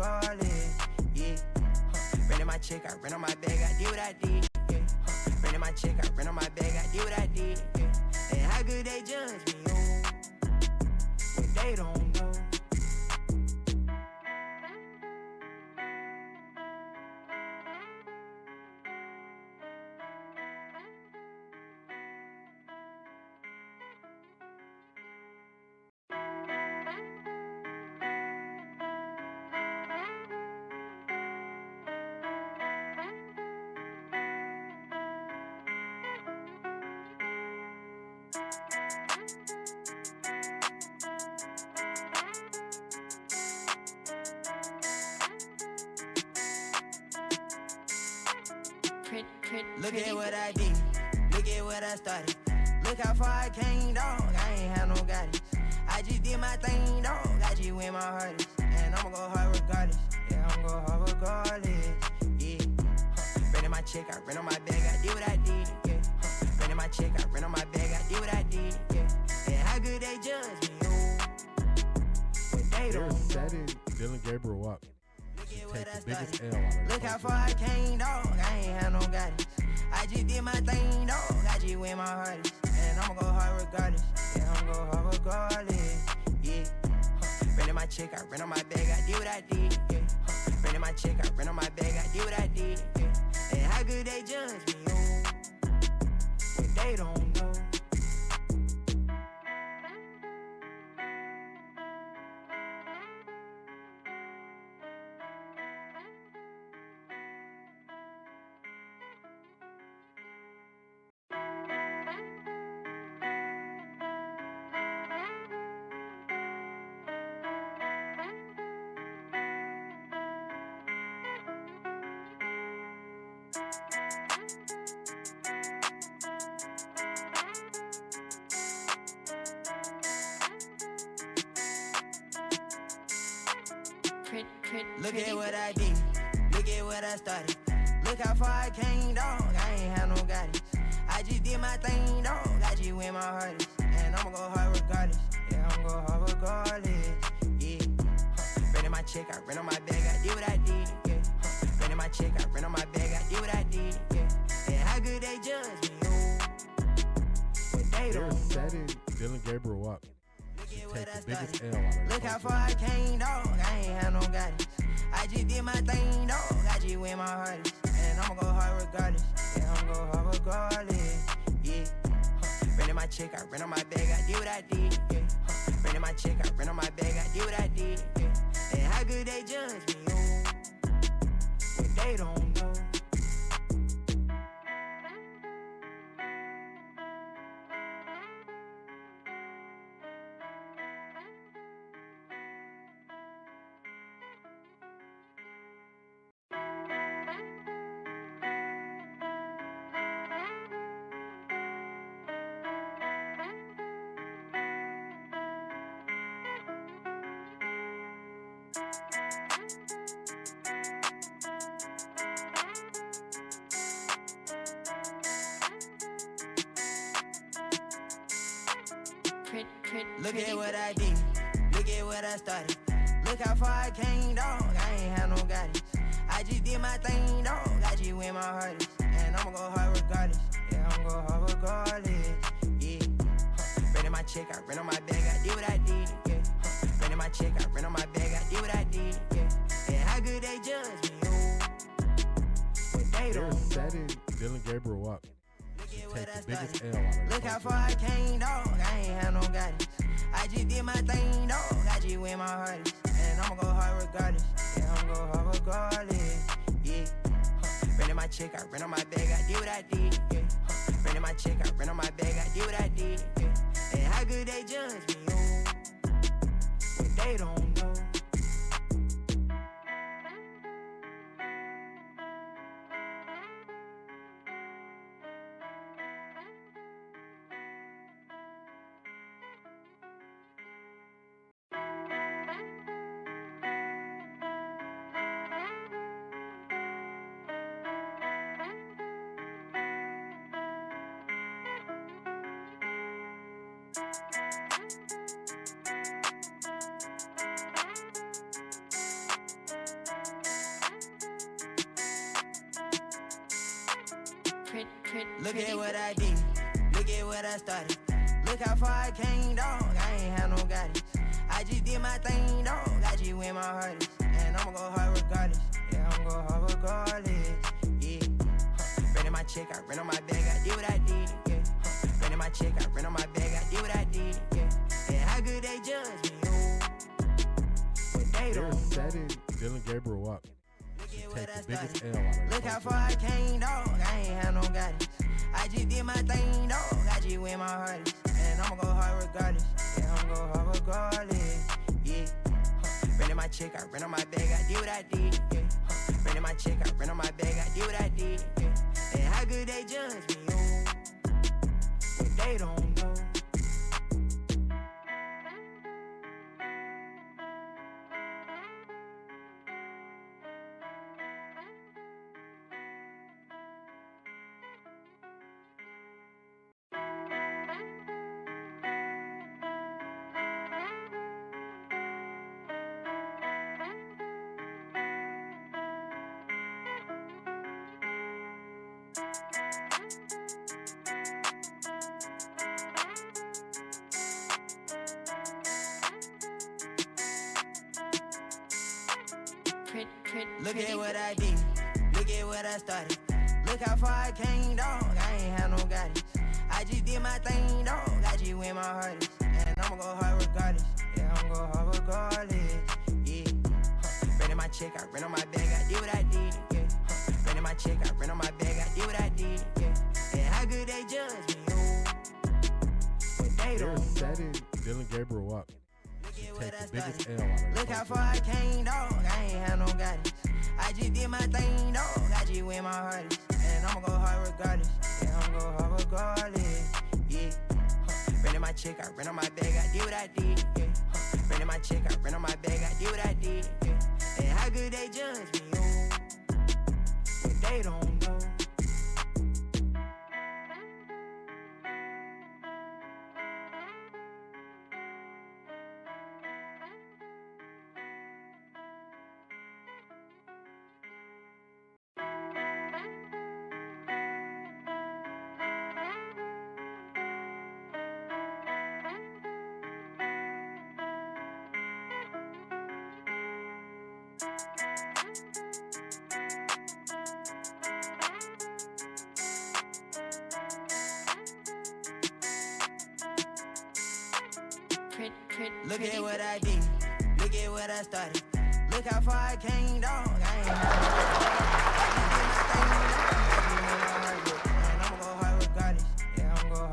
regardless. Yeah, rented my check, I rent on my bag, I did what I did. Yeah, rented my check, I rent on my bag, I did what I did. Yeah, and how good they judge me, oh, when they don't know. Look at what I did, look at what I started. Look how far I came, dog, I ain't had no guidance. I just did my thing, dog, I just went my hardest. And I'ma go hard regardless, yeah, I'ma go hard regardless. Yeah, rented my check, I rent on my bag, I did what I did. Yeah, rented my check, I rent on my bag, I did what I did. Yeah, and how good they judge me, oh, when they don't know. Setting Dylan Gabriel up. What I started. Look how far I came, dog, I ain't had no guidance. I just did my thing, dog, I just went my hardest. And I'ma go hard regardless, yeah, I'ma go hard regardless. Yeah, rented my check, I rent on my bag, I did what I did. Yeah, rented my check, I rent on my bag, I did what I did. Yeah, and how good they judge me, oh, when they don't know. Look at what I did, look at what I started. Look how far I came, dog, I ain't had no guidance. I just did my thing, dog, I just went my hardest. And I'ma go hard regardless, yeah, I'ma go hard regardless. Yeah, rented my check, I rent on my bag, I did what I did. Yeah, rented my check, I rent on my bag, I did what I did. Yeah, and how good they judge me, oh, when they don't know. Setting Dylan Gabriel up. What I started. Look how far I came, dog, I ain't had no guidance. I just did my thing, dog, I just went my hardest. And I'ma go hard regardless, yeah, I'ma go hard regardless. Yeah, rented my check, I rent on my bag, I did what I did. Yeah, rented my check, I rent on my bag, I did what I did. Yeah, and how good they judge me, oh, when they don't know. Look at what I did, look at what I started. Look how far I came, dog, I ain't had no guidance. I just did my thing, dog, I just went my hardest. And I'ma go hard regardless, yeah, I'ma go hard regardless. Yeah, rented my check, I rent on my bag, I did what I did. Yeah, rented my check, I rent on my bag, I did what I did. Yeah, and how good they judge me, oh, when they don't know. Look at what I did, look at what I started. Look how far I came, dog, I ain't had no guidance. I just did my thing, dog, I just went my hardest. And I'ma go hard regardless, yeah, I'ma go hard regardless. Yeah, rented my check, I rent on my bag, I did what I did. Yeah, rented my check, I rent on my bag, I did what I did. Yeah, and how good they judge me, oh, when they don't know. Setting Dylan Gabriel up. What I started. Look how far I came, dog, I ain't had no guidance. I just did my thing, dog, I just went my hardest. And I'ma go hard regardless, yeah, I'ma go hard regardless. Yeah, rented my check, I rent on my bag, I did what I did. Yeah, rented my check, I rent on my bag, I did what I did. Yeah, and how good they judge me, oh, when they don't know. Look at what I did. Look at what I started. Look how far I came, dog. I ain't had no guidance. I just did my thing, dog. I just went my hardest. And I'ma go hard regardless. Yeah, I'ma go hard regardless. Yeah. Ran in my check, I ran on my bag, I did what I did. Yeah. Ran in my check, I ran on my bag, I did what I did. Yeah. And how good they judge me, oh. But they They're don't know. setting Dylan Gabriel up to take the biggest L out of Look how far I came, dog. I ain't had no guidance. I just did my thing, dog. I just went my hardest. And I'ma go hard regardless. Yeah, I'ma go hard regardless. Yeah. Ran in my check, I ran on my bag, I did what I did. Yeah. Ran in my check, I ran on my bag, I did what I did. Yeah. And how good they judge me, oh. But they don't know. Look at what I did. Look at what I started. Look how far I came, dog. I ain't had no guidance. I just did my thing, dog. I just went my hardest. And I'ma go hard regardless. Yeah, I'ma go hard regardless. Yeah. Ran in my check, I ran on my bag, I did what I did. Yeah. Ran in my check, I ran on my bag, I did what I did. Yeah. And how good they judge me, oh. But they They're don't know. setting Dylan Gabriel up to take the biggest L out of Look how far I came, dog. I ain't had no guidance. I just did my thing, dog. I just went my hardest. And I'ma go hard regardless. Yeah, I'ma go hard regardless. Yeah. Ran in my check, I ran on my bag, I did what I did. Yeah. Ran in my check, I ran on my bag, I did what I did. Yeah. And how good they judge me, oh. But they don't know. Look at what I did. Look at what I started. Look how far I came, dog. I ain't had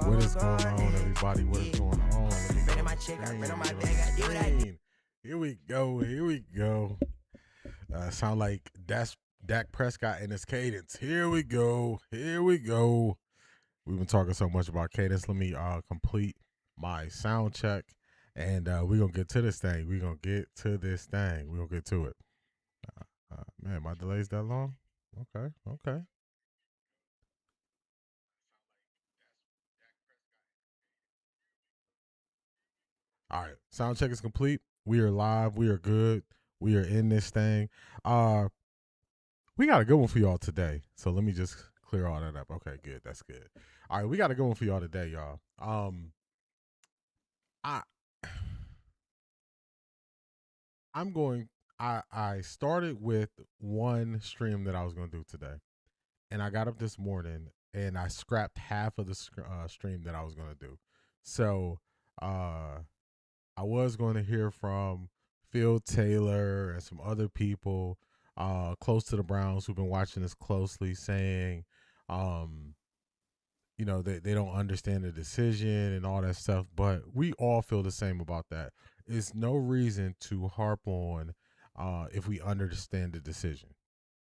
What is going on, everybody? What is going on? Let me go. My check, I ran on my bag, I did what I did. Here we go. Here we go. Sound like that's Dak Prescott in his cadence. Here we go. Here we go. We've been talking so much about cadence. Let me complete my sound check, and we're going to get to this thing. We're going to get to this thing. We're going to get to it. Man, my delay's that long? Okay, okay. All right, sound check is complete. We are live. We are good. We are in this thing. We got a good one for y'all today. So let me just clear all that up. Okay, good. That's good. All right, we got a good one for y'all today, y'all. I started with one stream that I was going to do today. And I got up this morning and I scrapped half of the stream that I was going to do. So, I was going to hear from Phil Taylor and some other people close to the Browns who've been watching this closely, saying, they don't understand the decision and all that stuff. But we all feel the same about that. It's no reason to harp on if we understand the decision.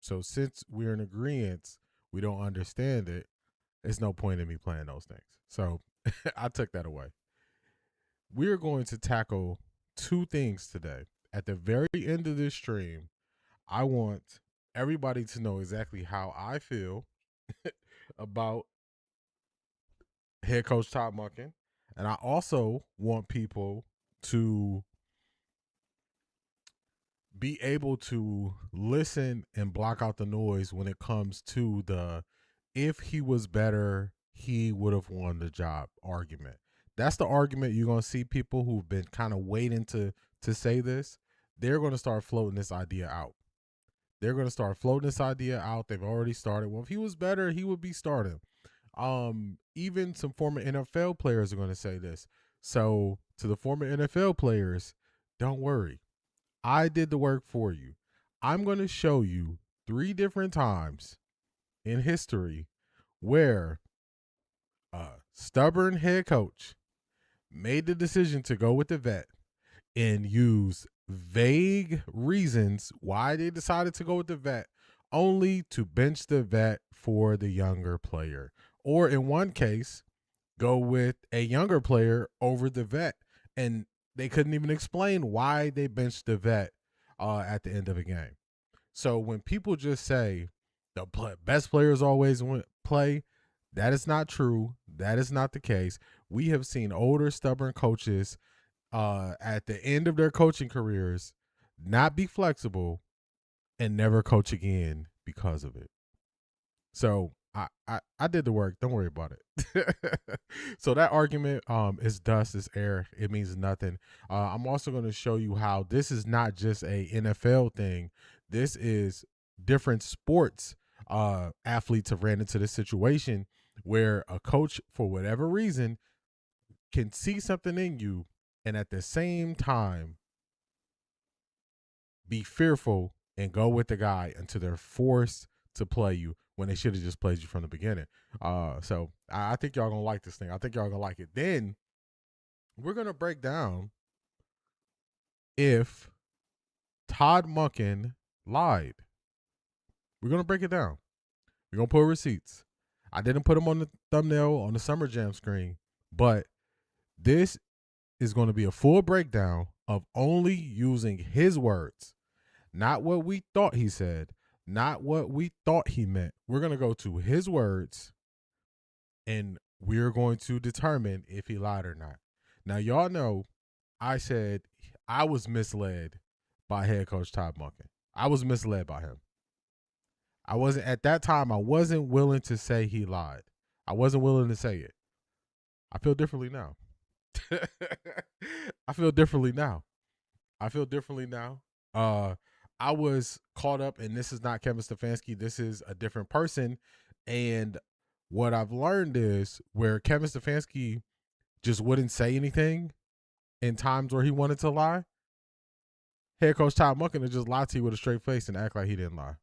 So since we're in agreement, we don't understand it, there's no point in me playing those things. So I took that away. We're going to tackle two things today. At the very end of this stream, I want everybody to know exactly how I feel about head coach Todd Monken. And I also want people to be able to listen and block out the noise when it comes to the if he was better, he would have won the job argument. That's the argument you're gonna see people who've been kind of waiting to say this. They're gonna start floating this idea out. They're gonna start floating this idea out. They've already started. Well, if he was better, he would be starting. Even some former NFL players are gonna say this. So to the former NFL players, don't worry. I did the work for you. I'm gonna show you 3 different times in history where a stubborn head coach made the decision to go with the vet and use vague reasons why they decided to go with the vet, only to bench the vet for the younger player. Or in one case, go with a younger player over the vet. And they couldn't even explain why they benched the vet at the end of a game. So when people just say the best players always play, that is not true. That is not the case. We have seen older, stubborn coaches at the end of their coaching careers not be flexible and never coach again because of it. So I did the work. Don't worry about it. So that argument is dust, is air. It means nothing. I'm also going to show you how this is not just a NFL thing. This is different sports. Athletes have ran into this situation where a coach, for whatever reason, can see something in you and at the same time be fearful and go with the guy until they're forced to play you when they should have just played you from the beginning. So I think y'all gonna like this thing. I think y'all gonna like it. Then we're gonna break down if Todd Monken lied. We're gonna break it down. We're gonna put receipts. I didn't put them on the thumbnail on the Summer Jam screen, but this is going to be a full breakdown of only using his words, not what we thought he said, not what we thought he meant. We're going to go to his words and we're going to determine if he lied or not. Now, y'all know I said I was misled by head coach Todd Monken. I was misled by him. I wasn't, at that time, I wasn't willing to say he lied. I wasn't willing to say it. I feel differently now. I feel differently now. I was caught up, and this is not Kevin Stefanski. This is a different person. And what I've learned is where Kevin Stefanski just wouldn't say anything in times where he wanted to lie, head coach Todd Monken would just lie to you with a straight face and act like he didn't lie.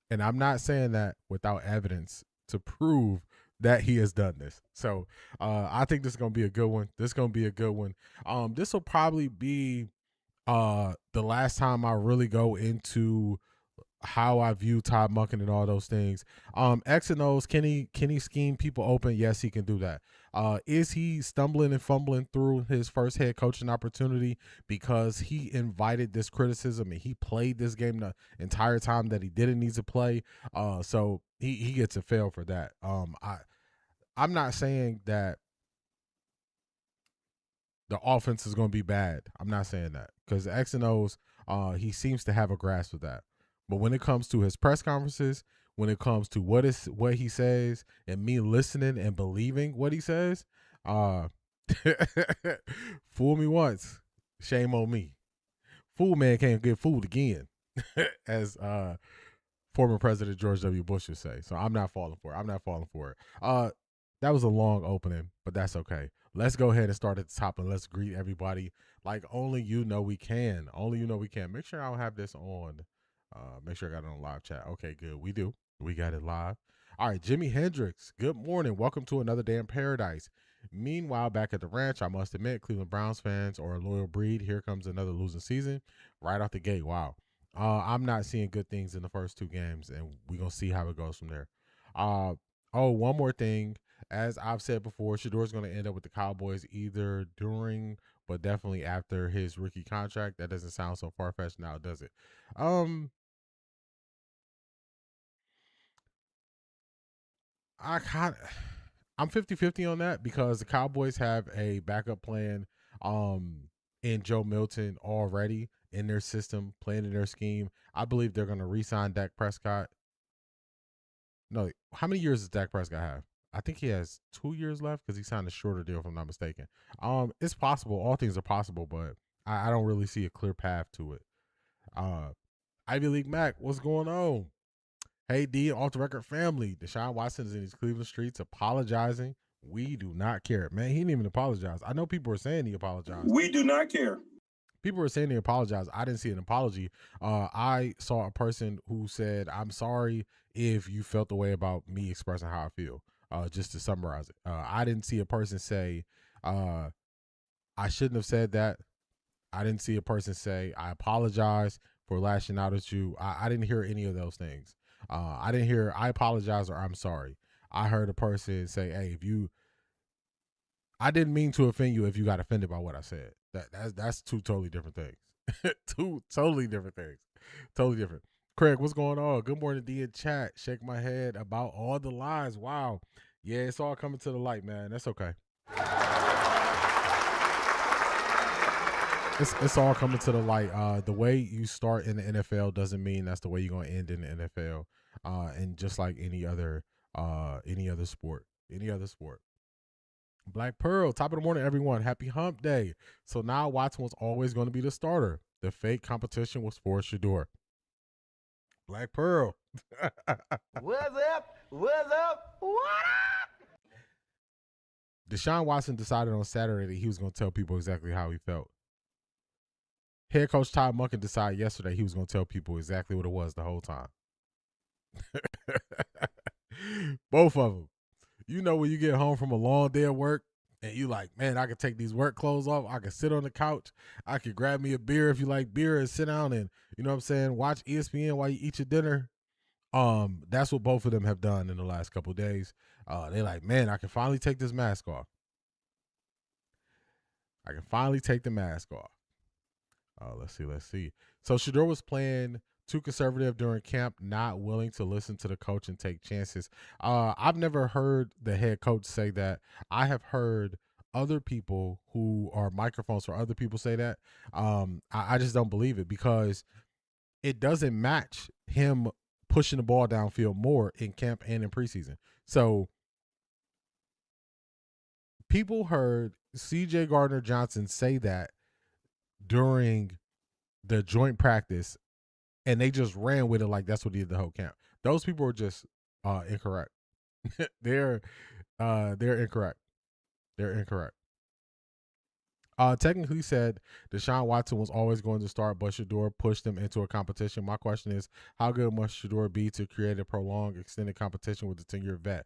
And I'm not saying that without evidence to prove that he has done this. So I think this is going to be a good one. This will probably be the last time I really go into how I view Todd Monken and all those things. X and O's, can he scheme people open? Yes, he can do that. Is he stumbling and fumbling through his first head coaching opportunity because he invited this criticism and he played this game the entire time that he didn't need to play? So he gets a fail for that. I'm not saying that the offense is going to be bad. I'm not saying that because X and O's, he seems to have a grasp of that. But when it comes to his press conferences, when it comes to what he says and me listening and believing what he says, fool me once, shame on me. Fool man can't get fooled again, as former President George W. Bush would say. So I'm not falling for it. That was a long opening, but that's okay. Let's go ahead and start at the top and let's greet everybody like only you know we can. Make sure I don't have this on. Make sure I got it on live chat. Okay, good. We do. We got it live. All right, Jimi Hendrix, good morning. Welcome to another day in paradise. Meanwhile, back at the ranch, I must admit, Cleveland Browns fans are a loyal breed. Here comes another losing season right off the gate. Wow. I'm not seeing good things in the first 2 games, and we're going to see how it goes from there. One more thing. As I've said before, Shador's going to end up with the Cowboys either during, but definitely after his rookie contract. That doesn't sound so far-fetched now, does it? I'm 50-50 on that because the Cowboys have a backup plan in Joe Milton already in their system, playing in their scheme. I believe they're going to re-sign Dak Prescott. No, how many years does Dak Prescott have? I think he has 2 years left because he signed a shorter deal, if I'm not mistaken. It's possible. All things are possible, but I don't really see a clear path to it. Ivy League Mac, what's going on? Hey D, off the record family. Deshaun Watson is in these Cleveland streets apologizing. We do not care. Man, he didn't even apologize. I know people are saying he apologized. We do not care. People were saying they apologized. I didn't see an apology. I saw a person who said, "I'm sorry if you felt the way about me expressing how I feel." Just to summarize it, I didn't see a person say, "I shouldn't have said that." I didn't see a person say, "I apologize for lashing out at you." I didn't hear any of those things. I didn't hear "I apologize" or "I'm sorry." I heard a person say, "Hey, I didn't mean to offend you if you got offended by what I said." That's two totally different things. Two totally different things. Totally different. Craig, what's going on? Good morning, D in chat. Shake my head about all the lies. Wow. Yeah, it's all coming to the light, man. That's okay. It's all coming to the light. The way you start in the NFL doesn't mean that's the way you're gonna end in the NFL. And just like any other sport. Black Pearl, top of the morning, everyone. Happy hump day. So now Watson was always going to be the starter. The fake competition was for Shador. Black Pearl. What's up? What's up? What up? Deshaun Watson decided on Saturday that he was going to tell people exactly how he felt. Head coach Todd Monken decided yesterday he was going to tell people exactly what it was the whole time. Both of them. You know, when you get home from a long day of work and you like, man, I could take these work clothes off. I could sit on the couch. I could grab me a beer if you like beer and sit down and, you know what I'm saying, watch ESPN while you eat your dinner. That's what both of them have done in the last couple of days. They're like, man, I can finally take this mask off. I can finally take the mask off. Let's see. So Shador was playing too conservative during camp, not willing to listen to the coach and take chances. I've never heard the head coach say that. I have heard other people who are microphones for other people say that. I just don't believe it because it doesn't match him pushing the ball downfield more in camp and in preseason. So people heard C.J. Gardner-Johnson say that during the joint practice, and they just ran with it like that's what he did the whole camp. Those people are just incorrect. They're incorrect. They're incorrect. Technically said Deshaun Watson was always going to start, but Shador pushed him into a competition. My question is, how good must Shador be to create a prolonged, extended competition with a 10-year vet?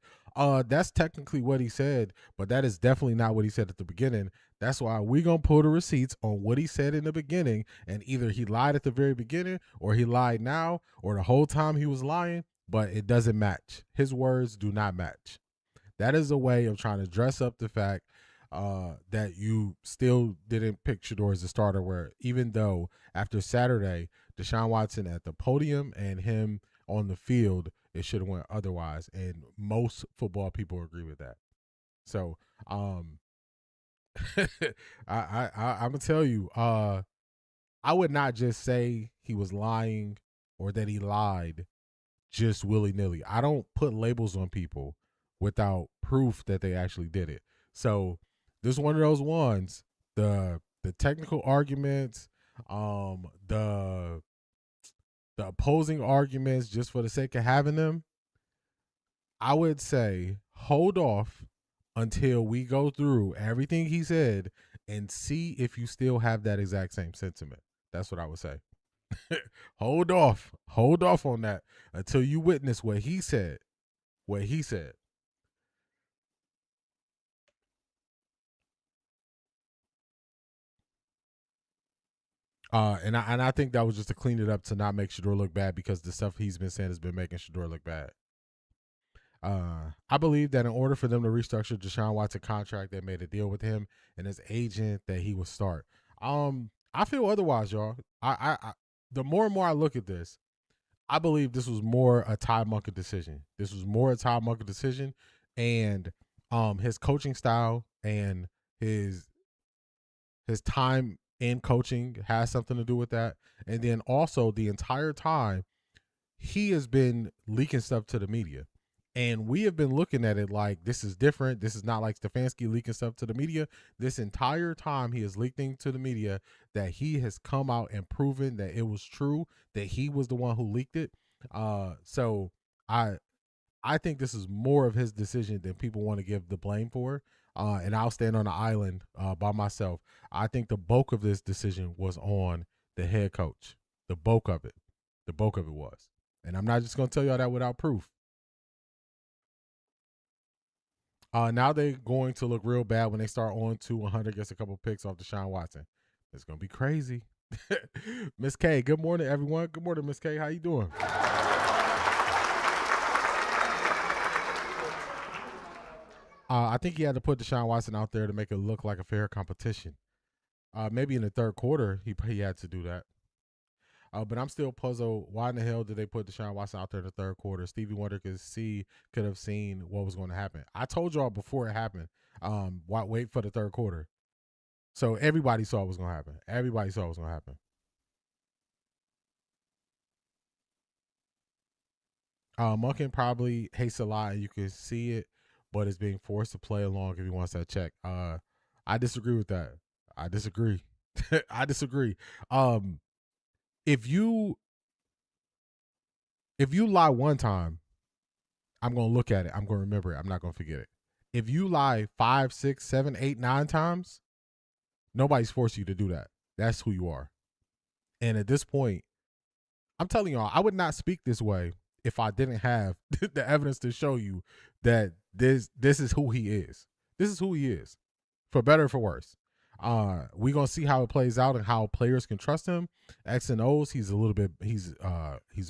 That's technically what he said, but that is definitely not what he said at the beginning. That's why we're going to pull the receipts on what he said in the beginning, and either he lied at the very beginning, or he lied now, or the whole time he was lying, but it doesn't match. His words do not match. That is a way of trying to dress up the fact that you still didn't pick Shador as a starter, where even though after Saturday, Deshaun Watson at the podium and him on the field, it should have went otherwise. And most football people agree with that. So I'm gonna tell you, I would not just say he was lying or that he lied just willy-nilly. I don't put labels on people without proof that they actually did it. So this is one of those ones. The technical arguments, the opposing arguments, just for the sake of having them, I would say hold off until we go through everything he said and see if you still have that exact same sentiment. That's what I would say. Hold off on that until you witness what he said. And I think that was just to clean it up to not make Shador look bad, because the stuff he's been saying has been making Shador look bad. I believe that in order for them to restructure Deshaun Watson contract, they made a deal with him and his agent that he would start. I feel otherwise, y'all. I the more and more I look at this, I believe this was more a Todd Monken decision. And his coaching style and his time in coaching has something to do with that. And then also the entire time he has been leaking stuff to the media. And we have been looking at it like this is different. This is not like Stefanski leaking stuff to the media. This entire time he is leaking to the media that he has come out and proven that it was true, that he was the one who leaked it. So I think this is more of his decision than people want to give the blame for. And I'll stand on the island by myself. I think the bulk of this decision was on the head coach. The bulk of it. The bulk of it was. And I'm not just going to tell y'all that without proof. Now they're going to look real bad when they start on to 100, gets a couple picks off Deshaun Watson. It's going to be crazy. Miss K, good morning, everyone. Good morning, Miss K. How you doing? I think he had to put Deshaun Watson out there to make it look like a fair competition. Maybe in the third quarter, he had to do that. But I'm still puzzled. Why in the hell did they put Deshaun Watson out there in the third quarter? Stevie Wonder could have seen what was going to happen. I told y'all before it happened, wait for the third quarter. So everybody saw what was going to happen. Everybody saw what was going to happen. Munkin probably hates a lot, and you can see it, but is being forced to play along if he wants that check. I disagree with that. I disagree. I disagree. If you lie one time, I'm going to look at it. I'm going to remember it. I'm not going to forget it. If you lie 5, 6, 7, 8, 9 times, nobody's forced you to do that. That's who you are. And at this point, I'm telling y'all, I would not speak this way if I didn't have the evidence to show you that this is who he is. This is who he is, for better or for worse. We're gonna see how it plays out and how players can trust him. X and O's, he's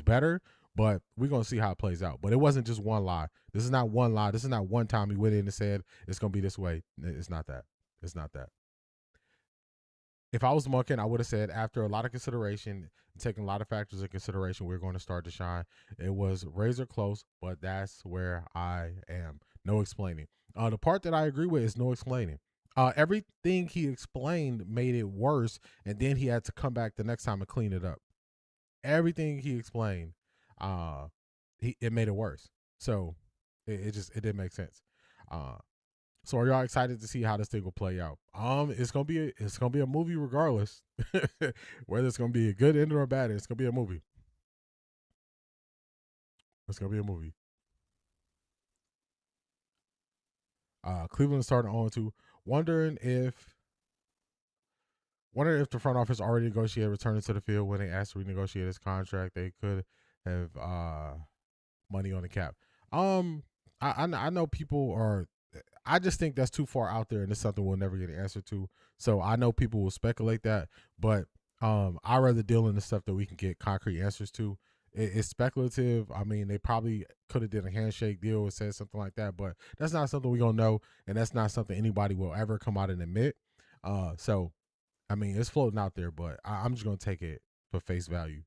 better, but we're gonna see how it plays out. But it wasn't just one lie. This is not one lie. This is not one time he went in and said it's gonna be this way. It's not that. It's not that. If I was Munkin, I would have said after a lot of consideration, taking a lot of factors in consideration, we're going to start to shine. It was razor close, but that's where I am. No explaining. The part that I agree with is no explaining. Everything he explained made it worse, and then he had to come back the next time and clean it up. Everything he explained, it made it worse. So it didn't make sense. So are y'all excited to see how this thing will play out? It's gonna be a movie regardless, whether it's gonna be a good ending or a bad ending. It's gonna be a movie. It's gonna be a movie. Cleveland starting on to wondering if the front office already negotiated returning to the field when they asked to renegotiate his contract. They could have money on the cap. I know people are. I just think that's too far out there, and it's something we'll never get an answer to. So I know people will speculate that, but I'd rather deal in the stuff that we can get concrete answers to. It's speculative. I mean, they probably could have did a handshake deal or said something like that, but that's not something we're going to know, and that's not something anybody will ever come out and admit. So, I mean, it's floating out there, but I'm just going to take it for face value.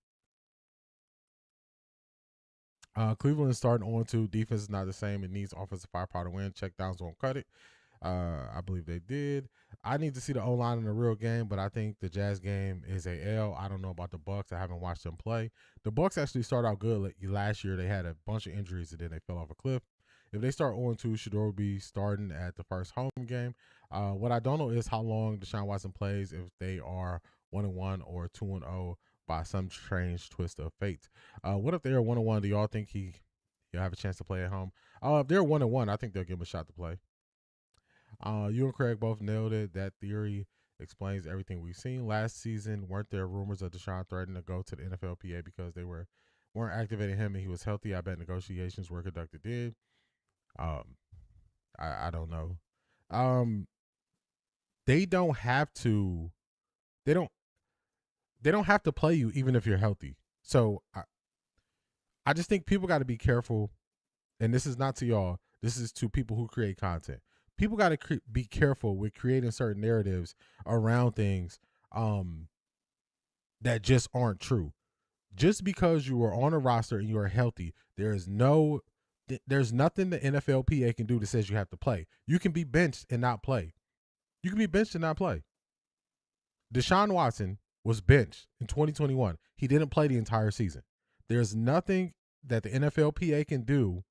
Cleveland is starting on to defense is not the same. It needs offensive firepower to win. Checkdowns won't cut it. I believe they did. I need to see the O-line in a real game, but I think the Jazz game is a L. I don't know about the Bucks. I haven't watched them play. The Bucks actually started out good last year. They had a bunch of injuries and then they fell off a cliff. If they start 0-2, Shedeur will be starting at the first home game. What I don't know is how long Deshaun Watson plays, if they are 1-1 or 2-0 by some strange twist of fate. What if they are 1-1? Do y'all think he'll have a chance to play at home? If they're 1-1, I think they'll give him a shot to play. You and Craig both nailed it. That theory explains everything we've seen. Last season, weren't there rumors of Deshaun threatening to go to the NFLPA because they weren't activating him and he was healthy? I bet negotiations were conducted then. I don't know. They don't have to. They don't have to play you even if you're healthy. So I just think people got to be careful, and this is not to y'all. This is to people who create content. People got to be careful with creating certain narratives around things that just aren't true. Just because you are on a roster and you are healthy, there's nothing the NFLPA can do that says you have to play. You can be benched and not play. You can be benched and not play. Deshaun Watson was benched in 2021. He didn't play the entire season. There's nothing that the NFLPA can do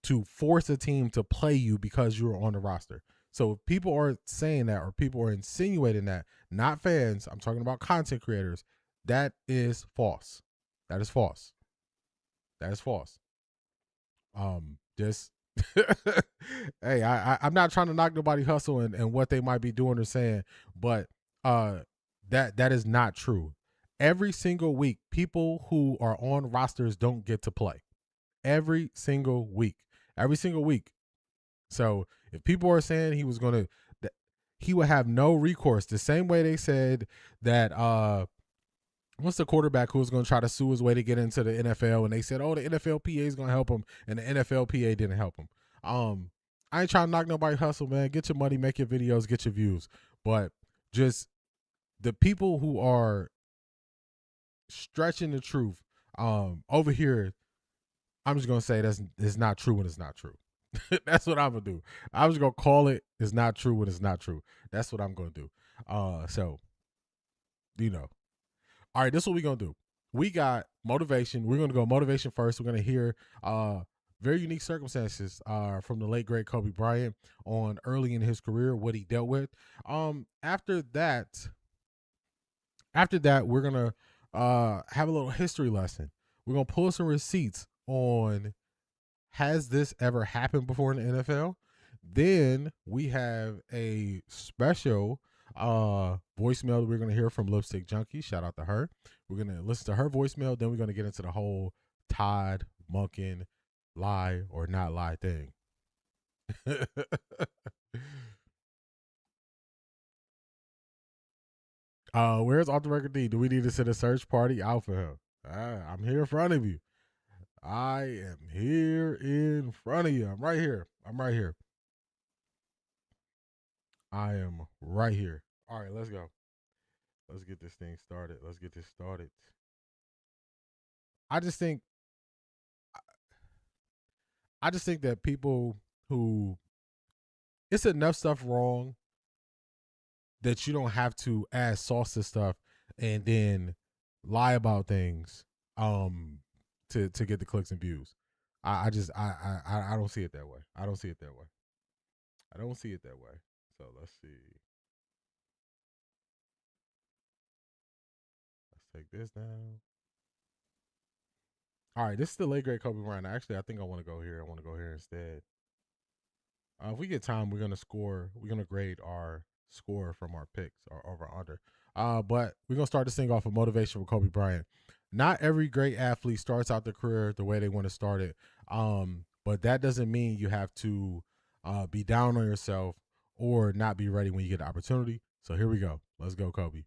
to force a team to play you because you're on the roster. So if people are saying that, or people are insinuating that, not fans, I'm talking about content creators, that is false. That is false. That is false. Just hey, I'm not trying to knock nobody hustle and what they might be doing or saying, but that is not true. Every single week, people who are on rosters don't get to play. Every single week. Every single week. So if people are saying he would have no recourse, the same way they said that what's the quarterback who was going to try to sue his way to get into the NFL, and they said, oh, the NFLPA is going to help him, and the NFLPA didn't help him. I ain't trying to knock nobody hustle, man. Get your money, make your videos, get your views. But just the people who are stretching the truth over here, I'm just going to say it's not true when it's not true. That's what I'm going to do. I'm just going to call it it's not true when it's not true. That's what I'm going to do. So, you know. All right, this is what we're going to do. We got motivation. We're going to go motivation first. We're going to hear very unique circumstances from the late, great Kobe Bryant on early in his career, what he dealt with. After that, we're going to have a little history lesson. We're going to pull some receipts on, has this ever happened before in the NFL? Then we have a special voicemail that we're going to hear from Lipstick Junkie. Shout out to her. We're going to listen to her voicemail. Then we're going to get into the whole Todd Monken lie or not lie thing. Where's Off the Record D? Do we need to set a search party out for him? I'm here in front of you. I am here in front of you. I'm right here. I am right here. All right, let's go. Let's get this thing started. I just think that people who, it's enough stuff wrong that you don't have to add sauce to stuff and then lie about things to get the clicks and views. I don't see it that way. I don't see it that way. So let's see. Let's take this down. All right, this is the late great Kobe Bryant. Actually, I think I want to go here. Instead. If we get time, we're gonna grade our score from our picks or over under. But we're gonna start this thing off with motivation for Kobe Bryant. Not every great athlete starts out their career the way they want to start it. But that doesn't mean you have to be down on yourself or not be ready when you get the opportunity. So here we go. Let's go, Kobe.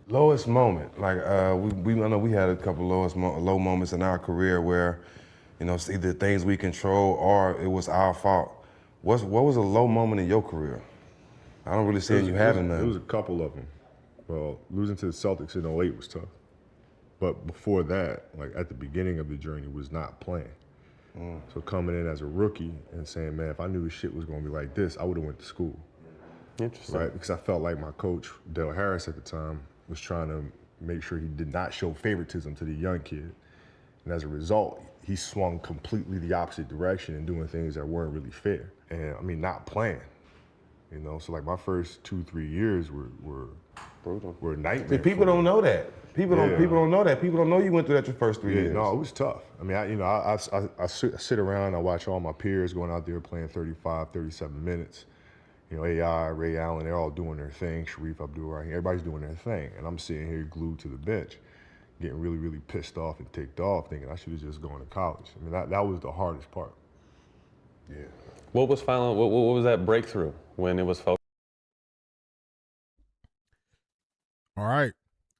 Lowest moment, like I know we had a couple low moments in our career where, it's either things we control or it was our fault. What was a low moment in your career? I don't really see you having none. There was a couple of them. Well, losing to the Celtics in 08 was tough. But before that, like at the beginning of the journey, was not playing. So coming in as a rookie and saying, man, if I knew this shit was going to be like this, I would have went to school. Interesting. Right? Because I felt like my coach, Dale Harris at the time, was trying to make sure he did not show favoritism to the young kid. And as a result, he swung completely the opposite direction and doing things that weren't really fair. And I mean, not playing. So like my first 2-3 years were brutal. Were a nightmare. See, people don't know that. People don't know that. People don't know you went through that your first 3 years. No, it was tough. I mean, I sit around, I watch all my peers going out there playing 35, 37 minutes. AI, Ray Allen, they're all doing their thing. Sharif Abdul-Rahim, everybody's doing their thing. And I'm sitting here glued to the bench, getting really, really pissed off and ticked off, thinking I should have just gone to college. I mean, that was the hardest part. Yeah. What was that breakthrough when it was focused? All right.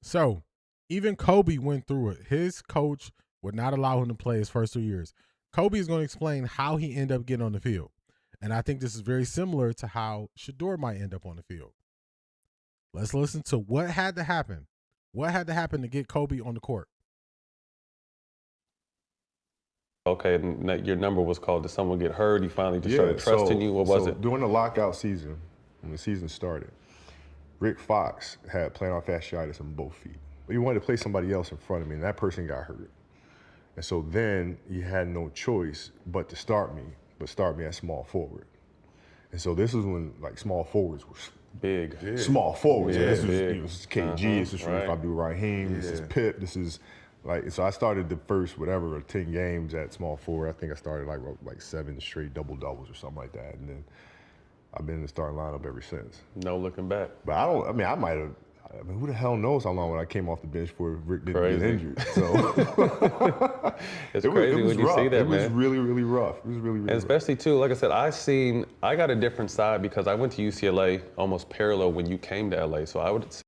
So even Kobe went through it. His coach would not allow him to play his first 2 years. Kobe is going to explain how he ended up getting on the field. And I think this is very similar to how Shedeur might end up on the field. Let's listen to what had to happen. What had to happen to get Kobe on the court? Okay, your number was called. Did someone get hurt? He finally just started trusting you? What was it? During the lockout season, when the season started, Rick Fox had plantar fasciitis in both feet. But he wanted to play somebody else in front of me, and that person got hurt. And so then you had no choice but to start me at small forward. And so this is when like small forwards were big. small forwards. Yeah, This big. was KG, this is Sharif Abdul-Rahim, this is Pip, this is like, so I started the first 10 games at small forward. I think I started like 7 straight double doubles or something like that. And then I've been in the starting lineup ever since. No looking back. But who the hell knows how long when I came off the bench before Rick didn't Crazy. get injured. So It's crazy when you see that, man. It was really, really rough. It was really, really And especially too, like I said, I got a different side because I went to UCLA almost parallel when you came to LA. So I would say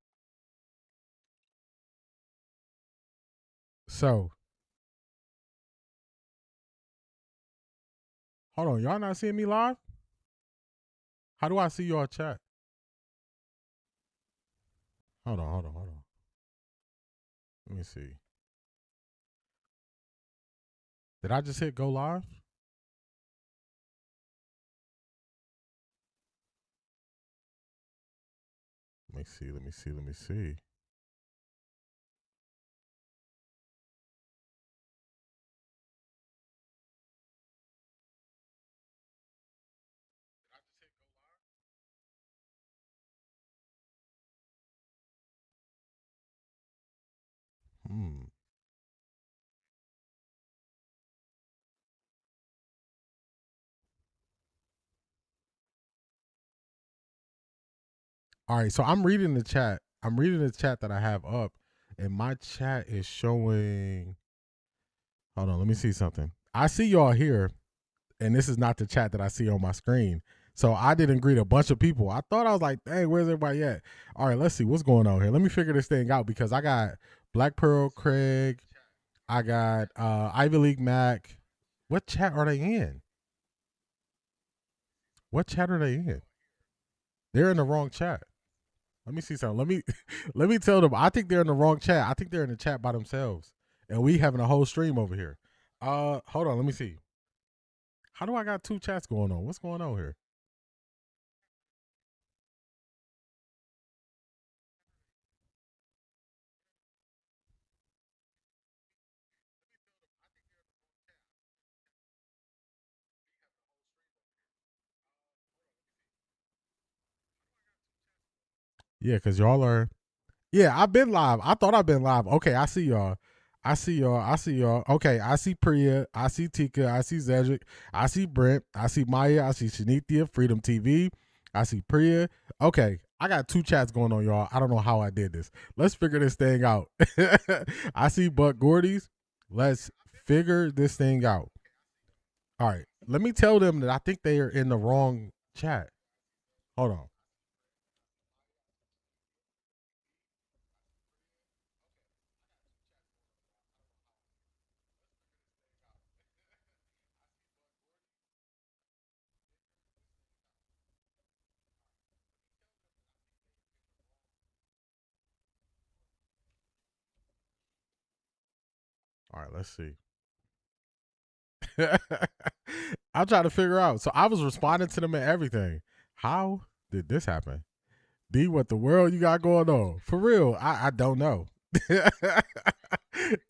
So, hold on, y'all not seeing me live? How do I see y'all chat? Hold on. Let me see. Did I just hit go live? Let me see. All right, so I'm reading the chat. I'm reading the chat that I have up, and my chat is showing. Hold on, let me see something. I see y'all here, and this is not the chat that I see on my screen. So I didn't greet a bunch of people. I thought I was like, hey, where's everybody at? All right, let's see what's going on here. Let me figure this thing out because I got Black Pearl Craig. I got Ivy League Mac. What chat are they in? What chat are they in? They're in the wrong chat. Let me see something. Let me tell them. I think they're in the wrong chat. I think they're in the chat by themselves, and we having a whole stream over here. Hold on. Let me see. How do I got 2 chats going on? What's going on here? Yeah, because y'all are. Yeah, I've been live. I thought I've been live. Okay, I see y'all. Okay, I see Priya. I see Tika. I see Zedric. I see Brent. I see Maya. I see Shanithia, Freedom TV. I see Priya. Okay, I got 2 chats going on, y'all. I don't know how I did this. Let's figure this thing out. I see Buck Gordy's. Let's figure this thing out. All right, let me tell them that I think they are in the wrong chat. Hold on. All right, let's see. I'm trying to figure out. So I was responding to them and everything. How did this happen? D, what the world you got going on? For real, I don't know.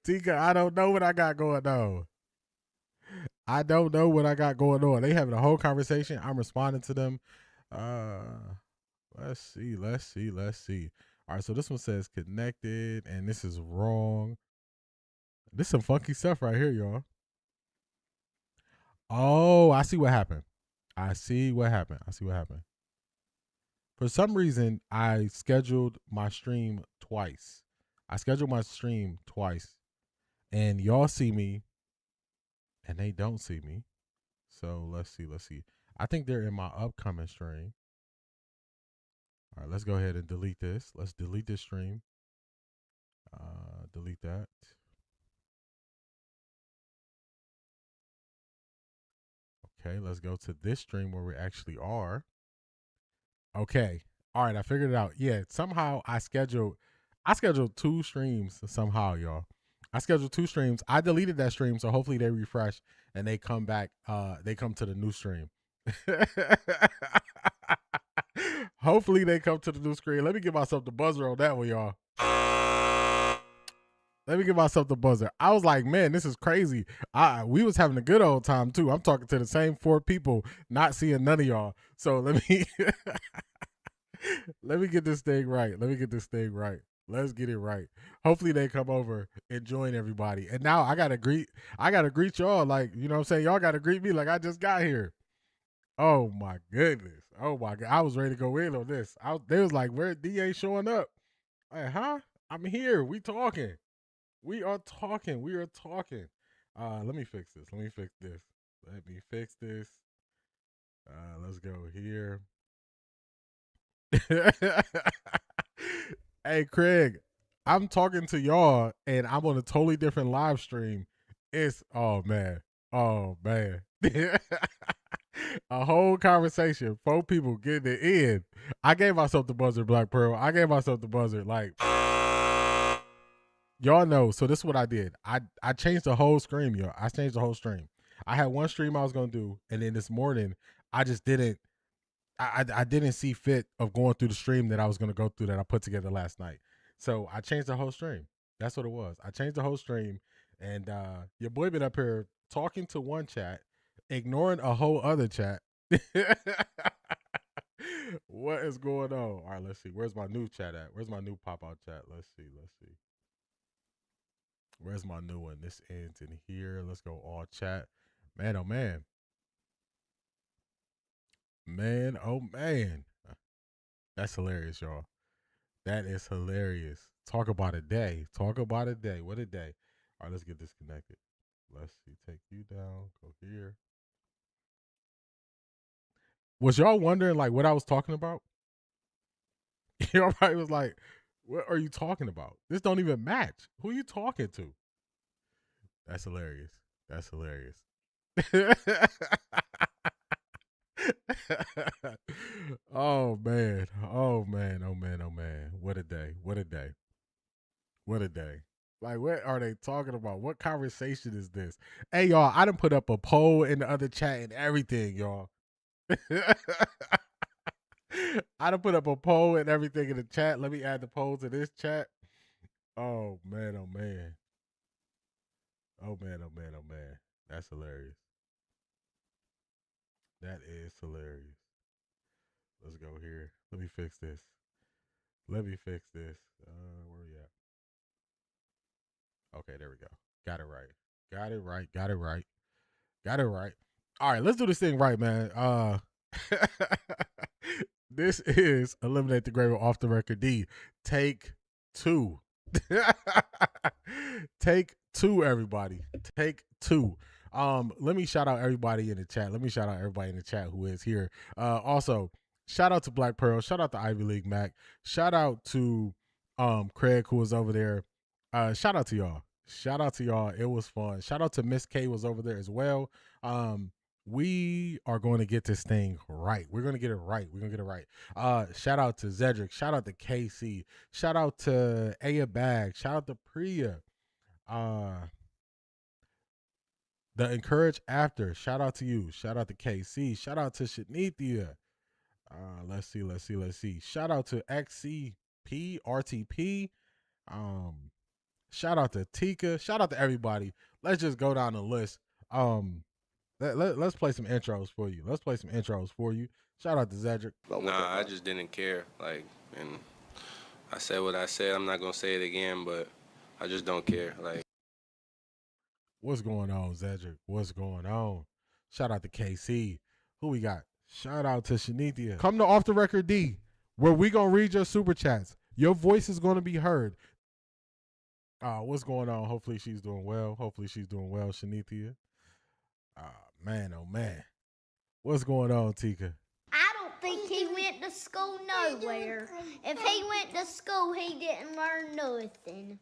Tika, I don't know what I got going on. I don't know what I got going on. They having a whole conversation. I'm responding to them. Let's see. All right, so this one says connected, and this is wrong. This is some funky stuff right here, y'all. Oh, I see what happened. For some reason, I scheduled my stream twice. And y'all see me, and they don't see me. So let's see. I think they're in my upcoming stream. All right, let's go ahead and delete this. Let's delete this stream. Delete that. Okay, let's go to this stream where we actually are. Okay. All right, I figured it out. Yeah, somehow I scheduled 2 streams somehow, y'all. I scheduled 2 streams. I deleted that stream, so hopefully they refresh and they come back. They come to the new stream. Hopefully they come to the new screen. Let me give myself the buzzer on that one, y'all. Let me give myself the buzzer. I was like, man, this is crazy. We was having a good old time too. I'm talking to the same 4 people, not seeing none of y'all. So let me let me get this thing right. Let's get it right. Hopefully they come over and join everybody. And now I gotta greet y'all. Like, you know what I'm saying? Y'all gotta greet me like I just got here. Oh my goodness. Oh my God. I was ready to go in on this. They was like, where D ain't showing up? Like, huh? I'm here. We talking. We are talking. Let me fix this. Let's go here. Hey, Craig, I'm talking to y'all and I'm on a totally different live stream. It's, oh man. A whole conversation. 4 people getting it in. I gave myself the buzzer, Black Pearl. Like, y'all know. So this is what I did. I changed the whole stream, y'all. I had one stream I was gonna do, and then this morning I just didn't. I didn't see fit of going through the stream that I was gonna go through that I put together last night. So I changed the whole stream. That's what it was. I changed the whole stream, and your boy been up here talking to one chat, ignoring a whole other chat. What is going on? All right, let's see. Where's my new chat at? Where's my new pop-out chat? Let's see. Where's my new one? This ends in here. Let's go all chat. Man, oh man. Man, oh man. That's hilarious, y'all. That is hilarious. Talk about a day. What a day. All right, let's get disconnected. Let's see. Take you down. Go here. Was y'all wondering like what I was talking about? Y'all probably was like, what are you talking about? This don't even match. Who are you talking to? That's hilarious. Oh man. What a day. Like, what are they talking about? What conversation is this? Hey, y'all, I done put up a poll in the other chat and everything, y'all. I done put up a poll and everything in the chat. Let me add the poll to this chat. Oh, man. That's hilarious. That is hilarious. Let's go here. Let me fix this. Where we at? Okay, there we go. Got it right. All right, let's do this thing right, man. This is Eliminate the Grave Off the Record D. Take 2. Take 2, everybody. Take 2. Let me shout out everybody in the chat. Who is here. Also, shout out to Black Pearl. Shout out to Ivy League Mac. Shout out to Craig, who was over there. Shout out to y'all. It was fun. Shout out to Miss K was over there as well. We are going to get this thing right. We're going to get it right. Shout out to Zedric. Shout out to KC. Shout out to Aya Bag. Shout out to Priya. The Encourage After. Shout out to you. Shout out to KC. Shout out to Shanithia. Let's see. Shout out to XCP, RTP. Shout out to Tika. Shout out to everybody. Let's just go down the list. Let's play some intros for you. Shout out to Zedric. Nah, I just didn't care. Like, and I said what I said. I'm not gonna say it again, but I just don't care. Like, what's going on, Zedric? What's going on? Shout out to KC. Who we got? Shout out to Shanithia. Come to Off the Record D, where we gonna read your super chats. Your voice is gonna be heard. What's going on? Hopefully she's doing well. Shanithia. Man, oh man. What's going on, Tika? I don't think he went to school nowhere. If he went to school, he didn't learn nothing.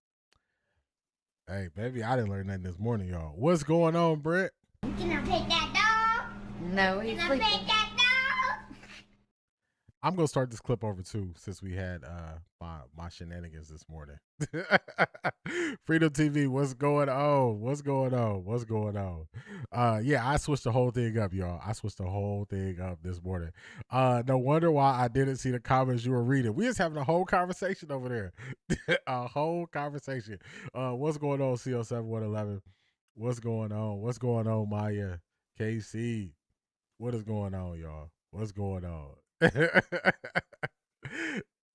Hey, baby, I didn't learn nothing this morning, y'all. What's going on, Brett? Can I pet that dog? No, he's Can I sleeping. pet that dog? I'm gonna start this clip over too, since we had my shenanigans this morning. Freedom TV, what's going on? What's going on? What's going on? Yeah, I switched the whole thing up, y'all. I switched the whole thing up this morning. No wonder why I didn't see the comments you were reading. We just having a whole conversation over there. A whole conversation. What's going on, CO7111? What's going on? What's going on, Maya? KC? What is going on, y'all? What's going on?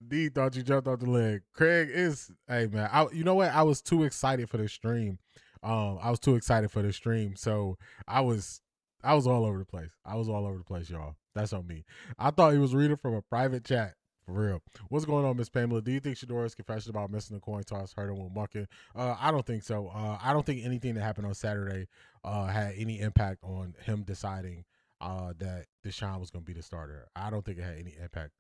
D thought you jumped off the leg. Craig is, hey man, you know what? I was too excited for the stream. I was too excited for the stream, so I was all over the place. I was all over the place, y'all. That's on me. I thought he was reading from a private chat. For real. What's going on, Miss Pamela? Do you think Shadora's confession about missing the coin toss hurt him with mucking? I don't think so. I don't think anything that happened on Saturday had any impact on him deciding that Deshaun was going to be the starter. I don't think it had any impact.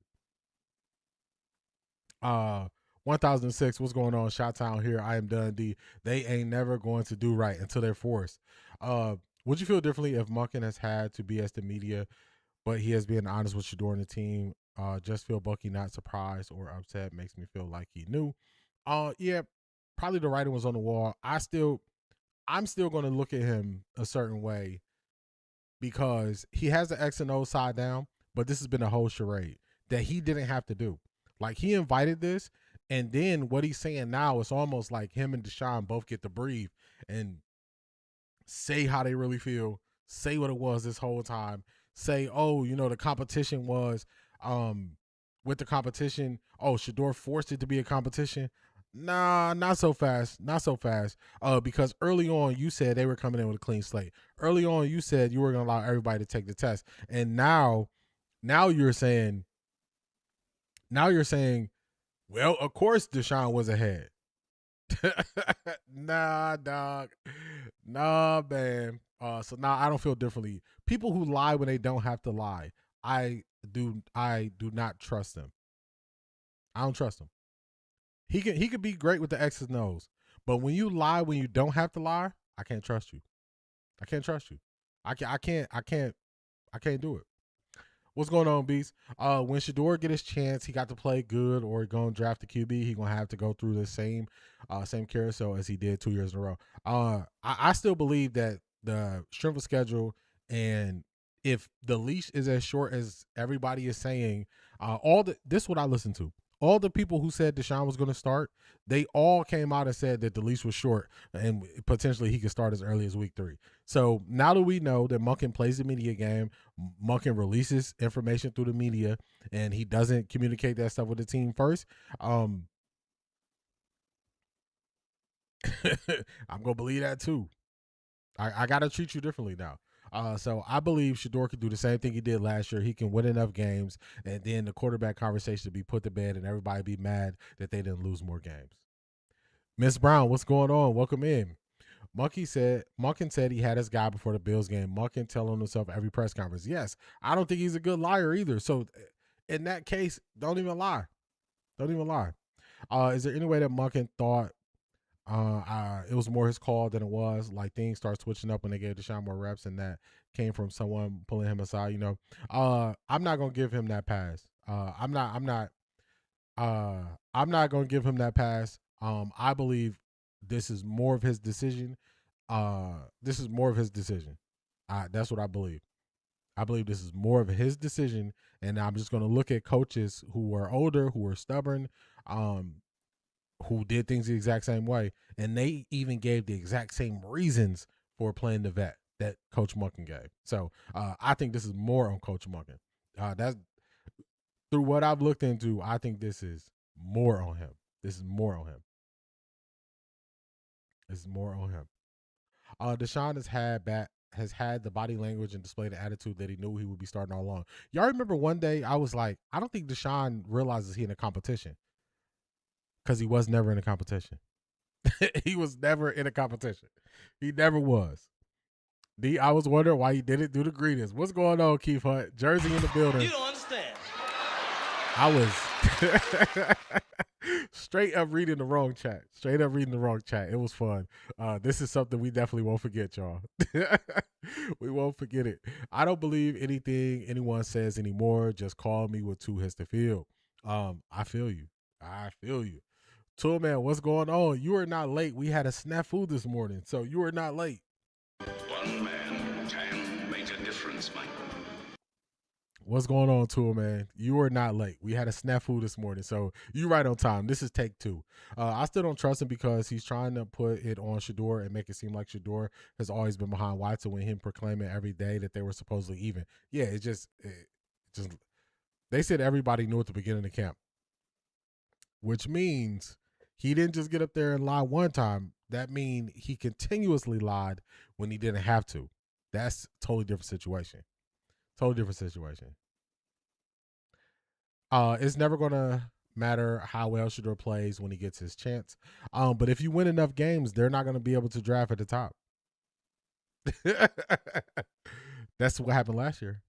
1006, what's going on? Shot Town here. I am done. D. They ain't never going to do right until they're forced. Would you feel differently if Munkin has had to BS the media, but he has been honest with Shador and the team? Just feel Bucky not surprised or upset makes me feel like he knew. Yeah, probably the writing was on the wall. I'm still going to look at him a certain way because he has the X and O side down, but this has been a whole charade that he didn't have to do. Like, he invited this, and then what he's saying now is almost like him and Deshaun both get to breathe and say how they really feel, say what it was this whole time, say, oh, you know, the competition was with the competition, oh, Shador forced it to be a competition. Nah, not so fast. Not so fast. Because early on you said they were coming in with a clean slate. Early on you said you were going to allow everybody to take the test. And now you're saying, well, of course Deshaun was ahead. Nah, dog. Nah, man. So now I don't feel differently. People who lie when they don't have to lie, I do not trust them. I don't trust them. He could be great with the X's and O's, but when you lie when you don't have to lie, I can't trust you. I can't trust you. I can't do it. What's going on, Beast? When Shador get his chance, he got to play good or going to draft the QB, he gonna have to go through the same carousel as he did 2 years in a row. I still believe that the strength of schedule, and if the leash is as short as everybody is saying, this is what I listened to. All the people who said Deshaun was going to start, they all came out and said that the leash was short and potentially he could start as early as week 3. So now that we know that Munkin plays the media game, Munkin releases information through the media, and he doesn't communicate that stuff with the team first, I'm going to believe that too. I got to treat you differently now. So I believe Shador could do the same thing he did last year. He can win enough games, and then the quarterback conversation to be put to bed, and everybody be mad that they didn't lose more games. Miss Brown, what's going on? Welcome in. Munkin said he had his guy before the Bills game. Munkin telling himself every press conference. Yes, I don't think he's a good liar either. So in that case, don't even lie. Don't even lie. Is there any way that Munkin thought it was more his call than it was? Like, things start switching up when they gave Deshaun more reps, and that came from someone pulling him aside. You know, I'm not gonna give him that pass. I'm not gonna give him that pass. I believe this is more of his decision. That's what I believe. I believe this is more of his decision, and I'm just gonna look at coaches who are older, who are stubborn, who did things the exact same way, and they even gave the exact same reasons for playing the vet that Coach Munkin gave. So I think this is more on Coach Munkin. That's through what I've looked into. I think this is more on him. Deshaun has had the body language and displayed the attitude that he knew he would be starting all along. Y'all remember one day I was like, I don't think Deshaun realizes he in a competition. Because he was never in a competition. He was never in a competition. He never was. I was wondering why he didn't do the greetings. What's going on, Keith Hunt? Jersey in the building. You don't understand. I was Straight up reading the wrong chat. Straight up reading the wrong chat. It was fun. This is something we definitely won't forget, y'all. We won't forget it. I don't believe anything anyone says anymore. Just call me with 2 hits to field. I feel you. I feel you. Tool man, what's going on? You are not late. We had a snafu this morning, so you are not late. One man can make a difference, Michael. What's going on, Tool man? You are not late. We had a snafu this morning, so you right on time. This is take 2. I still don't trust him because he's trying to put it on Shador and make it seem like Shador has always been behind Watson with him proclaiming every day that they were supposedly even. Yeah, it just they said everybody knew at the beginning of the camp, which means he didn't just get up there and lie one time. That means he continuously lied when he didn't have to. That's a totally different situation. Totally different situation. It's never going to matter how well Shador plays when he gets his chance. But if you win enough games, they're not going to be able to draft at the top. That's what happened last year.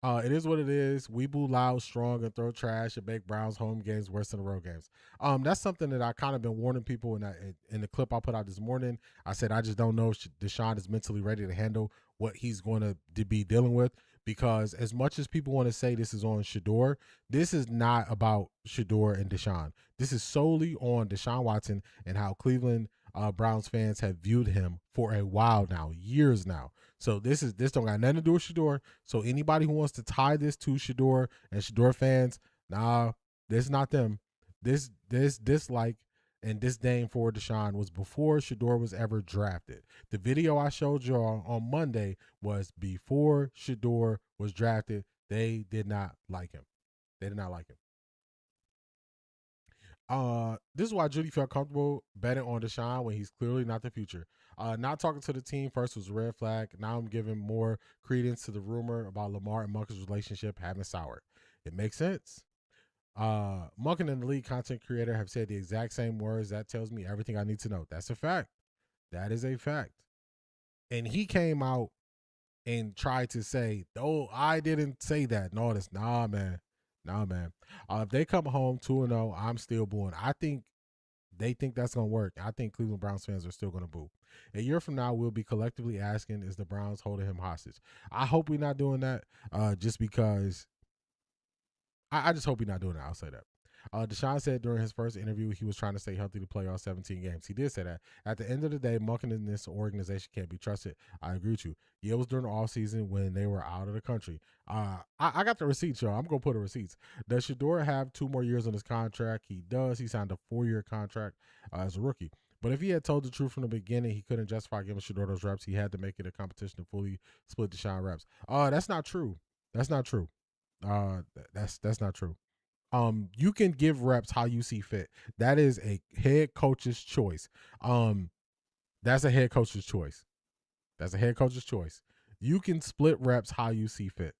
It is what it is. We boo loud, strong, and throw trash and make Browns home games worse than the road games. That's something that I kind of been warning people in the clip I put out this morning. I said I just don't know if Deshaun is mentally ready to handle what he's going to be dealing with, because as much as people want to say this is on Shador, this is not about Shador and Deshaun. This is solely on Deshaun Watson and how Cleveland Browns fans have viewed him for a while now, years now. So this don't got nothing to do with Shador. So anybody who wants to tie this to Shador and Shador fans, nah, this is not them. This dislike and disdain for Deshaun was before Shador was ever drafted. The video I showed y'all on Monday was before Shador was drafted. They did not like him. They did not like him. This is why Judy felt comfortable betting on Deshaun when he's clearly not the future. Not talking to the team first was a red flag. Now I'm giving more credence to the rumor about Lamar and Munkin's relationship having soured. It makes sense. Munkin and the lead content creator have said the exact same words. That tells me everything I need to know. That's a fact. That is a fact. And he came out and tried to say, "Oh, I didn't say that." No, that's nah, man. Nah, man. If they come home 2-0, I'm still booing. I think they think that's going to work. I think Cleveland Browns fans are still going to boo. A year from now, we'll be collectively asking, is the Browns holding him hostage? I hope we're not doing that just because I just hope he's not doing that. I'll say that. Deshaun said during his first interview he was trying to stay healthy to play all 17 games. He did say that. At the end of the day, Munkin and this organization can't be trusted. I agree with you. Yeah, it was during the offseason when they were out of the country. I got the receipts, y'all. I'm going to put the receipts. Does Shador have 2 more years on his contract? He does. He signed a 4-year contract as a rookie. But if he had told the truth from the beginning, he couldn't justify giving Shador those reps. He had to make it a competition to fully split Deshaun reps. That's not true. That's not true. That's not true. You can give reps how you see fit. That is a head coach's choice. That's a head coach's choice. That's a head coach's choice. You can split reps how you see fit.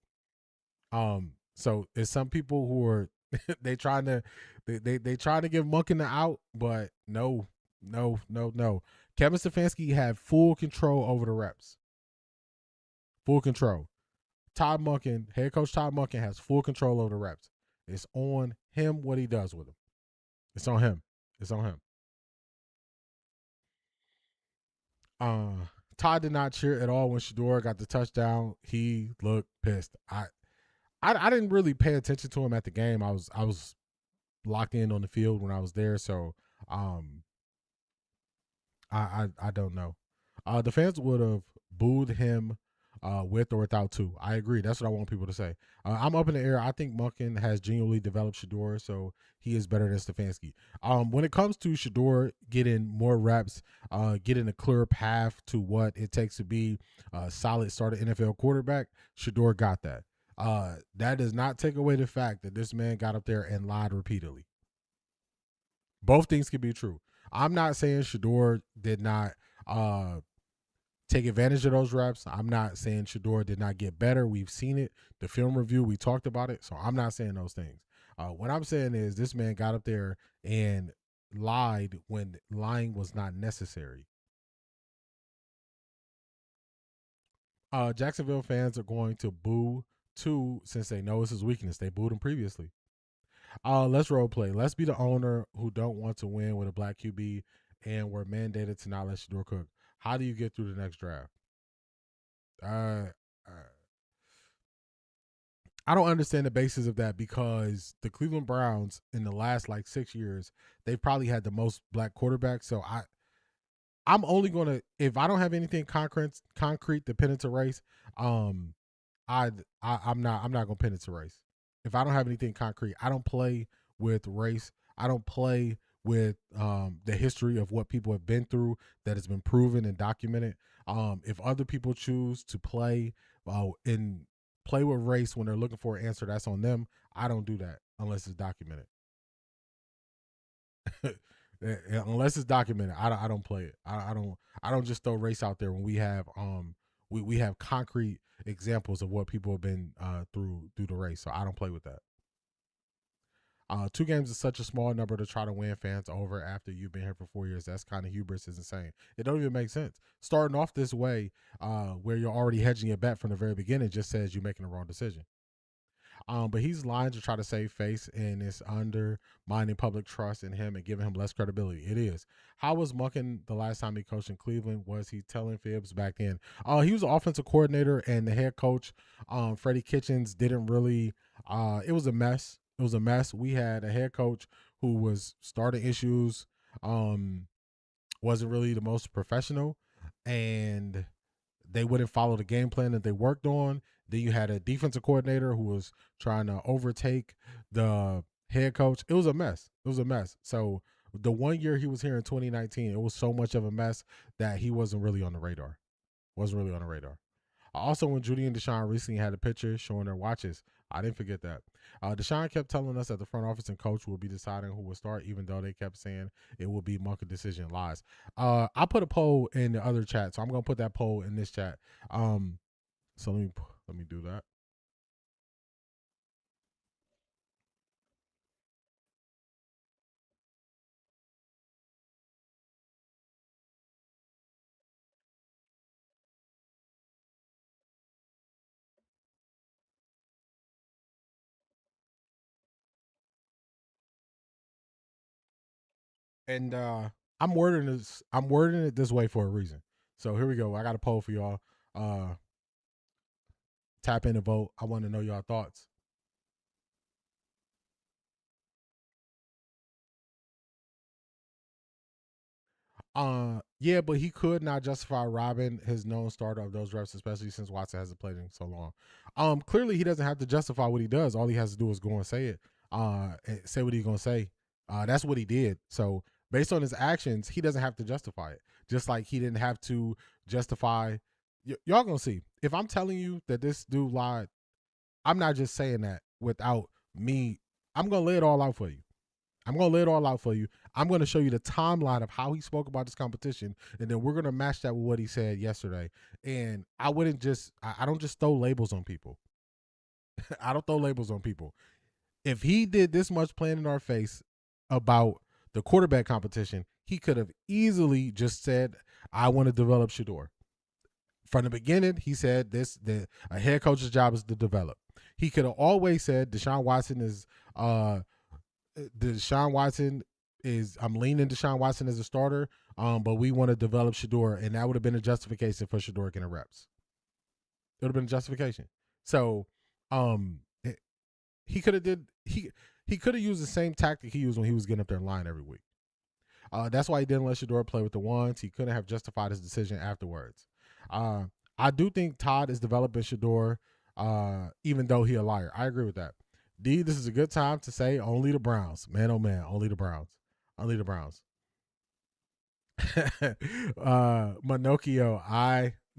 So it's some people who are they trying to give Munkin the out, but no. Kevin Stefanski had full control over the reps. Full control. Todd Munkin, head coach Todd Munkin, has full control over the reps. It's on him what he does with them. It's on him. It's on him. Todd did not cheer at all when Shador got the touchdown. He looked pissed. I didn't really pay attention to him at the game. I was locked in on the field when I was there, so I don't know. The fans would have booed him with or without 2. I agree. That's what I want people to say. I'm up in the air. I think Munkin has genuinely developed Shador, so he is better than Stefanski. When it comes to Shador getting more reps, getting a clear path to what it takes to be a solid starter NFL quarterback, Shador got that. That does not take away the fact that this man got up there and lied repeatedly. Both things can be true. I'm not saying Shador did not take advantage of those reps. I'm not saying Shador did not get better. We've seen it. The film review, we talked about it. So I'm not saying those things. What I'm saying is this man got up there and lied when lying was not necessary. Jacksonville fans are going to boo too since they know it's his weakness. They booed him previously. Let's role play. Let's be the owner who don't want to win with a black QB, and we're mandated to not let Shador cook. How do you get through the next draft? Uh, I don't understand the basis of that because the Cleveland Browns in the last like 6 years, they've probably had the most black quarterbacks. So I'm only gonna, if I don't have anything concrete to pin it to race, I'm not gonna pin it to race. If I don't have anything concrete, I don't play with race. I don't play with the history of what people have been through that has been proven and documented. If other people choose to play play with race when they're looking for an answer, that's on them. I don't do that unless it's documented. Unless it's documented, I don't play it. I don't just throw race out there when we have we have concrete examples of what people have been through the race. So I don't play with that. 2 games is such a small number to try to win fans over after you've been here for 4 years. That's kind of hubris. Is insane. It don't even make sense. Starting off this way, where you're already hedging your bet from the very beginning, just says you're making the wrong decision. But he's lying to try to save face, and it's undermining public trust in him and giving him less credibility. It is. How was Munkin the last time he coached in Cleveland? Was he telling fibs back then? He was an offensive coordinator, and the head coach, Freddie Kitchens, didn't really. It was a mess. It was a mess. We had a head coach who was starting issues, wasn't really the most professional, and they wouldn't follow the game plan that they worked on. Then you had a defensive coordinator who was trying to overtake the head coach. It was a mess. It was a mess. So the 1 year he was here in 2019, it was so much of a mess that he wasn't really on the radar. Wasn't really on the radar. Also, when Judy and Deshaun recently had a picture showing their watches, I didn't forget that. Deshaun kept telling us that the front office and coach will be deciding who will start, even though they kept saying it will be Monk decision. Lies. I put a poll in the other chat, so I'm gonna put that poll in this chat. So let me do that. And I'm wording it this way for a reason. So here we go. I got a poll for y'all. Tap in and vote. I want to know y'all thoughts. Yeah, but he could not justify robbing his known starter of those reps, especially since Watson hasn't played in so long. Clearly he doesn't have to justify what he does. All he has to do is go and say it. And say what he's gonna say. That's what he did. So based on his actions, he doesn't have to justify it. Just like he didn't have to justify. Y'all gonna see. If I'm telling you that this dude lied, I'm not just saying that without me. I'm gonna lay it all out for you. I'm going to lay it all out for you. I'm going to show you the timeline of how he spoke about this competition, and then we're going to match that with what he said yesterday. And I don't just throw labels on people. I don't throw labels on people. If he did this much playing in our face about the quarterback competition, he could have easily just said, I want to develop Shador. From the beginning, he said a head coach's job is to develop. He could have always said Deshaun Watson is I'm leaning Deshaun Watson as a starter, but we want to develop Shador, and that would have been a justification for Shador getting reps. It would have been a justification. So, he could have used the same tactic he used when he was getting up there in line every week. That's why he didn't let Shador play with the ones. He couldn't have justified his decision afterwards. I do think Todd is developing Shador, even though he's a liar. I agree with that. D, this is a good time to say only the Browns. Man, oh man, only the Browns. Only the Browns. Monocchio,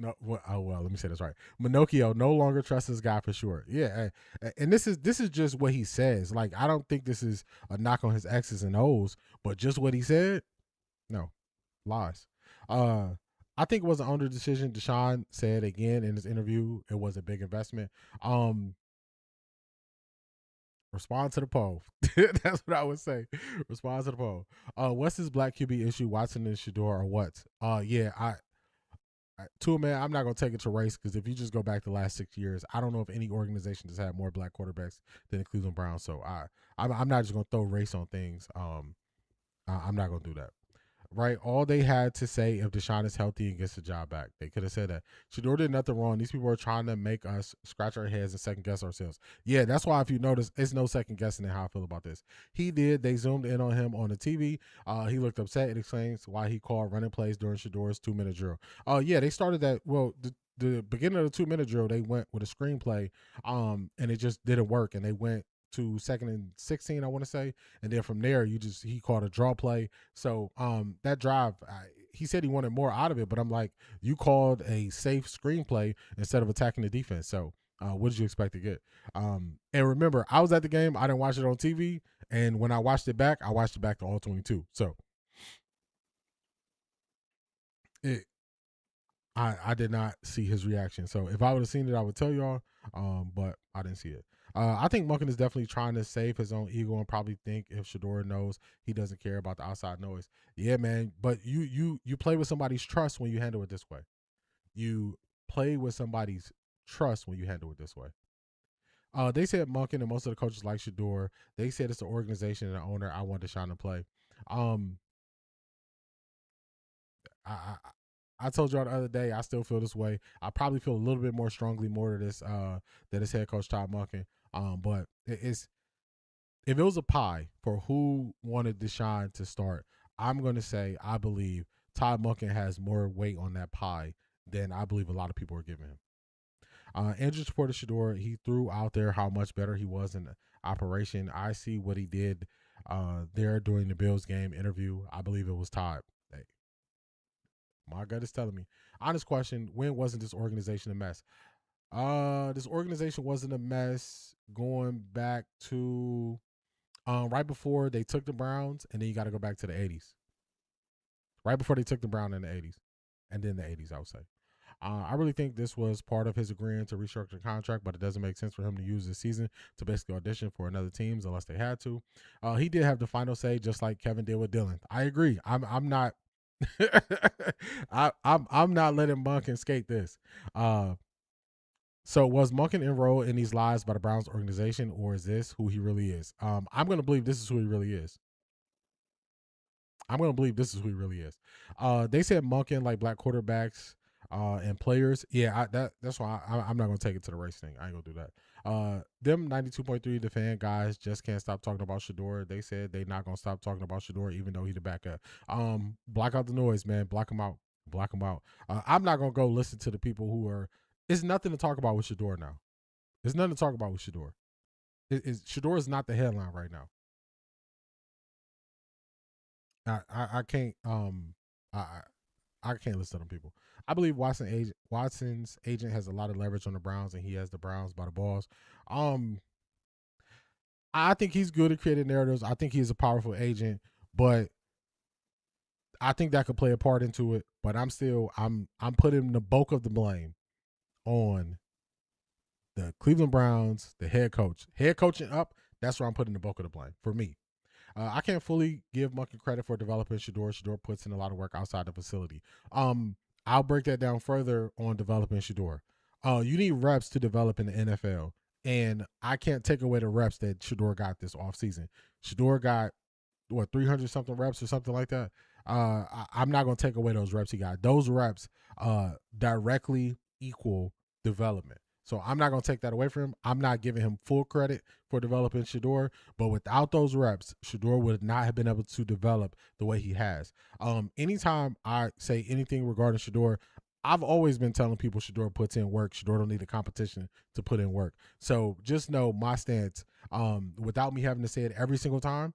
let me say this right. Monocchio no longer trusts this guy for sure. Yeah, and this is just what he says. Like, I don't think this is a knock on his X's and O's, but just what he said, no, lies. I think it was an under decision. Deshaun said again in his interview it was a big investment. Respond to the poll. That's what I would say. Respond to the poll. What's his black QB issue? Watson and Shador or what? Yeah, Tua, man, I'm not going to take it to race because if you just go back the last 6 years, I don't know if any organization has had more black quarterbacks than the Cleveland Browns. So I'm not just going to throw race on things. I'm not going to do that. Right? All they had to say if Deshaun is healthy and gets the job back, they could have said that. Shador did nothing wrong. These people are trying to make us scratch our heads and second guess ourselves. Yeah, that's why if you notice, it's no second guessing in how I feel about this. He did. They zoomed in on him on the TV. He looked upset. It explains why he called running plays during Shador's 2-minute drill. Yeah, they started that. Well, the beginning of the 2-minute drill, they went with a screenplay, and it just didn't work. And they went to 2nd and 16, I want to say, and then from there he called a draw play. So that drive, he said he wanted more out of it, but I'm like, you called a safe screenplay instead of attacking the defense. So what did you expect to get? And remember, I was at the game. I didn't watch it on TV, and when I watched it back to all 22. So I did not see his reaction. So if I would have seen it, I would tell y'all, but I didn't see it. I think Monken is definitely trying to save his own ego and probably think if Shador knows, he doesn't care about the outside noise. Yeah, man, but you play with somebody's trust when you handle it this way. You play with somebody's trust when you handle it this way. They said Monken and most of the coaches like Shador. They said it's the organization and the owner. I want Deshaun to play. I told y'all the other day, I still feel this way. I probably feel a little bit more strongly to this than this head coach Todd Monken. But if it was a pie for who wanted Deshaun to start, I'm going to say I believe Todd Monken has more weight on that pie than I believe a lot of people are giving him. Andrew supported Shador. He threw out there how much better he was in the operation. I see what he did there during the Bills game interview. I believe it was Todd. Hey, my gut is telling me. Honest question, when wasn't this organization a mess? This organization wasn't a mess going back to right before they took the Browns, and then you got to go back to the 80s. Right before they took the Browns in the 80s, and then the 80s, I would say. I really think this was part of his agreeing to restructure the contract, but it doesn't make sense for him to use this season to basically audition for another teams unless they had to. He did have the final say, just like Kevin did with Dylan. I agree. I'm not. I'm not letting Monken skate this. So was Monken enrolled in these lies by the Browns organization, or is this who he really is? I'm going to believe this is who he really is. They said Monken like black quarterbacks and players. Yeah, that's why I'm not going to take it to the race thing. I ain't going to do that. Them 92.3 the fan guys just can't stop talking about Shador. They said they not going to stop talking about Shador even though he the backup. Block out the noise, man. Block him out. I'm not going to go listen to the people who are. It's nothing to talk about with Shador now. There's nothing to talk about with Shador. Shador is not the headline right now. I can't I can't listen to them people. I believe Watson's agent has a lot of leverage on the Browns, and he has the Browns by the balls. I think he's good at creating narratives. I think he's a powerful agent, but I think that could play a part into it. But I'm putting the bulk of the blame on the Cleveland Browns, the head coach. Head coaching up, that's where I'm putting the bulk of the blame for me. I can't fully give Monken credit for developing Shador. Shador puts in a lot of work outside the facility. I'll break that down further on developing Shador. You need reps to develop in the NFL, and I can't take away the reps that Shador got this offseason. Shador got, 300-something reps or something like that? I'm not going to take away those reps he got. Those reps directly equal development. So I'm not going to take that away from him. I'm not giving him full credit for developing Shador, but without those reps, Shador would not have been able to develop the way he has. Anytime I say anything regarding Shador, I've always been telling people Shador puts in work. Shador don't need a competition to put in work. So just know my stance, without me having to say it every single time,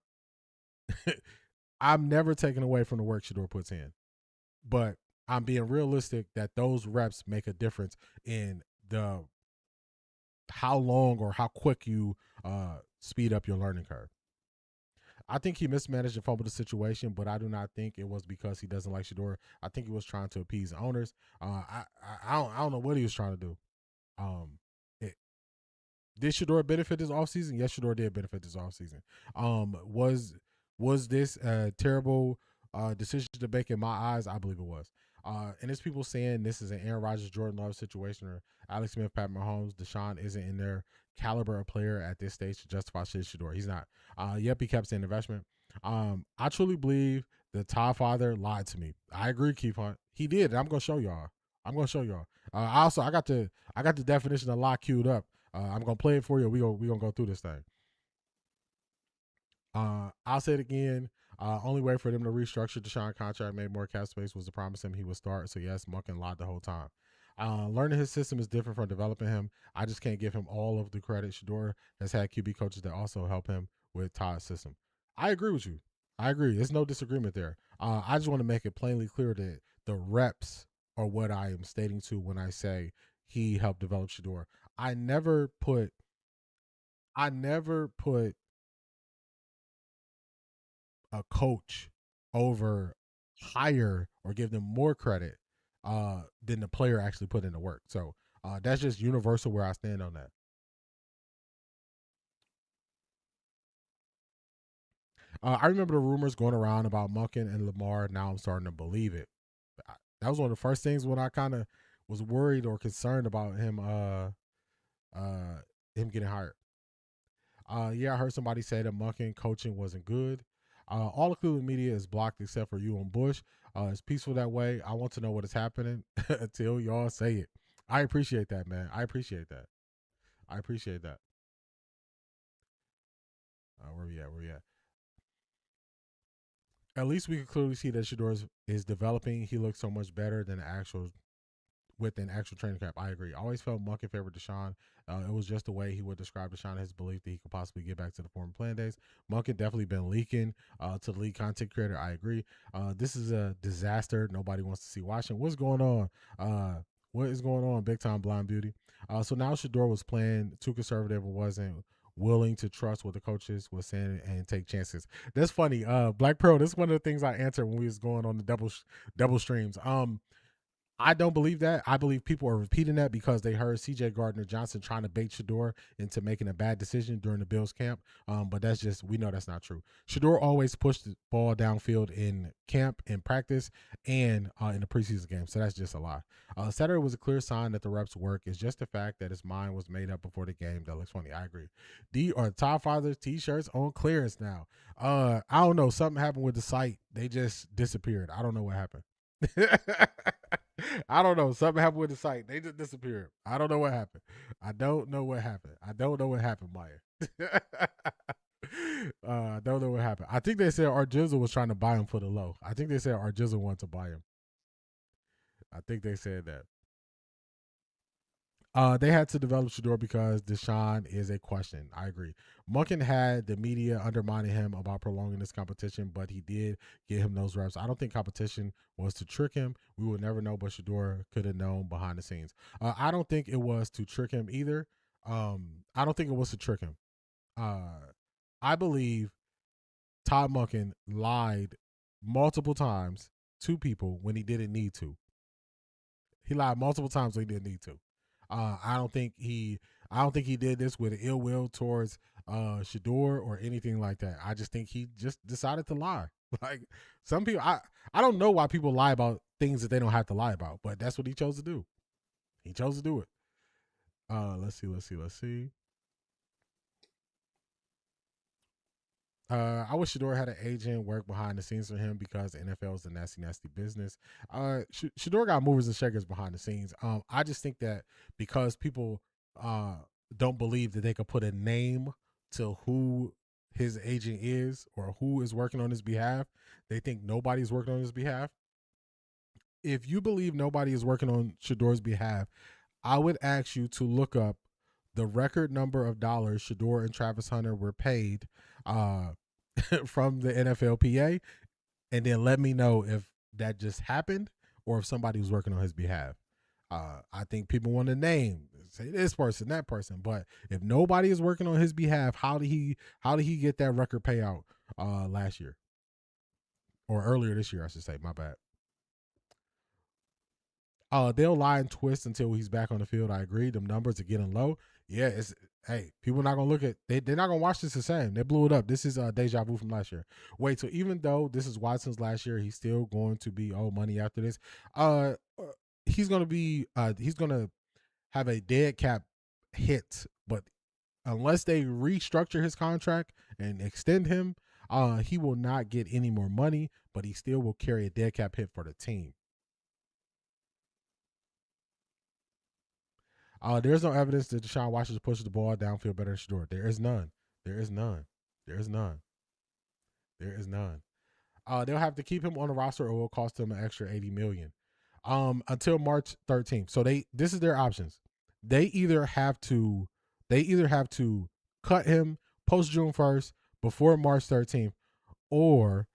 I'm never taking away from the work Shador puts in. But I'm being realistic that those reps make a difference in the how long or how quick you speed up your learning curve. I think he mismanaged and fumbled the situation, but I do not think it was because he doesn't like Shador. I think he was trying to appease the owners. I don't know what he was trying to do. Did Shador benefit this offseason? Yes, Shador did benefit this offseason. Was this a terrible decision to make in my eyes? I believe it was. And there's people saying this is an Aaron Rodgers, Jordan Love situation, or Alex Smith, Pat Mahomes. Deshaun isn't in their caliber of player at this stage to justify Shador. He's not. Yep, he kept saying investment. I truly believe the Todd father lied to me. I agree, Keith Hunt. He did. And I'm gonna show y'all. I got the definition of lie queued up. I'm gonna play it for you. We gonna go through this thing. I'll say it again. Only way for them to restructure Deshaun contract, made more cap space, was to promise him he would start. So yes, Monken lied the whole time. Learning his system is different from developing him. I just can't give him all of the credit. Shador has had QB coaches that also help him with Todd's system. I agree with you. I agree. There's no disagreement there. I just want to make it plainly clear that the reps are what I am stating to when I say he helped develop Shador. I never put a coach over higher or give them more credit than the player actually put in the work. So that's just universal where I stand on that. I remember the rumors going around about Monken and Lamar. Now I'm starting to believe it. That was one of the first things when I kind of was worried or concerned about him getting hired. Yeah, I heard somebody say that Monken coaching wasn't good. All the Cleveland media is blocked except for you and Bush. It's peaceful that way. I want to know what is happening until y'all say it. I appreciate that, man. I appreciate that. Where we at? At least we can clearly see that Shador is developing. He looks so much better than an actual training camp. I agree. I always felt Monken favored Deshaun. It was just the way he would describe Deshaun, his belief that he could possibly get back to the former playing days. Monken definitely been leaking to the league content creator. I agree. This is a disaster. Nobody wants to see watching. What's going on? What is going on? Big time blind beauty. So now Shador was playing too conservative and wasn't willing to trust what the coaches were saying and take chances. That's funny. Black Pearl, this is one of the things I answered when we was going on the double streams. I don't believe that. I believe people are repeating that because they heard C.J. Gardner-Johnson trying to bait Shador into making a bad decision during the Bills camp. But that's just, we know that's not true. Shador always pushed the ball downfield in camp, in practice, and in the preseason game. So that's just a lie. Saturday was a clear sign that the reps work. It's just the fact that his mind was made up before the game that looks funny. I agree. Top Father's t-shirts on clearance now. I don't know. Something happened with the site. They just disappeared. I don't know what happened. I don't know. Something happened with the site. They just disappeared. I don't know what happened. Maya. I don't know what happened. I think they said Arjizzle was trying to buy him for the low. I think they said Arjizzle wanted to buy him. I think they said that. They had to develop Shador because Deshaun is a question. I agree. Monken had the media undermining him about prolonging this competition, but he did get him those reps. I don't think competition was to trick him. We will never know, but Shador could have known behind the scenes. I don't think it was to trick him either. I don't think it was to trick him. I believe Todd Monken lied multiple times to people when he didn't need to. He lied multiple times when he didn't need to. I don't think he did this with ill will towards Shador or anything like that. I just think he just decided to lie. Like some people, I don't know why people lie about things that they don't have to lie about, but that's what he chose to do. He chose to do it. Let's see. I wish Shador had an agent work behind the scenes for him because the NFL is a nasty, nasty business. Shador got movers and shakers behind the scenes. I just think that because people don't believe that they could put a name to who his agent is or who is working on his behalf, they think nobody's working on his behalf. If you believe nobody is working on Shador's behalf, I would ask you to look up the record number of dollars Shador and Travis Hunter were paid from the NFLPA, and then let me know if that just happened or if somebody was working on his behalf. I think people want to name, say this person, that person, but if nobody is working on his behalf, how did he get that record payout last year or earlier this year? I should say. My bad. They'll lie and twist until he's back on the field. I agree. Them numbers are getting low. Yeah, it's people not gonna look at they're not gonna watch this the same. They blew it up. This is deja vu from last year. Wait, so even though this is Watson's last year, he's still going to be owed money after this. He's gonna have a dead cap hit, but unless they restructure his contract and extend him, he will not get any more money, but he still will carry a dead cap hit for the team. There's no evidence that Deshaun Watson pushes the ball downfield better than Shador. There is none. There is none. There is none. There is none. They'll have to keep him on the roster, or it will cost them an extra $80 million. Until March 13th. So this is their options. They either have to cut him post June 1st before March 13th, or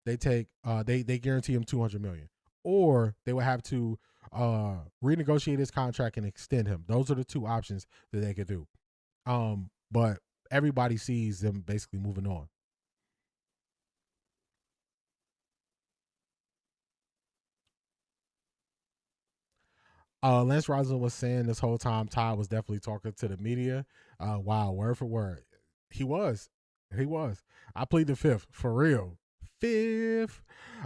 they take they guarantee him $200 million, or they will have to renegotiate his contract and extend him. Those are the two options that they could do. But everybody sees them basically moving on. Lance Rosen was saying this whole time Ty was definitely talking to the media. Wow, word for word. He was. I plead the fifth, for real. Fifth.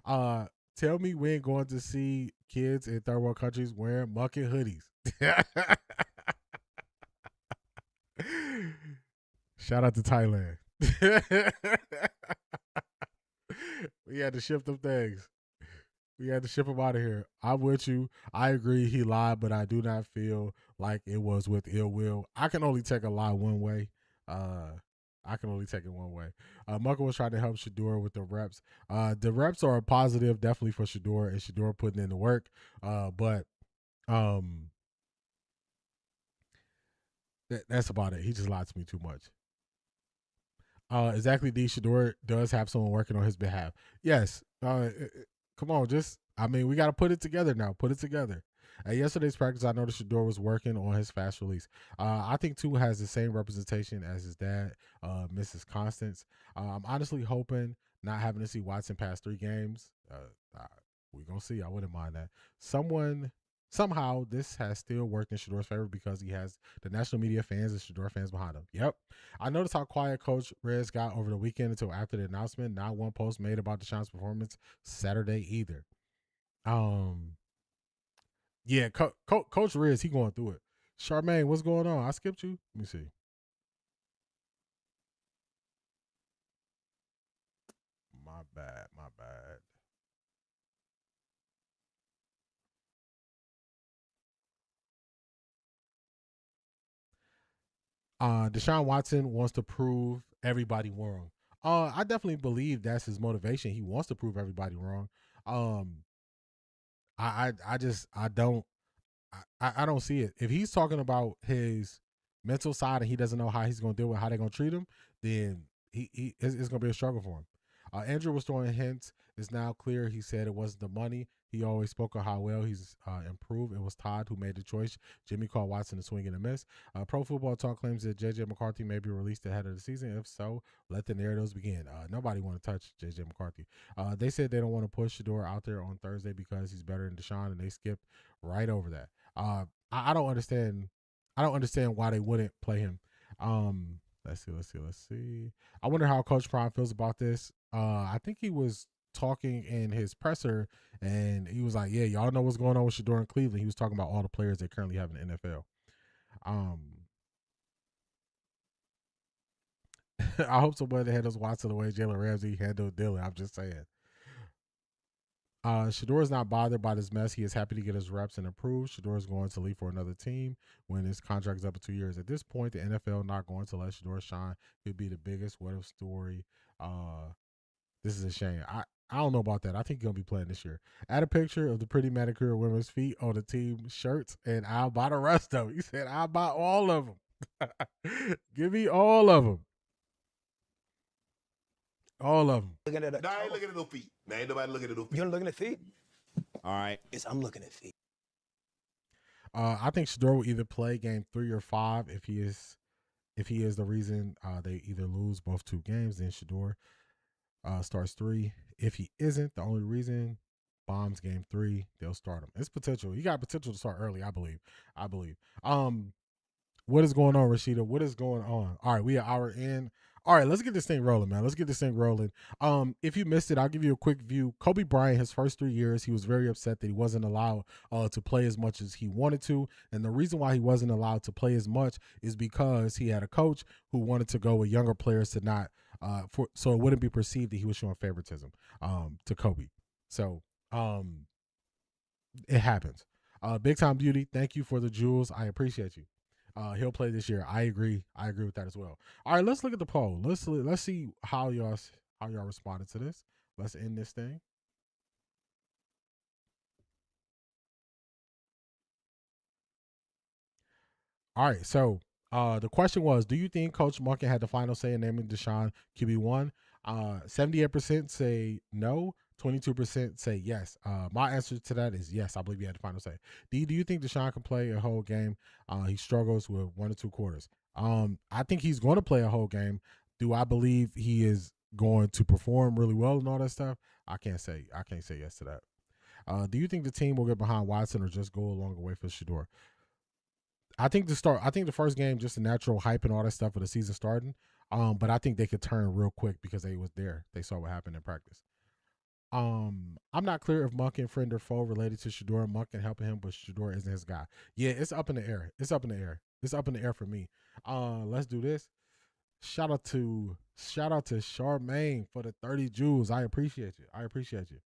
Tell me we ain't going to see kids in third world countries wearing bucket hoodies. Shout out to Thailand. We had to ship them things. We had to ship him out of here. I'm with you. I agree he lied, but I do not feel like it was with ill will. I can only take a lie one way. I can only take it one way. Mucka was trying to help Shador with the reps. The reps are a positive, definitely for Shador, and Shador putting in the work. But that's about it. He just lied to me too much. Exactly, D. Shador does have someone working on his behalf. Yes. Come on, we got to put it together now. Put it together. At yesterday's practice, I noticed Shador was working on his fast release. I think Tua has the same representation as his dad, Mrs. Constance. I'm honestly hoping not having to see Watson past 3 games. We're going to see. I wouldn't mind that. Somehow, this has still worked in Shador's favor because he has the national media fans and Shador fans behind him. Yep. I noticed how quiet Coach Rez got over the weekend until after the announcement. Not one post made about Deshaun's performance Saturday either. Yeah, Coach Rez, he going through it. Charmaine, what's going on? I skipped you. Let me see. My bad. Deshaun Watson wants to prove everybody wrong. I definitely believe that's his motivation. He wants to prove everybody wrong. I don't see it. If he's talking about his mental side and he doesn't know how he's going to deal with how they're going to treat him, then it's going to be a struggle for him. Andrew was throwing hints. It's now clear he said it wasn't the money. He always spoke of how well he's improved. It was Todd who made the choice. Jimmy called Watson a swing and a miss. Pro Football Talk claims that J.J. McCarthy may be released ahead of the season. If so, let the narratives begin. Nobody want to touch J.J. McCarthy. They said they don't want to push Shador out there on Thursday because he's better than Deshaun, and they skipped right over that. I don't understand. I don't understand why they wouldn't play him. Let's see. I wonder how Coach Prime feels about this. I think he was talking in his presser, and he was like, "Yeah, y'all know what's going on with Shador in Cleveland." He was talking about all the players they currently have in the NFL. I hope somebody handles Watson the way Jalen Ramsey handled Dylan. I'm just saying. Shador is not bothered by this mess. He is happy to get his reps and improve. Shador is going to leave for another team when his contract is up in 2 years. At this point, the NFL not going to let Shador shine. Could be the biggest what if story. This is a shame. I don't know about that. I think he's going to be playing this year. Add a picture of the pretty manicure women's feet on the team shirts, and I'll buy the rest of them. He said, I'll buy all of them. Give me all of them. All of them. Looking at I ain't looking at no feet. Man, ain't nobody looking at no feet. You're looking at feet? All right. I'm looking at feet. I think Shador will either play game 3 or 5 if he is the reason they either lose both 2 games. Then Shador starts 3. If he isn't, the only reason bombs game 3, they'll start him. It's potential. He got potential to start early. I believe. What is going on, Rashida? What is going on? All right, we are hour in. All right, let's get this thing rolling, man. Let's get this thing rolling. If you missed it, I'll give you a quick view. Kobe Bryant, his first 3 years, he was very upset that he wasn't allowed to play as much as he wanted to. And the reason why he wasn't allowed to play as much is because he had a coach who wanted to go with younger players to not, so it wouldn't be perceived that he was showing favoritism to Kobe. So it happens. Big Time Beauty, thank you for the jewels. I appreciate you. He'll play this year. I agree. I agree with that as well. All right, let's look at the poll. Let's see how y'all responded to this. Let's end this thing. All right, so the question was, do you think Coach Monken had the final say in naming Deshaun QB1? 78% say no. 22% say yes. My answer to that is yes. I believe he had the final say. Do you think Deshaun can play a whole game? He struggles with 1 or 2 quarters. I think he's going to play a whole game. Do I believe he is going to perform really well and all that stuff? I can't say yes to that. Do you think the team will get behind Watson or just go along the way for Shador? I think the first game, just the natural hype and all that stuff for the season starting. But I think they could turn real quick because they was there. They saw what happened in practice. I'm not clear if Monken friend or foe related to Shador. Monken helping him, but Shador isn't his guy. Yeah, it's up in the air. It's up in the air for me. Let's do this. Shout out to Charmaine for the 30 jewels. I appreciate you.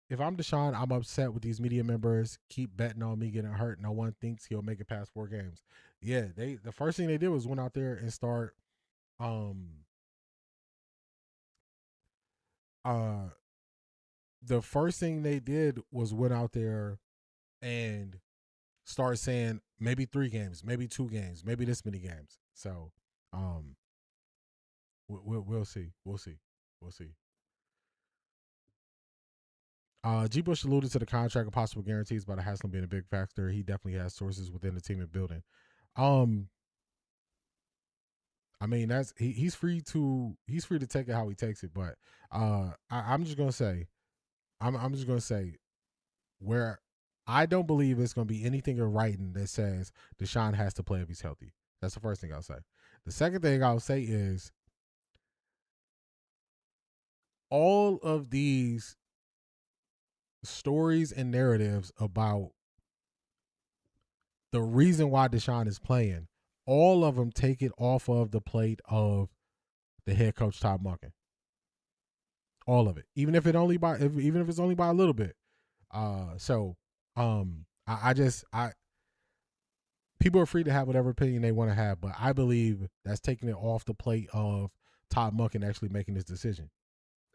If I'm Deshaun, I'm upset with these media members. Keep betting on me getting hurt. No one thinks he'll make it past 4 games. Yeah, the first thing they did was went out there and start the first thing they did was went out there and start saying maybe 3 games, maybe 2 games, maybe this many games. So we'll see. G. Bush alluded to the contract and possible guarantees about Haslam being a big factor. He definitely has sources within the team and building. I mean, that's he's free to take it how he takes it, but I'm just gonna say, I'm just gonna say, where I don't believe it's gonna be anything in writing that says Deshaun has to play if he's healthy. That's the first thing I'll say. The second thing I'll say is all of these stories and narratives about the reason why Deshaun is playing, all of them take it off of the plate of the head coach Todd Monken. All of it, even if it's only by a little bit. People are free to have whatever opinion they want to have, but I believe that's taking it off the plate of Todd Monken actually making this decision.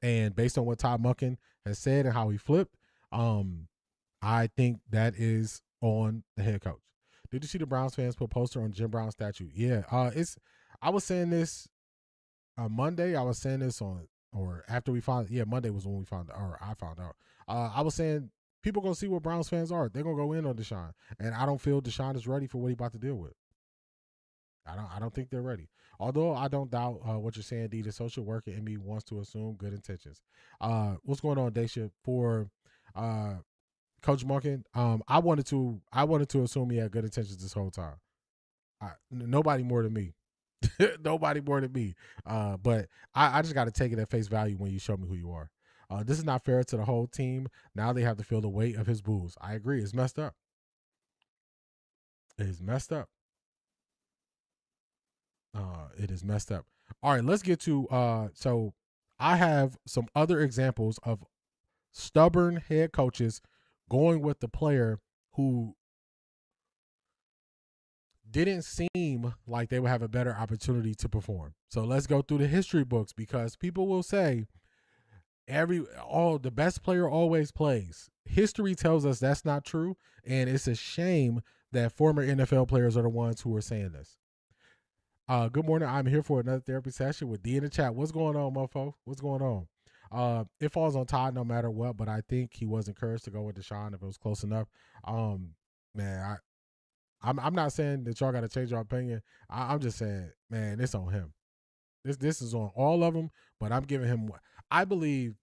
And based on what Todd Monken has said and how he flipped, I think that is on the head coach. Did you see the Browns fans put a poster on Jim Brown's statue? Yeah, I was saying this on Monday. I was saying this after we found. Yeah, Monday was when I found out. I was saying people gonna see what Browns fans are. They're gonna go in on Deshaun, and I don't feel Deshaun is ready for what he's about to deal with. I don't think they're ready. Although I don't doubt what you're saying, D. The social worker in me wants to assume good intentions. What's going on, Daisha? For Coach Monken, I wanted to assume he had good intentions this whole time. Nobody more than me. Nobody more than me. But I just got to take it at face value when you show me who you are. This is not fair to the whole team. Now they have to feel the weight of his booze. I agree. It's messed up. It is messed up. It is messed up. All right, let's get to so I have some other examples of stubborn head coaches going with the player who didn't seem like they would have a better opportunity to perform. So let's go through the history books, because people will say the best player always plays. History tells us that's not true, and it's a shame that former NFL players are the ones who are saying this. Good morning. I'm here for another therapy session with D in the chat. What's going on, mofo? What's going on? It falls on Todd no matter what, but I think he was encouraged to go with Deshaun if it was close enough. Man, I'm not saying that y'all got to change your opinion. I'm just saying, man, it's on him. This is on all of them, but I'm giving him. I believe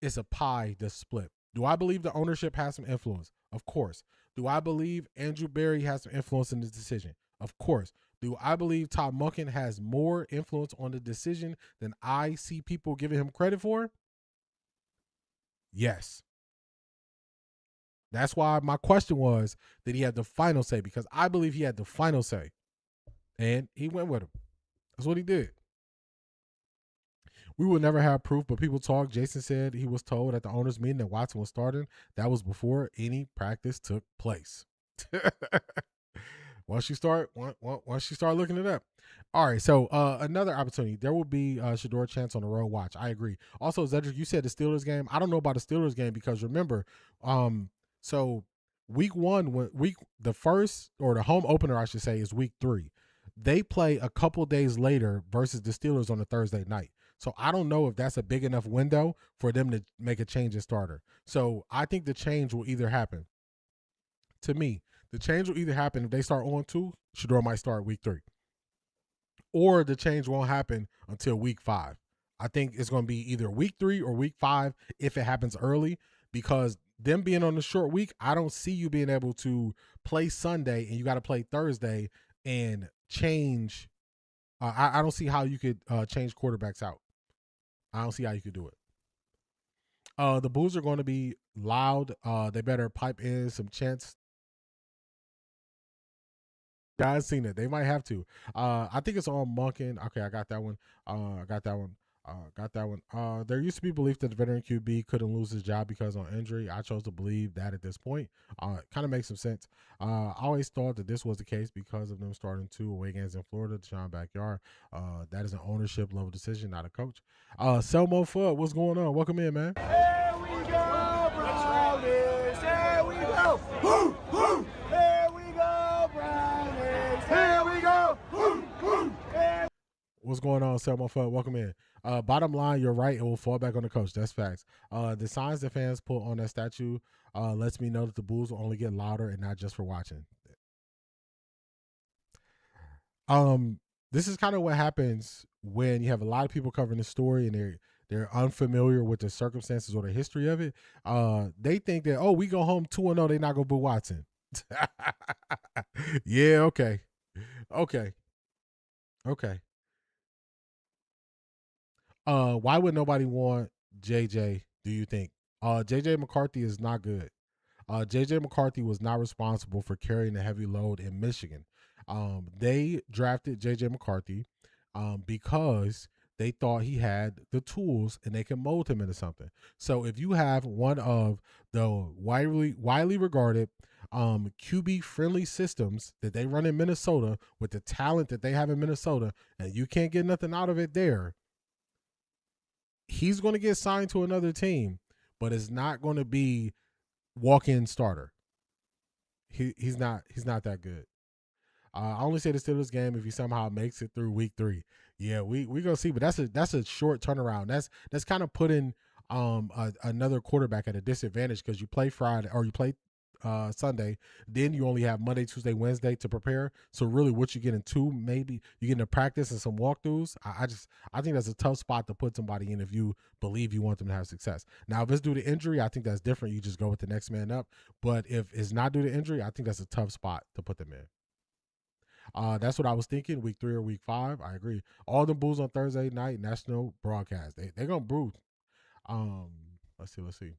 it's a pie that's split. Do I believe the ownership has some influence? Of course. Do I believe Andrew Berry has some influence in this decision? Of course. Do I believe Todd Monken has more influence on the decision than I see people giving him credit for? Yes. That's why my question was, did he have the final say? Because I believe he had the final say. And he went with him. That's what he did. We will never have proof, but people talk. Jason said he was told at the owners' meeting that Watson was starting. That was before any practice took place. Once you start looking it up. All right, so another opportunity. There will be Shedeur Chance on the road watch. I agree. Also, Zedric, you said the Steelers game. I don't know about the Steelers game because remember, so week one, the first or the home opener, I should say, is week 3. They play a couple days later versus the Steelers on a Thursday night. So I don't know if that's a big enough window for them to make a change in starter. So I think the change will either happen. To me, the change will either happen if they start 0-2, Shedeur might start week 3. Or the change won't happen until week 5. I think it's going to be either week 3 or week 5 if it happens early, because them being on the short week, I don't see you being able to play Sunday and you got to play Thursday and change. I don't see how you could change quarterbacks out. I don't see how you could do it. The Bulls are going to be loud. They better pipe in some chants. Guys seen it. They might have to. I think it's on Monken. Okay, I got that one. Got that one. There used to be belief that the veteran QB couldn't lose his job because of injury. I chose to believe that at this point. Kind of makes some sense. I always thought that this was the case because of them starting 2 away games in Florida, Deshaun backyard. That is an ownership level decision, not a coach. Selmo Fudd, what's going on? Welcome in, man. Here we go, Brownies. Here we go. Woo, woo. Here we go, Brownies. Here we go. Woo, woo. What's going on, Selmo Fudd? Welcome in. Bottom line, you're right. It will fall back on the coach. That's facts. The signs that fans put on that statue lets me know that the Bulls will only get louder and not just for watching. This is kind of what happens when you have a lot of people covering the story and they're unfamiliar with the circumstances or the history of it. They think that, oh, we go home 2-0, they're not gonna boo Watson. Yeah, okay. Why would nobody want JJ, do you think? JJ McCarthy is not good. JJ McCarthy was not responsible for carrying the heavy load in Michigan. They drafted JJ McCarthy because they thought he had the tools and they can mold him into something. So if you have one of the widely regarded QB friendly systems that they run in Minnesota with the talent that they have in Minnesota, and you can't get nothing out of it there, he's going to get signed to another team, but it's not going to be walk-in starter. He's not that good. I only say the Steelers game if he somehow makes it through week 3. Yeah, we gonna see, but that's a short turnaround. That's kind of putting another quarterback at a disadvantage because you play Friday or you play Sunday, then you only have Monday, Tuesday, Wednesday to prepare. So really, what you get in 2, maybe you get into practice and some walkthroughs. I think that's a tough spot to put somebody in if you believe you want them to have success. Now, if it's due to injury, I think that's different. You just go with the next man up. But if it's not due to injury, I think that's a tough spot to put them in. That's what I was thinking. Week 3 or week 5, I agree. All the Bulls on Thursday night national broadcast. They're gonna brew. Let's see.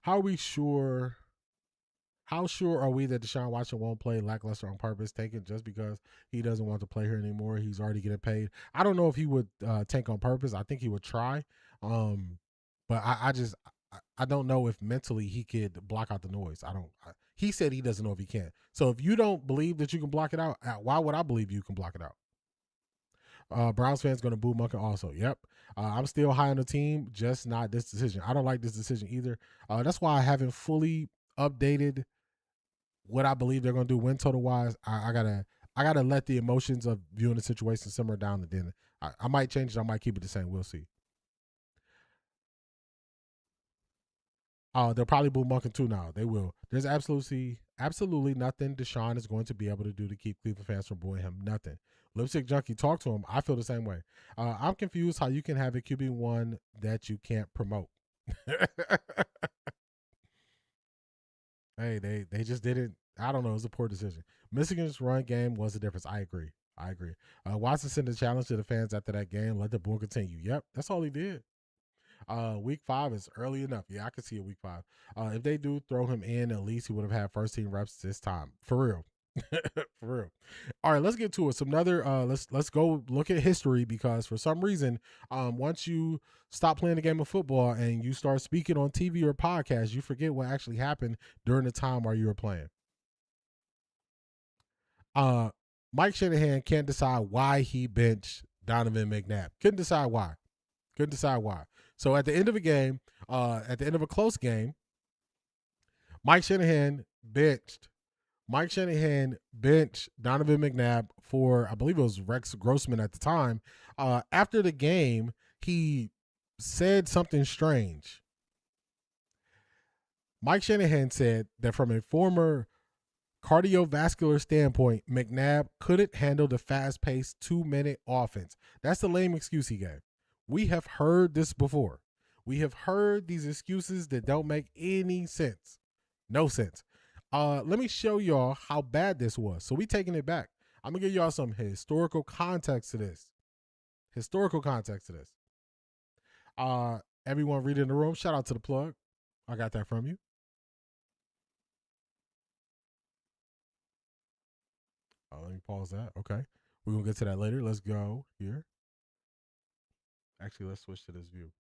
How sure are we that Deshaun Watson won't play lackluster on purpose, taking just because he doesn't want to play here anymore? He's already getting paid. I don't know if he would tank on purpose. I think he would try. But I don't know if mentally he could block out the noise. He said he doesn't know if he can. So if you don't believe that you can block it out, why would I believe you can block it out? Browns fans going to boo Monken also. Yep. I'm still high on the team, just not this decision. I don't like this decision either. That's why I haven't fully updated what I believe they're going to do win total wise. I gotta let the emotions of viewing the situation simmer down, and then I might change it. I might keep it the same. We'll see. They'll probably boo Monken too now. They will. There's absolutely nothing Deshaun is going to be able to do to keep Cleveland fans from booing him. Nothing. Lipstick Junkie, talk to him. I feel the same way. I'm confused how you can have a QB1 that you can't promote. Hey, they just didn't. I don't know. It was a poor decision. Michigan's run game was the difference. I agree. Watson sent a challenge to the fans after that game. Let the boom continue. Yep, that's all he did. Week 5 is early enough. Yeah, I can see it week 5. If they do throw him in, at least he would have had first team reps this time. For real. For real. All right, let's get to it. Some other let's go look at history, because for some reason, once you stop playing the game of football and you start speaking on TV or podcast, you forget what actually happened during the time while you were playing. Mike Shanahan can't decide why he benched Donovan McNabb. Couldn't decide why. So at the end of a game, at the end of a close game, Mike Shanahan benched Donovan McNabb for, I believe it was Rex Grossman at the time. After the game, he said something strange. Mike Shanahan said that from a former cardiovascular standpoint, McNabb couldn't handle the fast-paced 2-minute offense. That's the lame excuse he gave. We have heard this before. We have heard these excuses that don't make any sense. No sense. Let me show y'all how bad this was. So we taking it back. I'm going to give y'all some historical context to this. Everyone read in the room. Shout out to the plug. I got that from you. Let me pause that. Okay. We're going to get to that later. Let's go here. Actually, let's switch to this view.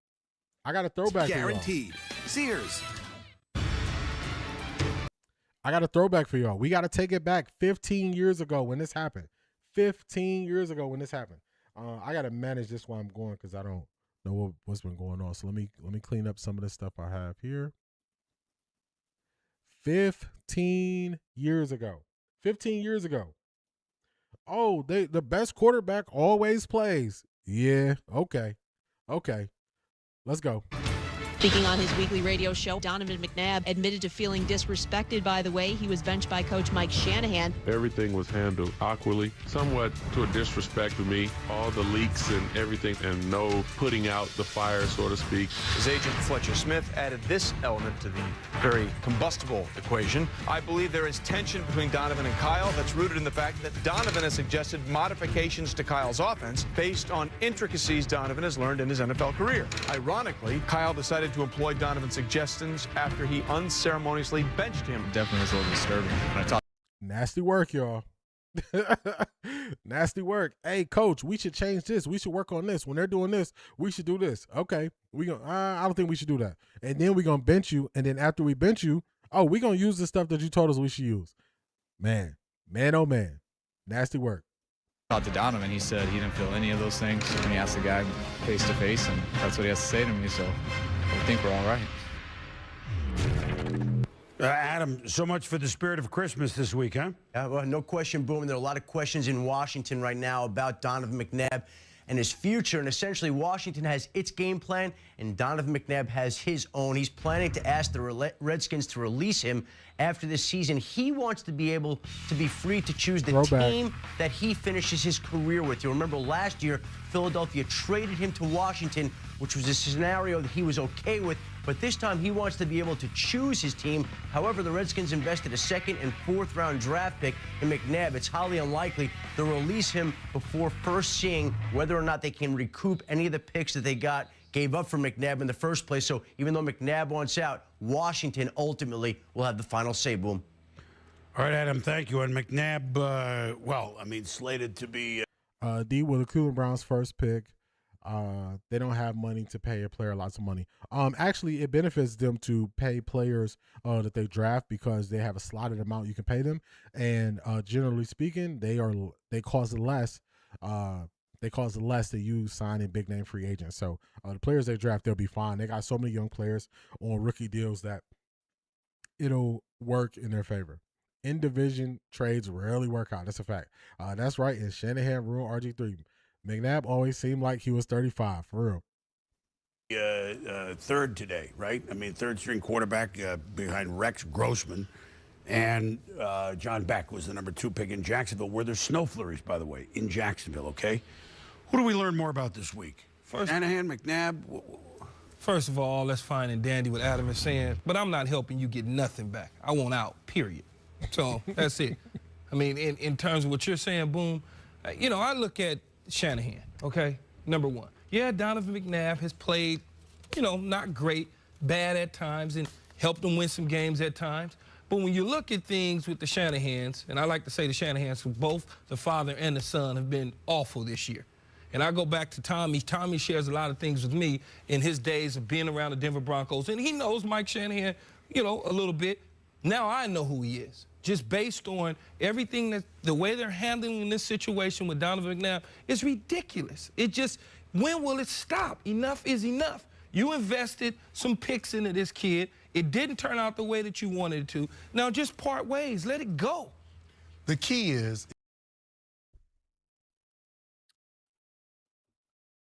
I got a throwback. Guaranteed. Sears. I got a throwback for y'all. We got to take it back 15 years ago when this happened. 15 years ago when this happened. I got to manage this while I'm going because I don't know what's been going on. So let me clean up some of the stuff I have here. 15 years ago. 15 years ago. Oh, the best quarterback always plays. Yeah, okay. Let's go. Speaking on his weekly radio show, Donovan McNabb admitted to feeling disrespected by the way he was benched by Coach Mike Shanahan. Everything was handled awkwardly, somewhat to a disrespect to me. All the leaks and everything, and no putting out the fire, so to speak. His agent, Fletcher Smith, added this element to the very combustible equation. I believe there is tension between Donovan and Kyle that's rooted in the fact that Donovan has suggested modifications to Kyle's offense based on intricacies Donovan has learned in his NFL career. Ironically, Kyle decided to employ Donovan's suggestions after he unceremoniously benched him. Definitely was a little disturbing. Nasty work, y'all. Nasty work. Hey, coach, we should change this. We should work on this. When they're doing this, we should do this. Okay. I don't think we should do that. And then we're going to bench you. And then after we bench you, we're going to use the stuff that you told us we should use. Man, oh man. Nasty work. Talked to Donovan, he said he didn't feel any of those things when he asked the guy face to face, and that's what he has to say to me, so I think we're all right. Adam, so much for the spirit of Christmas this week, huh? Well, no question, Boom. There are a lot of questions in Washington right now about Donovan McNabb and his future. And essentially, Washington has its game plan, and Donovan McNabb has his own. He's planning to ask the Redskins to release him after this season. He wants to be able to be free to choose the team that he finishes his career with. You remember last year, Philadelphia traded him to Washington, which was a scenario that he was okay with. But this time, he wants to be able to choose his team. However, the Redskins invested a 2nd and 4th round draft pick in McNabb. It's highly unlikely they'll release him before first seeing whether or not they can recoup any of the picks that they gave up for McNabb in the first place. So even though McNabb wants out, Washington ultimately will have the final say, Boom. All right, Adam, thank you. And McNabb, slated to be... D with the Cleveland Browns' first pick. They don't have money to pay a player lots of money. Actually, it benefits them to pay players that they draft because they have a slotted amount you can pay them, and generally speaking, they cost less. They cost less than you signing big name free agents. So the players they draft, they'll be fine. They got so many young players on rookie deals that it'll work in their favor. In division trades rarely work out. That's a fact. That's right. And Shanahan ruined RG3. McNabb always seemed like he was 35, for real. Third today, right? Third string quarterback behind Rex Grossman. And John Beck was the number 2 pick in Jacksonville, where there's snow flurries, by the way, in Jacksonville, okay? Who do we learn more about this week? First, Shanahan, McNabb. First of all, that's fine and dandy what Adam is saying, but I'm not helping you get nothing back. I want out, period. So that's it. I mean, in terms of what you're saying, Boom, you know, I look at Shanahan, okay? Number one. Yeah, Donovan McNabb has played, you know, not great, bad at times, and helped them win some games at times. But when you look at things with the Shanahans, and I like to say the Shanahans, both the father and the son have been awful this year. And I go back to Tommy. Tommy shares a lot of things with me in his days of being around the Denver Broncos. And he knows Mike Shanahan, you know, a little bit. Now I know who he is. Just based on everything that the way they're handling this situation with Donovan McNabb is ridiculous. It just, when will it stop? Enough is enough. You invested some picks into this kid. It didn't turn out the way that you wanted it to. Now just part ways. Let it go. The key is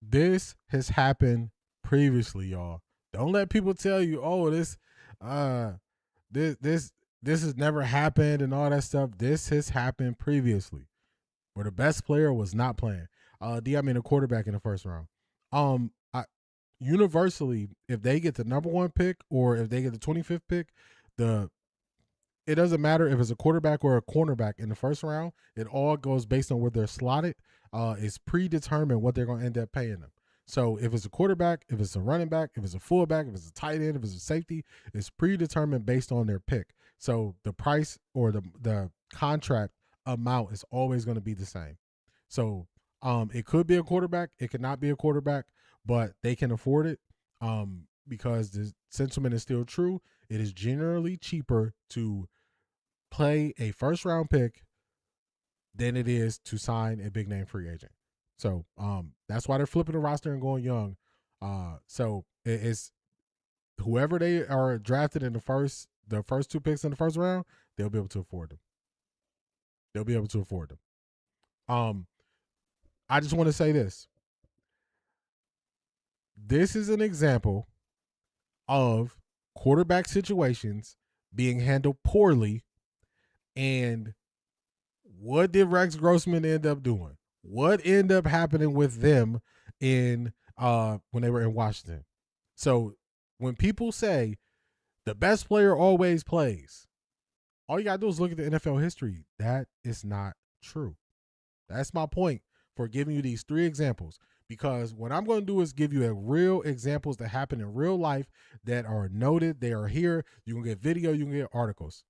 this has happened previously, y'all. Don't let people tell you, oh, this has never happened and all that stuff. This has happened previously where the best player was not playing. I mean a quarterback in the first round. Universally, if they get the number 1 pick or if they get the 25th pick, it doesn't matter if it's a quarterback or a cornerback in the first round. It all goes based on where they're slotted. It's predetermined what they're going to end up paying them. So if it's a quarterback, if it's a running back, if it's a fullback, if it's a tight end, if it's a safety, it's predetermined based on their pick. So the price or the contract amount is always going to be the same. So it could be a quarterback. It could not be a quarterback, but they can afford it because the sentiment is still true. It is generally cheaper to play a first-round pick than it is to sign a big-name free agent. So that's why they're flipping the roster and going young. So it's whoever they are drafted in the first 2 picks in the first round, they'll be able to afford them. I just want to say this. This is an example of quarterback situations being handled poorly. And what did Rex Grossman end up doing? What ended up happening with them in when they were in Washington? So when people say the best player always plays, all you got to do is look at the NFL history. That is not true. That's my point for giving you these 3 examples. Because what I'm going to do is give you real examples that happen in real life that are noted. They are here. You can get video. You can get articles.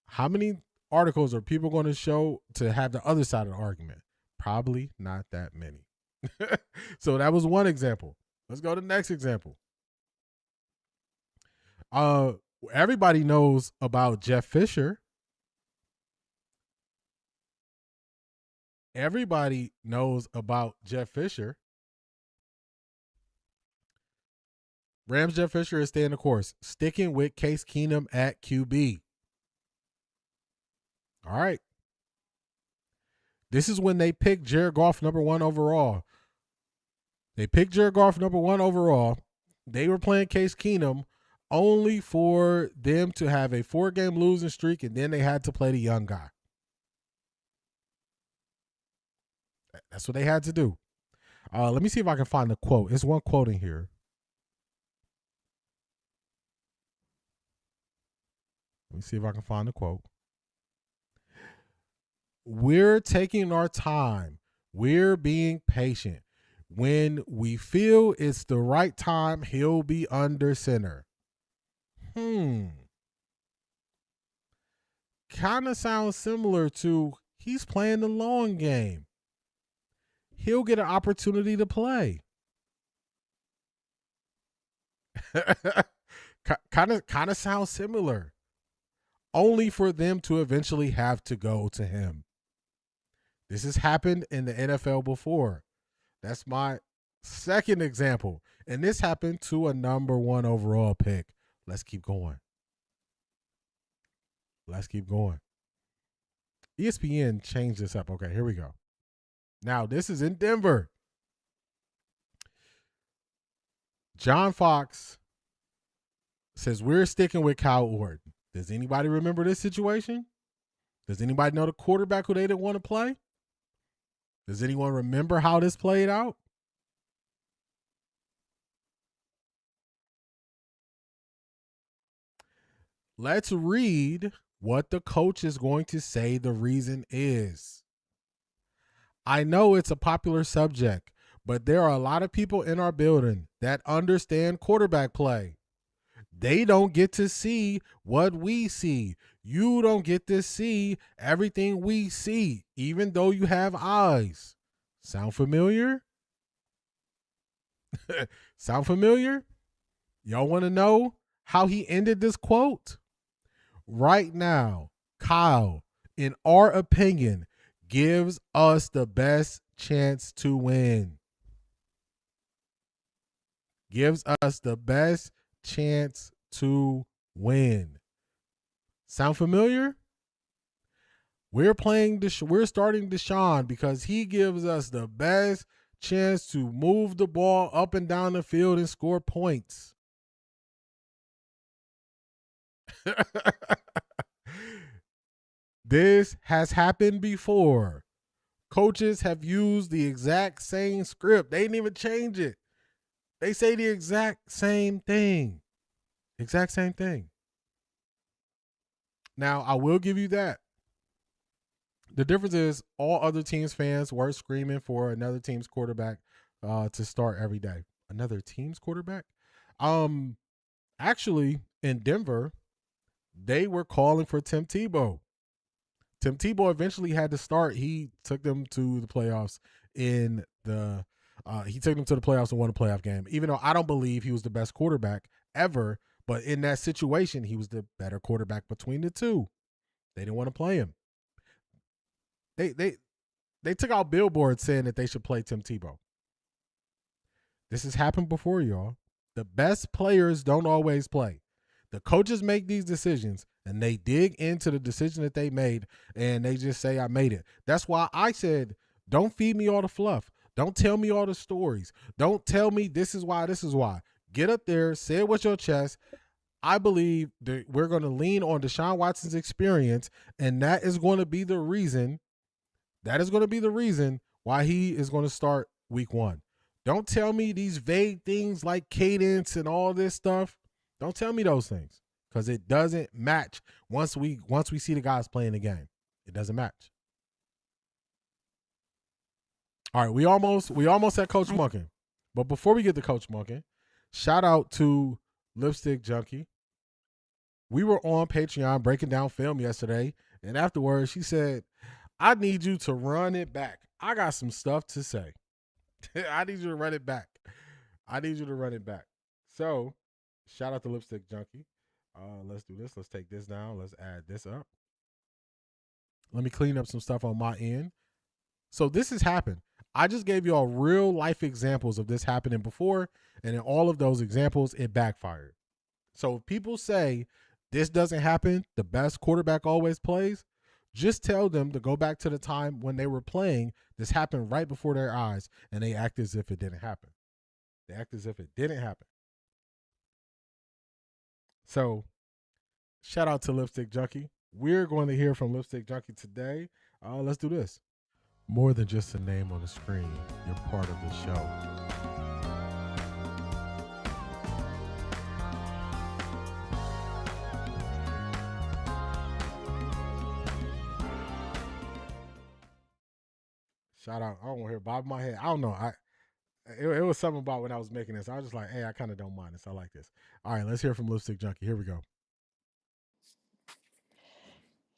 How many articles are people going to show to have the other side of the argument? Probably not that many. So that was one example. Let's go to the next example. Everybody knows about Jeff Fisher. Everybody knows about Jeff Fisher. Rams Jeff Fisher is staying the course, sticking with Case Keenum at QB. All right. This is when they picked Jared Goff number 1 overall. They picked Jared Goff number 1 overall. They were playing Case Keenum only for them to have a 4-game losing streak, and then they had to play the young guy. That's what they had to do. Let me see if I can find the quote. It's one quote in here. Let me see if I can find the quote. We're taking our time. We're being patient. When we feel it's the right time, he'll be under center. Kind of sounds similar to he's playing the long game. He'll get an opportunity to play. Kind of sounds similar. Only for them to eventually have to go to him. This has happened in the NFL before. That's my second example. And this happened to a number 1 overall pick. Let's keep going. ESPN changed this up. Okay, here we go. Now, this is in Denver. John Fox says, we're sticking with Kyle Orton. Does anybody remember this situation? Does anybody know the quarterback who they didn't want to play? Does anyone remember how this played out? Let's read what the coach is going to say the reason is. I know it's a popular subject, but there are a lot of people in our building that understand quarterback play. They don't get to see what we see. You don't get to see everything we see, even though you have eyes. Sound familiar? Sound familiar? Y'all want to know how he ended this quote? Right now, Kyle, in our opinion, gives us the best chance to win. Gives us the best chance to win. Sound familiar? We're starting Deshaun because he gives us the best chance to move the ball up and down the field and score points. This has happened before. Coaches have used the exact same script. They didn't even change it. They say the exact same thing. Exact same thing. Now, I will give you that. The difference is all other teams' fans were screaming for another team's quarterback to start every day. Another team's quarterback? Actually, in Denver, they were calling for Tim Tebow. Tim Tebow eventually had to start. He took them to the playoffs in the he took them to the playoffs and won a playoff game. Even though I don't believe he was the best quarterback ever, but in that situation, he was the better quarterback between the two. They didn't want to play him. They took out billboards saying that they should play Tim Tebow. This has happened before, y'all. The best players don't always play. The coaches make these decisions, and they dig into the decision that they made, and they just say, I made it. That's why I said, don't feed me all the fluff. Don't tell me all the stories. Don't tell me this is why, this is why. Get up there, say it with your chest. I believe that we're going to lean on Deshaun Watson's experience, and that is going to be the reason. That is going to be the reason why he is going to start week 1. Don't tell me these vague things like cadence and all this stuff. Don't tell me those things because it doesn't match once we see the guys playing the game. It doesn't match. All right, we almost at Coach Monken. But before we get to Coach Monken, shout out to Lipstick Junkie. We were on Patreon breaking down film yesterday, and afterwards she said, I need you to run it back. I got some stuff to say. I need you to run it back. I need you to run it back. So, shout out to Lipstick Junkie. Let's do this. Let's take this down. Let's add this up. Let me clean up some stuff on my end. So this has happened. I just gave you all real life examples of this happening before, and in all of those examples, it backfired. So if people say this doesn't happen, the best quarterback always plays, just tell them to go back to the time when they were playing. This happened right before their eyes, and they act as if it didn't happen. They act as if it didn't happen. So, shout out to Lipstick Junkie. We're going to hear from Lipstick Junkie today. Let's do this. More than just a name on the screen, you're part of the show. Shout out. I don't want to hear Bob in my head. I don't know. It was something about when I was making this. I was just like, hey, I kind of don't mind this. I like this. All right, let's hear from Lipstick Junkie. Here we go.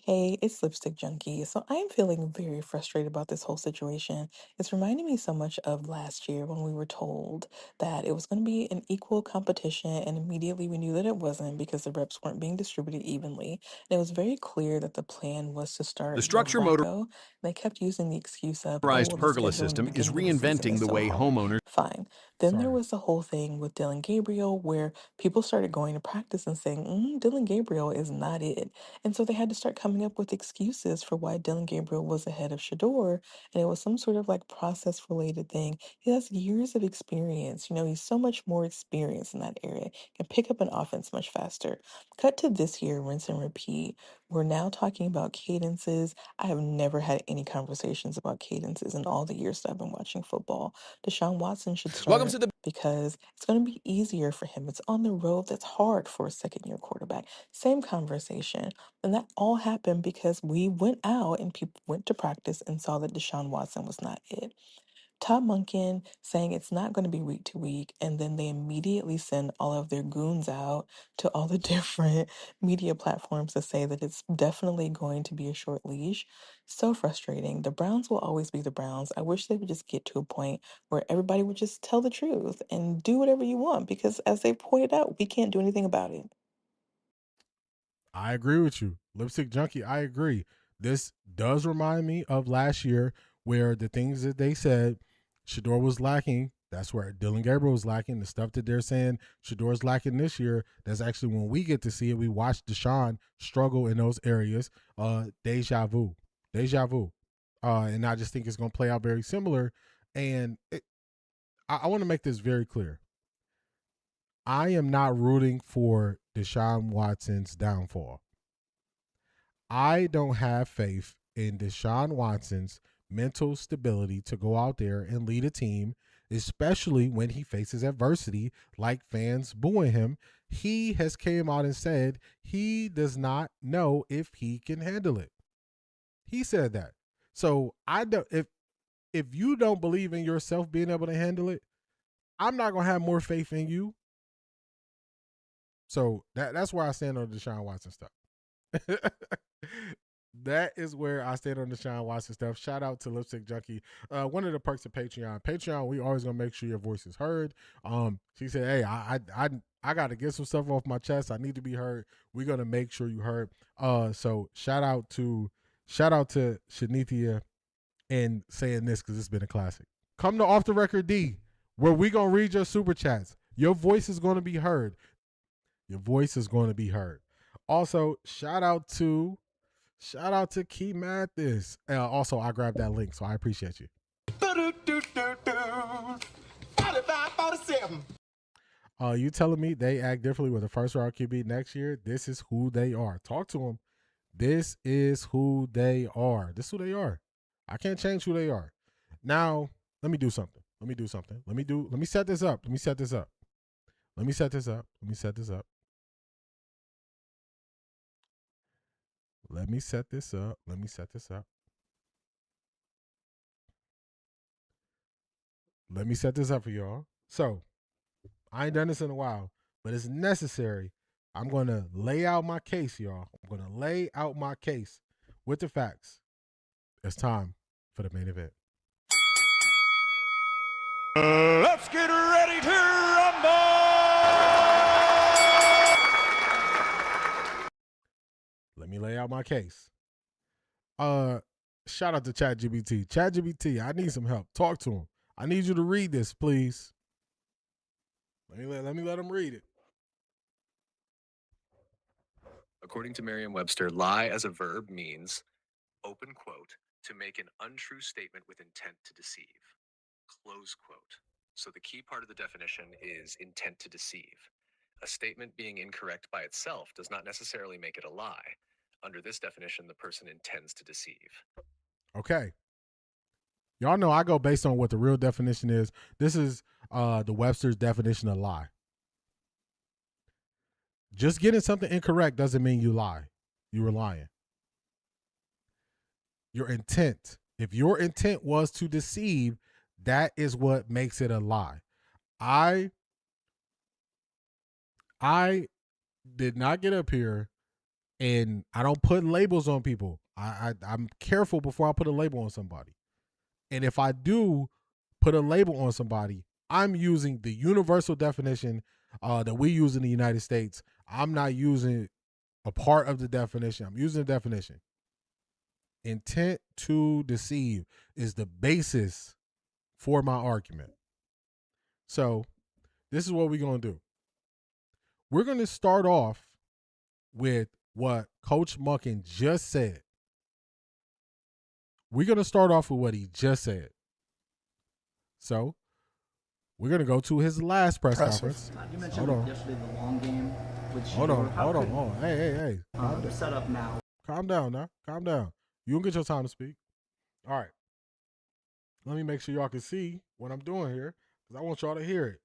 Hey, it's Lipstick Junkie. So I am feeling very frustrated about this whole situation. It's reminding me so much of last year when we were told that it was going to be an equal competition, and immediately we knew that it wasn't because the reps weren't being distributed evenly. And it was very clear that the plan was to start The structure Joe Flacco. They kept using the excuse of, oh, well, the pergola schedule in the system is beginning of the season reinventing is the so way hard. homeowners. Fine. Then there was the whole thing with Dylan Gabriel where people started going to practice and saying, Dylan Gabriel is not it. And so they had to start coming up with excuses for why Dylan Gabriel was ahead of Shador. And it was some sort of like process related thing. He has years of experience. You know, he's so much more experienced in that area. Can pick up an offense much faster. Cut to this year, rinse and repeat, We're now talking about cadences. I have never had any conversations about cadences in all the years that I've been watching football. Deshaun Watson should start because it's going to be easier for him. It's on the road. That's hard for a second-year quarterback. Same conversation. And that all happened because we went out and people went to practice and saw that Deshaun Watson was not it. Todd Monken saying it's not going to be week to week, and then they immediately send all of their goons out to all the different media platforms to say that it's definitely going to be a short leash. So frustrating. The Browns will always be the Browns. I wish they would just get to a point where everybody would just tell the truth and do whatever you want, because as they pointed out, we can't do anything about it. I agree with you. Lipstick Junkie, I agree. This does remind me of last year where the things that they said Shedeur was lacking, that's where Dylan Gabriel was lacking. The stuff that they're saying Shedeur's lacking this year, that's actually when we get to see it. We watch Deshaun struggle in those areas. Deja vu. And I just think it's going to play out very similar. And I want to make this very clear. I am not rooting for Deshaun Watson's downfall. I don't have faith in Deshaun Watson's mental stability to go out there and lead a team, especially when he faces adversity like fans booing him. He has came out and said he does not know if he can handle it. He said that. So I don't. If you don't believe in yourself being able to handle it, I'm not gonna have more faith in you. So that's where I stand on the Deshaun Watson stuff. That is where I stand on the Deshaun Watson stuff. Shout out to Lipstick Junkie. One of the perks of Patreon, we always gonna make sure your voice is heard. She said, "Hey, I got to get some stuff off my chest. I need to be heard. We're gonna make sure you heard." So shout out to Shanithia and saying this because it's been a classic. Come to Off the Record D, where we gonna read your super chats. Your voice is gonna be heard. Your voice is going to be heard. Also, shout out to Key Mathis. Also, I grabbed that link, so I appreciate you. 45-47. You telling me they act differently with a first round QB next year? This is who they are. Talk to them. This is who they are. This is who they are. I can't change who they are. Now, let me do something. Let me set this up. Let me set this up. Let me set this up. Let me set this up. Let me set this up. Let me set this up. Let me set this up for y'all. So, I ain't done this in a while, but it's necessary. I'm going to lay out my case, y'all. I'm going to lay out my case with the facts. It's time for the main event. Let's get ready to rumble! Let me lay out my case. Shout out to ChatGPT. ChatGPT, I need some help. Talk to him. I need you to read this, please. Let me let him read it. According to Merriam-Webster, lie as a verb means, open quote, to make an untrue statement with intent to deceive, close quote. So the key part of the definition is intent to deceive. A statement being incorrect by itself does not necessarily make it a lie. Under this definition, the person intends to deceive. Okay. Y'all know I go based on what the real definition is. This is the Webster's definition of lie. Just getting something incorrect doesn't mean you lie. You were lying. Your intent. If your intent was to deceive, that is what makes it a lie. I did not get up here and I don't put labels on people. I'm careful before I put a label on somebody. And if I do put a label on somebody, I'm using the universal definition that we use in the United States. I'm not using a part of the definition. I'm using the definition. Intent to deceive is the basis for my argument. So this is what we're going to do. We're going to start off with what Coach Monken just said. We're going to start off with what he just said. So we're going to go to his last press conference. You mentioned yesterday the long game. Hold on. Hey. The setup now. Calm down now. Calm down. You don't get your time to speak. All right. Let me make sure y'all can see what I'm doing here because I want y'all to hear it.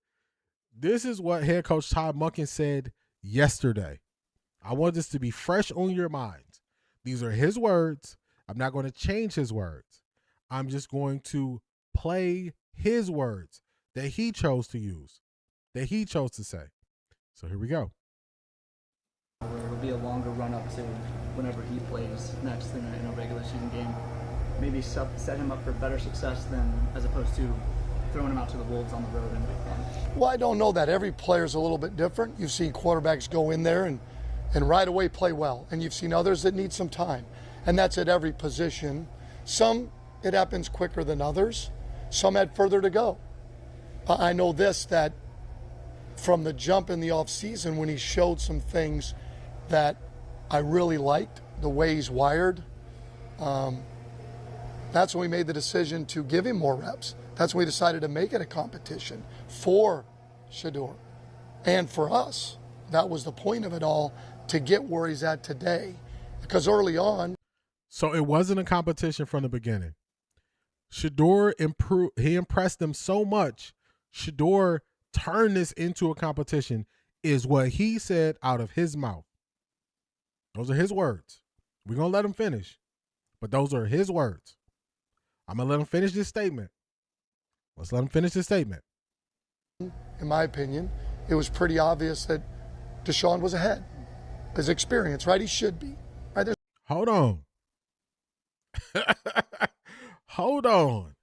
This is what head coach Todd Monken said yesterday. I want this to be fresh on your minds. These are his words. I'm not going to change his words. I'm just going to play his words that he chose to use, that he chose to say. So here we go. It'll be a longer run up to whenever he plays next in a regular season game. Maybe set him up for better success than as opposed to throwing him out to the wolves on the road in week 1. Well, I don't know that. Every player's a little bit different. You've seen quarterbacks go in there and right away play well, and you've seen others that need some time, and that's at every position. Some, it happens quicker than others. Some had further to go. I know this, that from the jump in the offseason when he showed some things that I really liked, the way he's wired, that's when we made the decision to give him more reps. That's when we decided to make it a competition for Shedeur and for us. That was the point of it all, to get where he's at today. Because early on. So it wasn't a competition from the beginning. Shedeur improved. He impressed them so much. Shedeur turned this into a competition, is what he said out of his mouth. Those are his words. We're going to let him finish. But those are his words. I'm going to let him finish this statement. Let's let him finish this statement. In my opinion, it was pretty obvious that Deshaun was ahead. His experience, right? He should be. Right? Hold on. Hold on.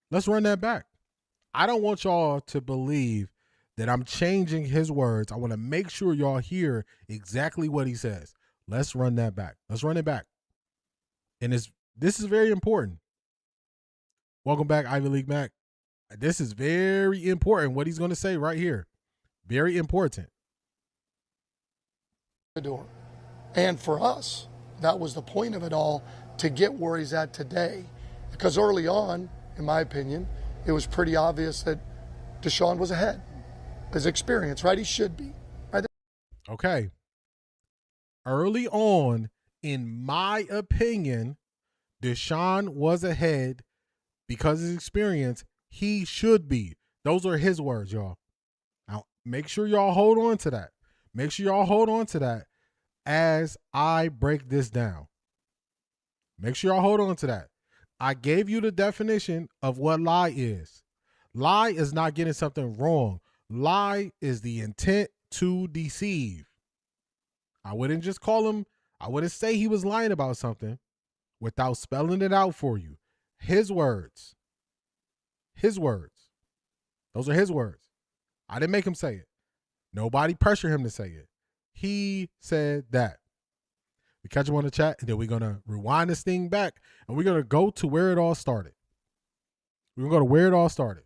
Let's run that back. I don't want y'all to believe that I'm changing his words. I want to make sure y'all hear exactly what he says. Let's run that back. Let's run it back. And this is very important. Welcome back, Ivy League Mac. This is very important, what he's going to say right here. Very important. And for us, that was the point of it all, to get where he's at today. Because early on, in my opinion, it was pretty obvious that Deshaun was ahead. His experience, right? He should be. Right? Okay. Early on, in my opinion, Deshaun was ahead because of his experience. He should be. Those are his words, y'all. Now, make sure y'all hold on to that. Make sure y'all hold on to that as I break this down. Make sure y'all hold on to that. I gave you the definition of what lie is. Lie is not getting something wrong. Lie is the intent to deceive. I wouldn't just call him, I wouldn't say he was lying about something without spelling it out for you. His words. His words. Those are his words. I didn't make him say it. Nobody pressured him to say it. He said that. We catch him on the chat, and then we're going to rewind this thing back, and we're going to go to where it all started. We're going to go to where it all started.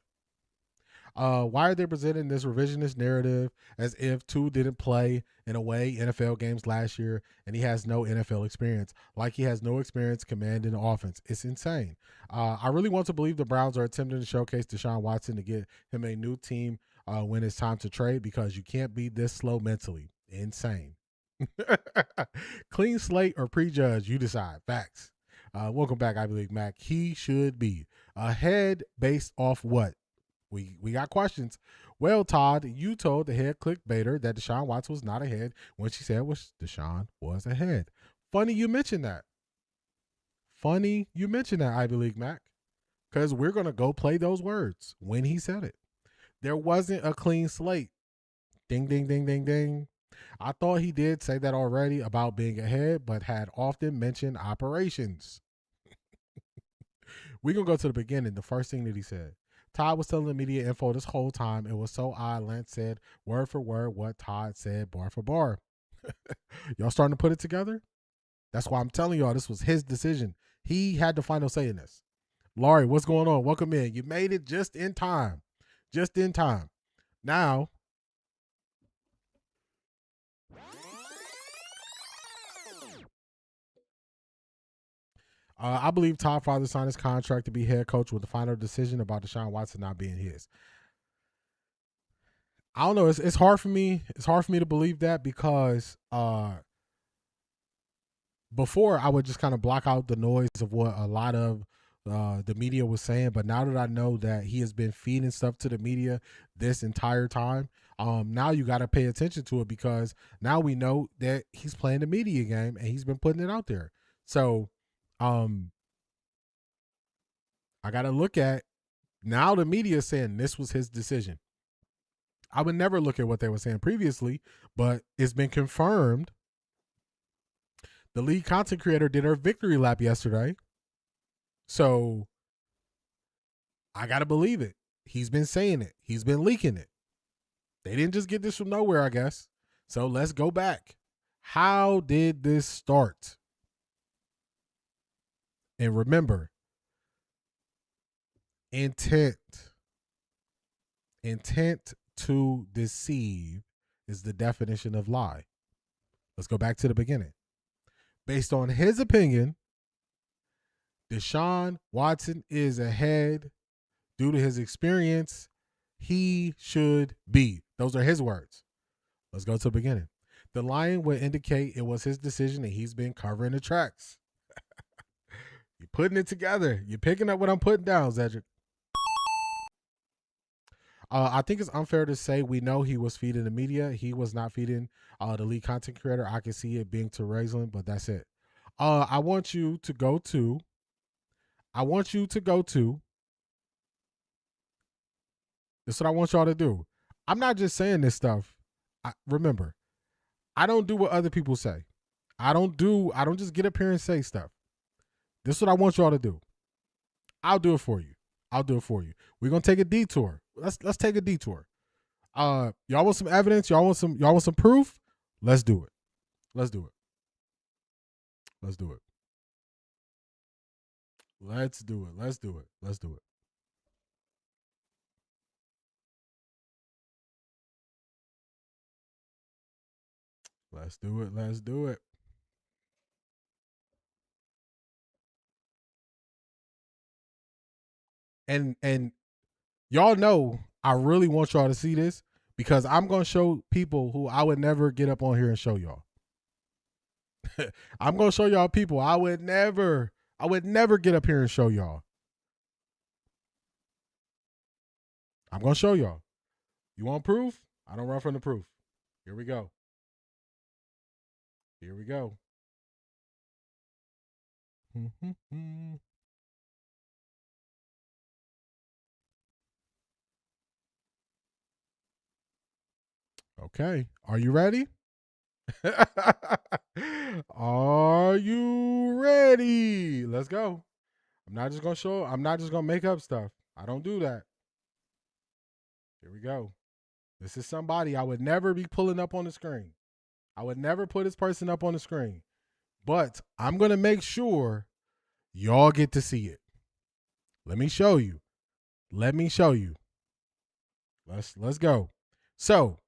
Why are they presenting this revisionist narrative as if Tua didn't play in away NFL games last year and he has no NFL experience, like he has no experience commanding the offense? It's insane. I really want to believe the Browns are attempting to showcase Deshaun Watson to get him a new team when it's time to trade, because you can't be this slow mentally. Insane. Clean slate or prejudge, you decide. Facts. Welcome back, Ivy League Mac. He should be ahead based off what? We got questions. Well, Todd, you told the head clickbaiter that Deshaun Watson was not ahead when she said Deshaun was ahead. Funny you mentioned that. Funny you mentioned that, Ivy League Mac, because we're going to go play those words when he said it. There wasn't a clean slate. Ding, ding, ding, ding, ding. I thought he did say that already about being ahead, but had often mentioned operations. We're going to go to the beginning. The first thing that he said. Todd was telling the media info this whole time. It was so odd. Lance said word for word what Todd said, bar for bar. Y'all starting to put it together? That's why I'm telling y'all this was his decision. He had the final say in this. Laurie, what's going on? Welcome in. You made it just in time. Just in time. Now, I believe Todd Father signed his contract to be head coach with the final decision about Deshaun Watson not being his. I don't know. It's hard for me. It's hard for me to believe that because before I would just kind of block out the noise of what a lot of the media was saying, but now that I know that he has been feeding stuff to the media this entire time, now you got to pay attention to it, because now we know that he's playing the media game and he's been putting it out there. So I got to look at now the media saying this was his decision. I would never look at what they were saying previously, but it's been confirmed. The lead content creator did her victory lap yesterday. So I got to believe it. He's been saying it. He's been leaking it. They didn't just get this from nowhere, I guess. So let's go back. How did this start? And remember, intent to deceive is the definition of lie. Let's go back to the beginning. Based on his opinion, Deshaun Watson is ahead due to his experience. He should be. Those are his words. Let's go to the beginning. The line would indicate it was his decision and he's been covering the tracks. You're putting it together. You're picking up what I'm putting down, Zedric. I think it's unfair to say we know he was feeding the media. He was not feeding the lead content creator. I can see it being to Raislin, but that's it. I want you to go to. This is what I want y'all to do. I'm not just saying this stuff. Remember, I don't do what other people say. I don't just get up here and say stuff. This is what I want y'all to do. I'll do it for you. We're gonna take a detour. Let's take a detour. Y'all want some evidence? Y'all want some proof? Let's do it. Let's do it. And y'all know I really want y'all to see this, because I'm going to show people who I would never get up on here and show y'all. I'm going to show y'all people I would never get up here and show y'all. I'm going to show y'all. You want proof? I don't run from the proof. Here we go. Okay. Are you ready? Are you ready? Let's go. I'm not just going to make up stuff. I don't do that. Here we go. This is somebody I would never be pulling up on the screen. I would never put this person up on the screen. But I'm going to make sure y'all get to see it. Let me show you. Let's go. So,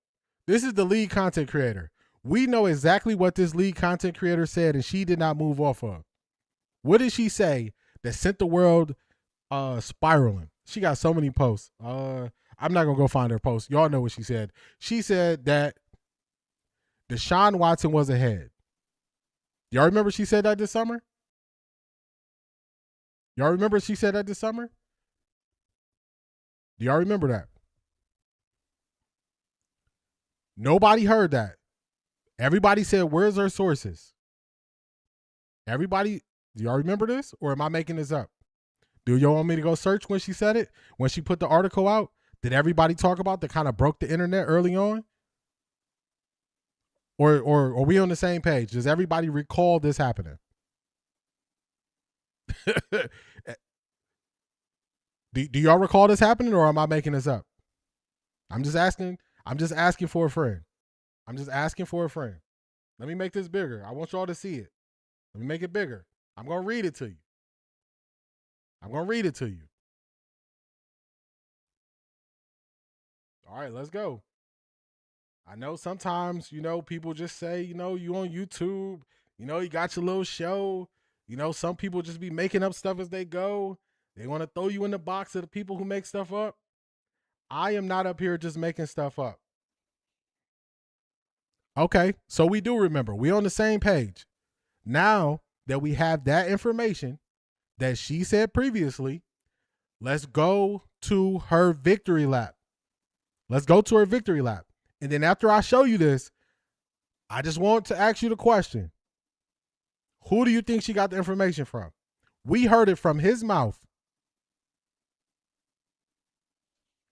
this is the lead content creator. We know exactly what this lead content creator said, and she did not move off of. What did she say that sent the world spiraling? She got so many posts. I'm not going to go find her post. Y'all know what she said. She said that Deshaun Watson was ahead. Y'all remember she said that this summer? Do y'all remember that? Nobody heard that. Everybody said, where's her sources? Everybody, do y'all remember this? Or am I making this up? Do y'all want me to go search when she said it? When she put the article out? Did everybody talk about that kind of broke the internet early on? Or are we on the same page? Does everybody recall this happening? Do y'all recall this happening, or am I making this up? I'm just asking for a friend. Let me make this bigger. I want y'all to see it. Let me make it bigger. I'm going to read it to you. All right, let's go. I know sometimes, people just say, you on YouTube, you got your little show. Some people just be making up stuff as they go. They want to throw you in the box of the people who make stuff up. I am not up here just making stuff up. Okay, so we do remember. We on the same page. Now that we have that information that she said previously, let's go to her victory lap. Let's go to her victory lap. And then after I show you this, I just want to ask you the question. Who do you think she got the information from? We heard it from his mouth.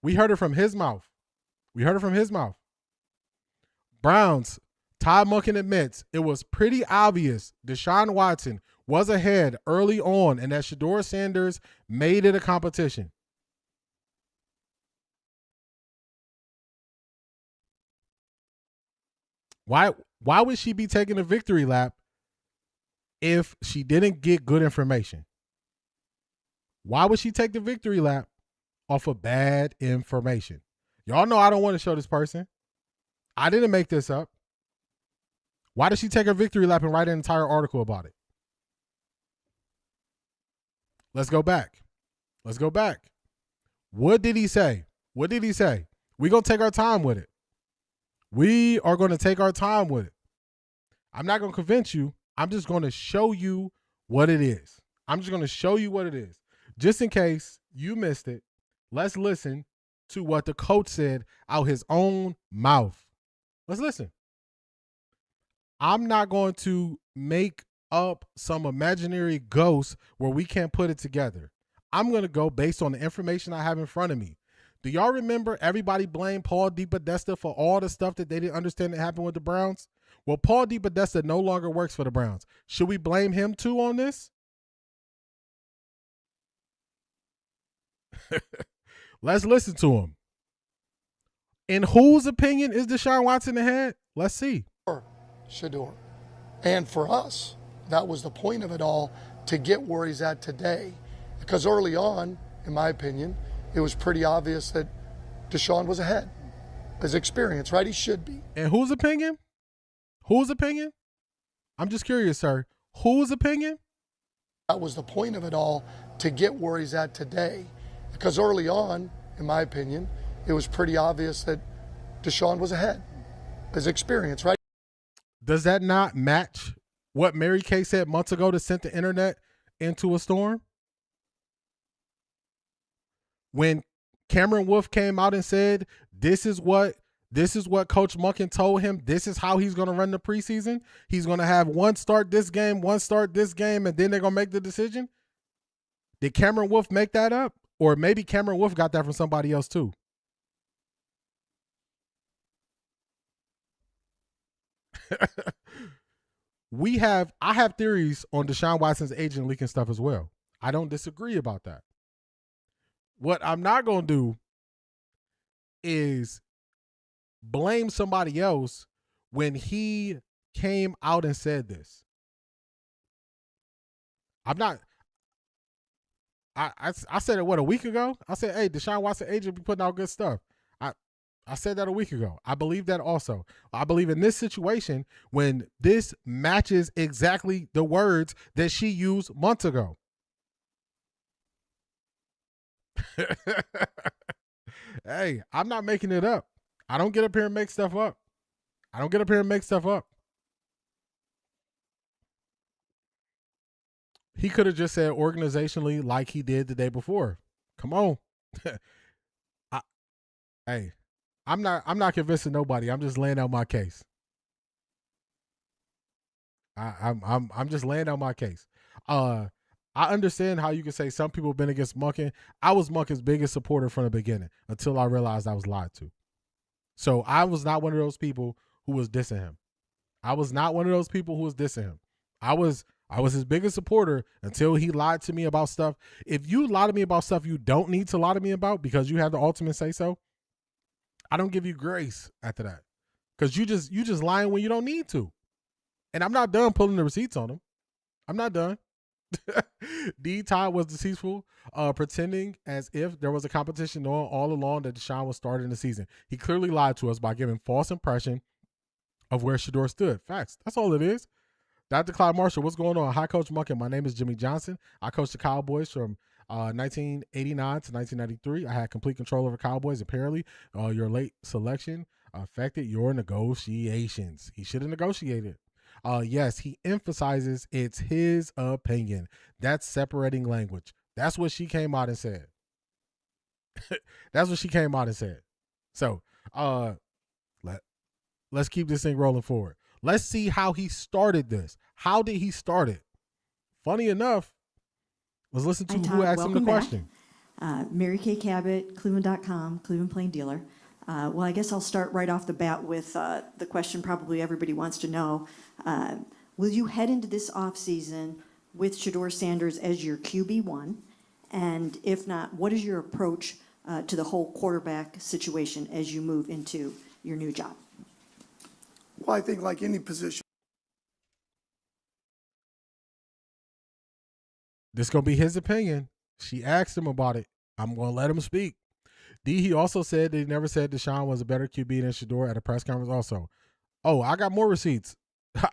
We heard it from his mouth. Browns, Todd Monken admits it was pretty obvious Deshaun Watson was ahead early on and that Shedeur Sanders made it a competition. Why would she be taking a victory lap if she didn't get good information? Why would she take the victory lap off of bad information? Y'all know I don't want to show this person. I didn't make this up. Why did she take her victory lap and write an entire article about it? Let's go back. What did he say? We're going to take our time with it. We are going to take our time with it. I'm not going to convince you. I'm just going to show you what it is. Just in case you missed it, let's listen to what the coach said out his own mouth. Let's listen. I'm not going to make up some imaginary ghost where we can't put it together. I'm going to go based on the information I have in front of me. Do y'all remember everybody blamed Paul DePodesta for all the stuff that they didn't understand that happened with the Browns? Well, Paul DePodesta no longer works for the Browns. Should we blame him too on this? Let's listen to him. In whose opinion is Deshaun Watson ahead? Let's see. Shedeur. And for us, that was the point of it all, to get where he's at today. Because early on, in my opinion, it was pretty obvious that Deshaun was ahead. His experience, right? He should be. And whose opinion? I'm just curious, sir. Whose opinion? That was the point of it all, to get where he's at today. Because early on, in my opinion, it was pretty obvious that Deshaun was ahead. His experience, right? Does that not match what Mary Kay said months ago to send the internet into a storm? When Cameron Wolf came out and said, this is what Coach Monken told him, this is how he's going to run the preseason. He's going to have one start this game, and then they're going to make the decision. Did Cameron Wolf make that up? Or maybe Cameron Wolf got that from somebody else too. I have theories on Deshaun Watson's agent leaking stuff as well. I don't disagree about that. What I'm not going to do is blame somebody else when he came out and said this. I'm not. I said it, a week ago? I said, hey, Deshaun Watson agent be putting out good stuff. I said that a week ago. I believe that also. I believe in this situation when this matches exactly the words that she used months ago. Hey, I'm not making it up. I don't get up here and make stuff up. He could have just said organizationally like he did the day before. Come on. I'm not convincing nobody. I'm just laying out my case. I'm just laying out my case. I understand how you can say some people have been against Monken. I was Monken's biggest supporter from the beginning until I realized I was lied to. So I was not one of those people who was dissing him. I was his biggest supporter until he lied to me about stuff. If you lie to me about stuff you don't need to lie to me about because you have the ultimate say so, I don't give you grace after that. Because you just lying when you don't need to. And I'm not done pulling the receipts on him. I'm not done. D. Todd was deceitful, pretending as if there was a competition on all along that Deshaun was starting the season. He clearly lied to us by giving false impression of where Shedeur stood. Facts. That's all it is. Dr. Clyde Marshall, what's going on? Hi, Coach Monken. My name is Jimmy Johnson. I coached the Cowboys from 1989 to 1993. I had complete control over Cowboys. Apparently, your late selection affected your negotiations. He should have negotiated. Yes, he emphasizes it's his opinion. That's separating language. That's what she came out and said. That's what she came out and said. So, let's keep this thing rolling forward. Let's see how he started this. How did he start it? Funny enough, let's listen to who asked him the question. Mary Kay Cabot, Cleveland.com, Cleveland Plain Dealer. Well, I guess I'll start right off the bat with the question probably everybody wants to know. Will you head into this offseason with Shedeur Sanders as your QB1? And if not, what is your approach to the whole quarterback situation as you move into your new job? Well, I think like any position. This is going to be his opinion. She asked him about it. I'm going to let him speak. He also said that he never said Deshaun was a better QB than Shedeur at a press conference also. Oh, I got more receipts.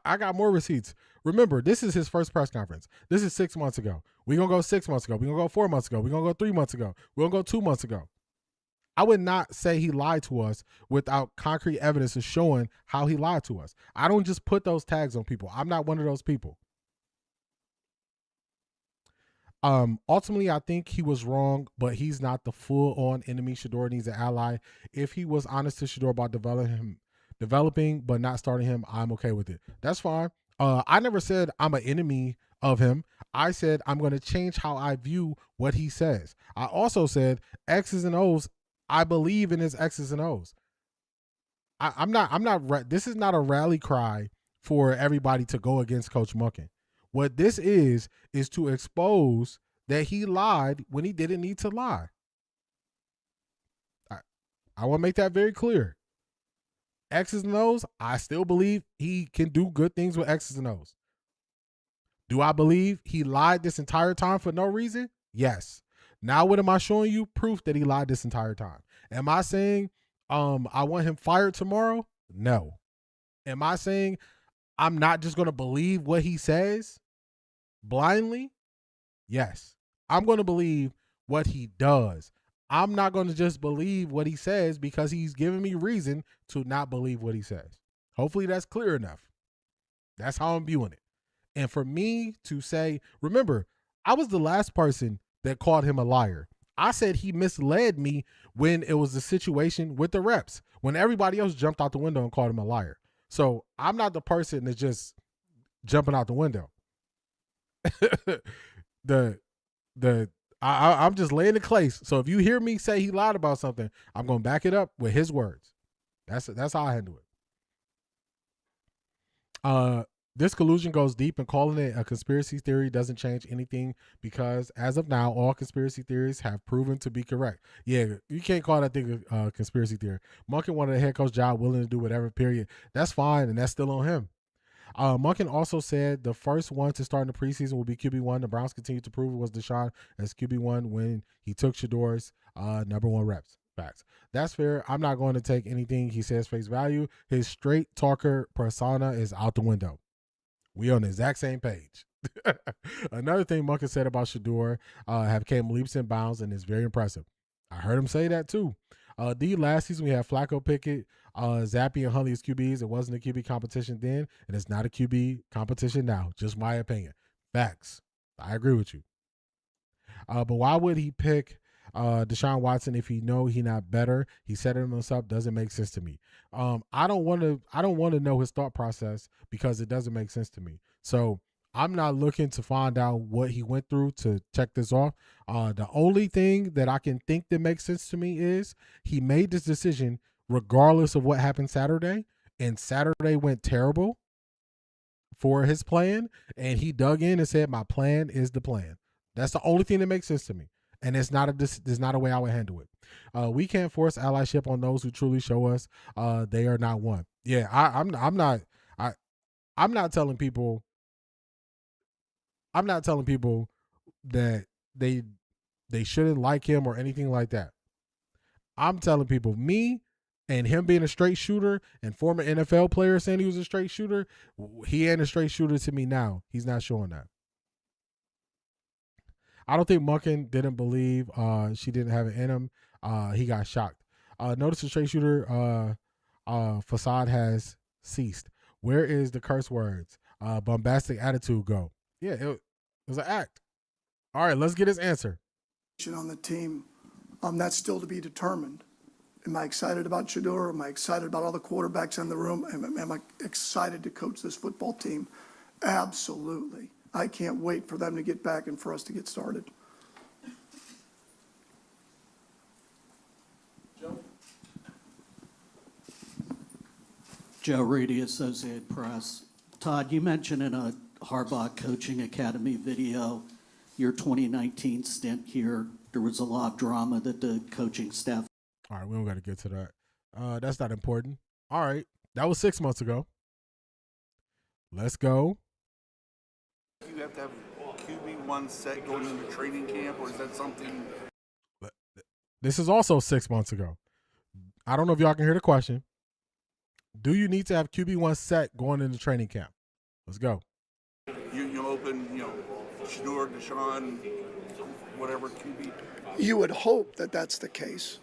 I got more receipts. Remember, this is his first press conference. This is 6 months ago. We're going to go 6 months ago. We're going to go 4 months ago. We're going to go 3 months ago. We're going to go 2 months ago. I would not say he lied to us without concrete evidence of showing how he lied to us. I don't just put those tags on people. I'm not one of those people. Ultimately, I think he was wrong, but he's not the full-on enemy. Shedeur needs an ally. If he was honest to Shedeur about developing but not starting him, I'm okay with it. That's fine. I never said I'm an enemy of him. I said I'm going to change how I view what he says. I also said X's and O's. I believe in his X's and O's. I'm not. This is not a rally cry for everybody to go against Coach Monken. What this is to expose that he lied when he didn't need to lie. I want to make that very clear. X's and O's, I still believe he can do good things with X's and O's. Do I believe he lied this entire time for no reason? Yes. Now what am I showing you? Proof that he lied this entire time. Am I saying I want him fired tomorrow? No. Am I saying I'm not just going to believe what he says blindly? Yes. I'm going to believe what he does. I'm not going to just believe what he says because he's giving me reason to not believe what he says. Hopefully that's clear enough. That's how I'm viewing it. And for me to say, remember, I was the last person that called him a liar. I said he misled me when it was the situation with the reps, when everybody else jumped out the window and called him a liar. So I'm not the person that's just jumping out the window. I'm just laying the case. So if you hear me say he lied about something, I'm going to back it up with his words. That's how I handle it. This collusion goes deep, and calling it a conspiracy theory doesn't change anything because as of now, all conspiracy theories have proven to be correct. Yeah, you can't call that thing a conspiracy theory. Monken wanted a head coach job, willing to do whatever, period. That's fine, and that's still on him. Monken also said the first one to start in the preseason will be QB1. The Browns continued to prove it was Deshaun as QB1 when he took Shedeur's number one reps. Facts. That's fair. I'm not going to take anything he says face value. His straight talker persona is out the window. We on the exact same page. Another thing Monken said about Shedeur have came leaps and bounds and is very impressive. I heard him say that too. Last season we had Flacco, Pickett, Zappy, and Huntley as QBs. It wasn't a QB competition then, and it's not a QB competition now. Just my opinion. Facts. I agree with you. But why would he pick Deshaun Watson if he know he not better? He set himself. Doesn't make sense to me. I don't want to know his thought process because it doesn't make sense to me. So I'm not looking to find out what he went through to check this off. The only thing that I can think that makes sense to me is he made this decision regardless of what happened Saturday, and Saturday went terrible for his plan, and he dug in and said, my plan is the plan. That's the only thing that makes sense to me. And it's not a way I would handle it. We can't force allyship on those who truly show us they are not one. Yeah, I'm not telling people. I'm not telling people that they shouldn't like him or anything like that. I'm telling people, me and him being a straight shooter and former NFL player saying he was a straight shooter, he ain't a straight shooter to me now. He's not showing that. I don't think Monken didn't believe she didn't have it in him. He got shocked. Notice the straight shooter facade has ceased. Where is the curse words, bombastic attitude go? Yeah, it was an act. All right, let's get his answer. On the team, that's still to be determined. Am I excited about Shador? Am I excited about all the quarterbacks in the room? Am I excited to coach this football team? Absolutely. I can't wait for them to get back and for us to get started. Joe Reedy, Associated Press. Todd, you mentioned in a Harbaugh Coaching Academy video your 2019 stint here. There was a lot of drama that the coaching staff. All right, we don't got to get to that. That's not important. All right, that was 6 months ago. Let's go. You have to have QB1 set going into training camp, or is that something? This is also 6 months ago. I don't know if y'all can hear the question. Do you need to have QB1 set going into training camp? Let's go. You open, Shador, Deshaun, whatever QB. You would hope that that's the case.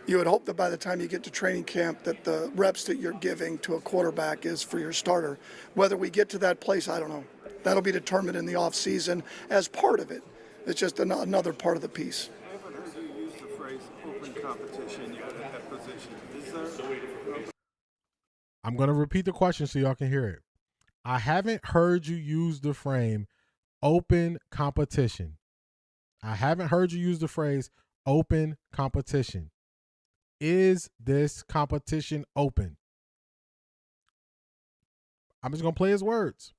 You would hope that by the time you get to training camp that the reps that you're giving to a quarterback is for your starter. Whether we get to that place, I don't know. That'll be determined in the offseason as part of it. It's just another part of the piece. I haven't heard you use the phrase open competition yet at that position. Is there? I'm going to repeat the question so y'all can hear it. I haven't heard you use the frame open competition. I haven't heard you use the phrase open competition. Is this competition open? I'm just going to play his words.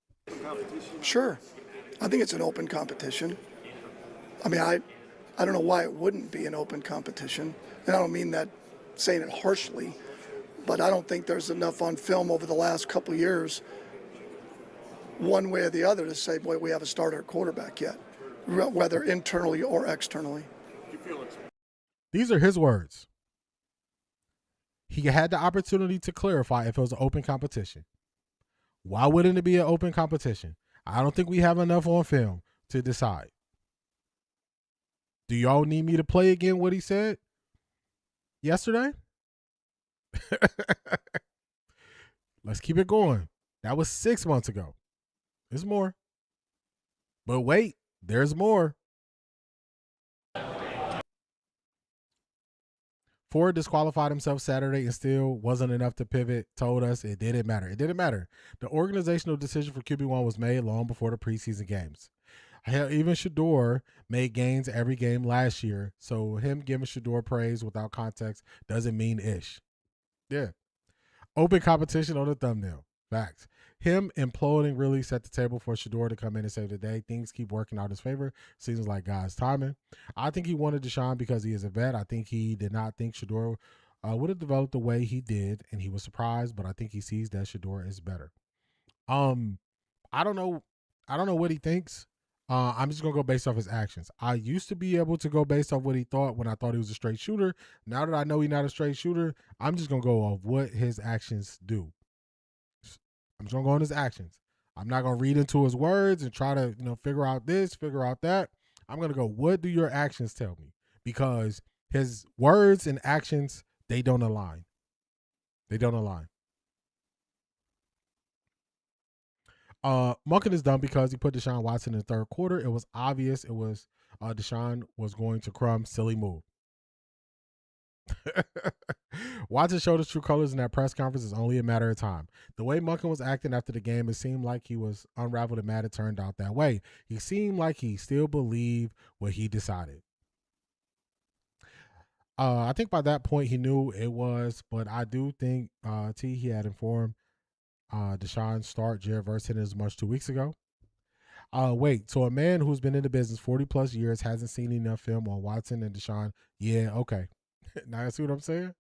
Sure. I think it's an open competition. I mean, I don't know why it wouldn't be an open competition. And I don't mean that saying it harshly, but I don't think there's enough on film over the last couple of years, one way or the other, to say, boy, we have a starter at quarterback yet, whether internally or externally. These are his words. He had the opportunity to clarify if it was an open competition. Why wouldn't it be an open competition? I don't think we have enough on film to decide. Do y'all need me to play again what he said yesterday? Let's keep it going. That was 6 months ago. There's more. But wait, there's more. Ford disqualified himself Saturday and still wasn't enough to pivot, told us it didn't matter. It didn't matter. The organizational decision for QB1 was made long before the preseason games. Hell, even Shador made gains every game last year, so him giving Shador praise without context doesn't mean ish. Yeah. Open competition on the thumbnail. Facts. Him imploding really set the table for Shador to come in and save the day. Things keep working out in his favor. Seems like God's timing. I think he wanted Deshaun because he is a vet. I think he did not think Shador would have developed the way he did, and he was surprised, but I think he sees that Shador is better. I don't know what he thinks. I'm just going to go based off his actions. I used to be able to go based off what he thought when I thought he was a straight shooter. Now that I know he's not a straight shooter, I'm just going to go off what his actions do. I'm just going to go on his actions. I'm not going to read into his words and try to, figure out this, figure out that. I'm going to go, what do your actions tell me? Because his words and actions, they don't align. They don't align. Munkin is done because he put Deshaun Watson in the third quarter. It was obvious it was Deshaun was going to crumb. Silly move. Watson showed his true colors in that press conference. It's only a matter of time. The way Munkin was acting after the game, it seemed like he was unraveled and mad it turned out that way. He seemed like he still believed what he decided. I think by that point he knew it was, but I do think he had informed Deshaun start Jared Verse hitting as much 2 weeks ago. Wait, so a man who's been in the business 40 plus years hasn't seen enough film on Watson and Deshaun? Yeah, okay. Now you see what I'm saying?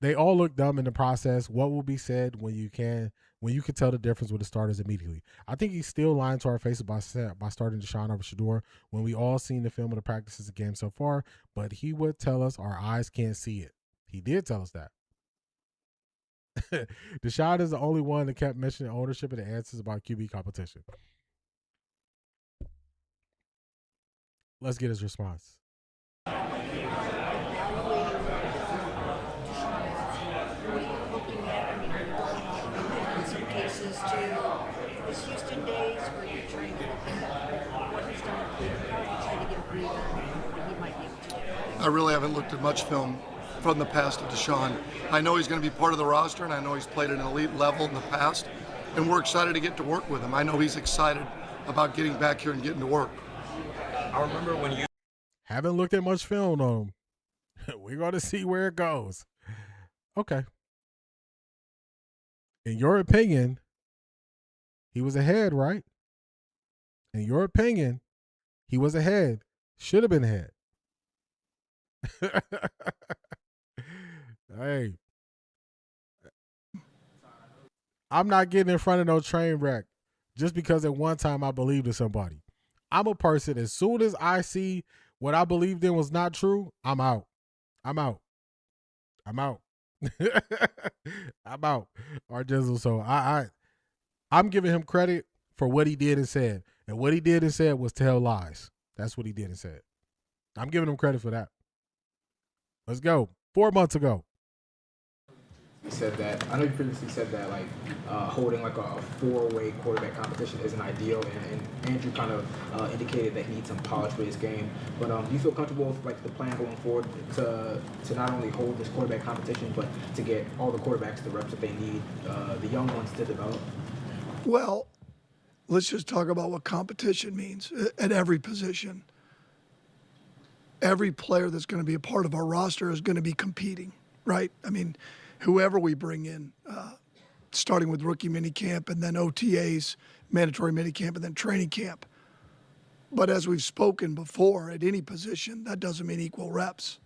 They all look dumb in the process. What will be said when you can tell the difference with the starters immediately? I think he's still lying to our faces by starting Deshaun over Shador when we all seen the film of the practices of the game so far, but he would tell us our eyes can't see it. He did tell us that. Deshaun is the only one that kept mentioning ownership and the answers about QB competition. Let's get his response. to his Houston days, or you're trying to look at what he's done in Cleveland? How are you trying to get a read on what he might be able to do? I really haven't looked at much film from the past of Deshaun. I know he's going to be part of the roster, and I know he's played at an elite level in the past, and we're excited to get to work with him. I know he's excited about getting back here and getting to work. I remember when you Haven't looked at much film on him. We're going to see where it goes. Okay. In your opinion, he was ahead, right? In your opinion, he was ahead. Should have been ahead. Hey. I'm not getting in front of no train wreck just because at one time I believed in somebody. I'm a person, as soon as I see what I believed in was not true, I'm out. I'm out. I'm out. I'm out. Arjizzle. So I'm giving him credit for what he did and said. And what he did and said was tell lies. That's what he did and said. I'm giving him credit for that. Let's go. 4 months ago. He said that, I know you previously said that holding like a four-way quarterback competition isn't ideal, and Andrew kind of indicated that he needs some polish for his game. But do you feel comfortable with like the plan going forward to not only hold this quarterback competition, but to get all the quarterbacks the reps that they need, the young ones to develop? Well, let's just talk about what competition means at every position. Every player that's going to be a part of our roster is going to be competing, right? I mean, whoever we bring in, starting with rookie minicamp and then OTAs, mandatory minicamp, and then training camp. But as we've spoken before, at any position, that doesn't mean equal reps.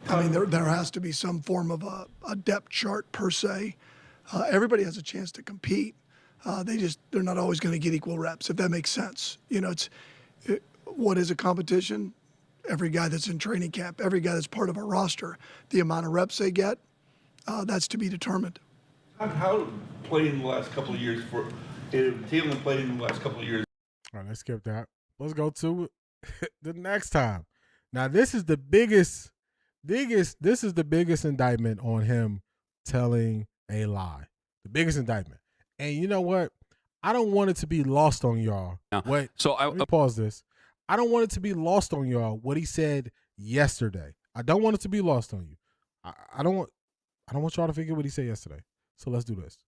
I mean, there has to be some form of a depth chart per se. Everybody has a chance to compete. They're not always going to get equal reps, if that makes sense. You know, what is a competition? Every guy that's in training camp, every guy that's part of our roster, the amount of reps they get, that's to be determined. How played in the last couple of years for Thielen played in the last couple of years? All right, let's skip that. Let's go to the next time. Now, this is the biggest indictment on him telling a lie. The biggest indictment. And you know what? I don't want it to be lost on y'all. Wait, so let me pause this. I don't want it to be lost on y'all what he said yesterday. I don't want it to be lost on you. I don't want y'all to forget what he said yesterday. So let's do this.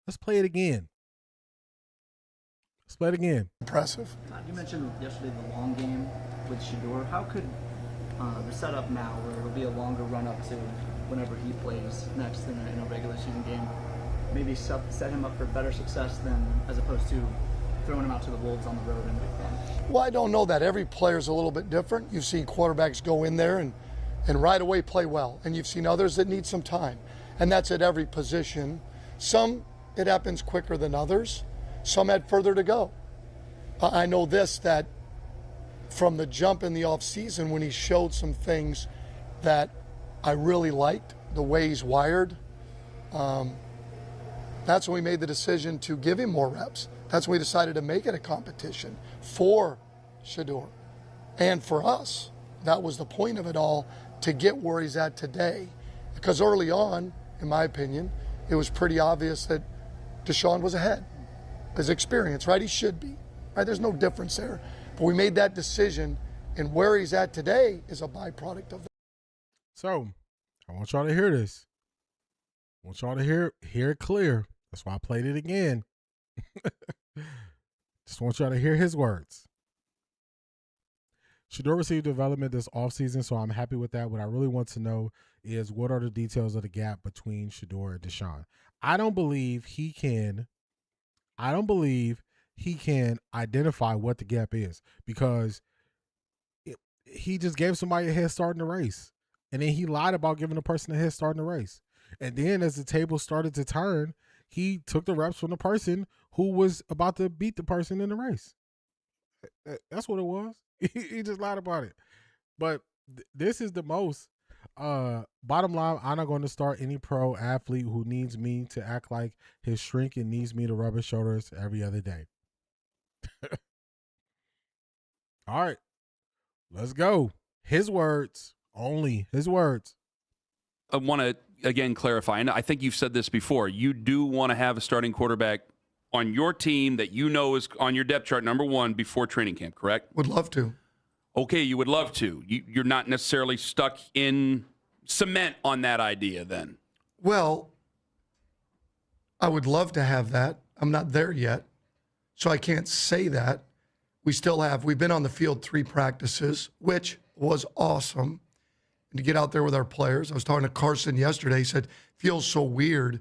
Let's play it again. Let's play it again. Impressive. You mentioned yesterday the long game with Shador. How could the setup now, where it'll be a longer run up to whenever he plays next in a regular season game, maybe set him up for better success than as opposed to throwing him out to the wolves on the road in week one? Well, I don't know that. Every player's a little bit different. You've seen quarterbacks go in there and right away play well. And you've seen others that need some time. And that's at every position. Some, it happens quicker than others. Some had further to go. I know this, that from the jump in the offseason when he showed some things that I really liked, the way he's wired, that's when we made the decision to give him more reps. That's when we decided to make it a competition for Shador and for us. That was the point of it all, to get where he's at today. Because early on, in my opinion, it was pretty obvious that Deshaun was ahead. His experience, right? He should be, right? There's no difference there. But we made that decision, and where he's at today is a byproduct of that. So, I want y'all to hear this. I want y'all to hear it clear. That's why I played it again. Just want y'all to hear his words. Shador received development this offseason, so I'm happy with that. What I really want to know is what are the details of the gap between Shador and Deshaun. I don't believe he can identify what the gap is, because he just gave somebody a head start in the race. And then he lied about giving a person a head start in the race. And then as the table started to turn, he took the reps from the person who was about to beat the person in the race. That's what it was. He just lied about it. But this is the most. Bottom line, I'm not going to start any pro athlete who needs me to act like his shrink and needs me to rub his shoulders every other day. All right. Let's go. His words. Only his words. I want to again, clarify, and I think you've said this before, you do want to have a starting quarterback on your team that you know is on your depth chart, number one, before training camp, correct? Would love to. Okay, you would love to. You're not necessarily stuck in cement on that idea then. Well, I would love to have that. I'm not there yet, so I can't say that. We've been on the field 3 practices, which was awesome. And to get out there with our players. I was talking to Carson yesterday. He said, feels so weird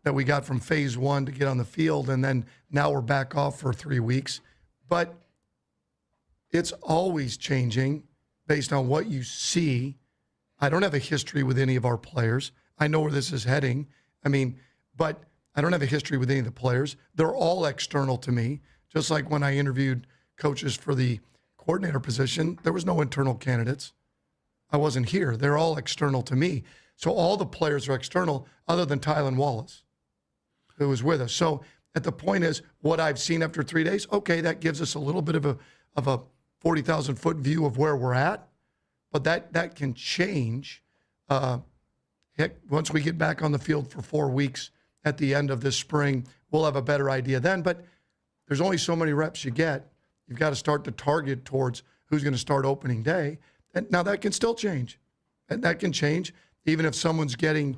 that we got from phase 1 to get on the field, and then now we're back off for 3 weeks. But it's always changing based on what you see. I don't have a history with any of our players. I know where this is heading. But I don't have a history with any of the players. They're all external to me. Just like when I interviewed coaches for the coordinator position, there was no internal candidates. I wasn't here. They're all external to me. So all the players are external other than Tylan Wallace, who was with us. So at the point is, what I've seen after 3 days, okay, that gives us a little bit of a 40,000-foot view of where we're at. But that can change. Heck, once we get back on the field for 4 weeks at the end of this spring, we'll have a better idea then. But there's only so many reps you get. You've got to start to target towards who's going to start opening day. And now that can still change. And that can change even if someone's getting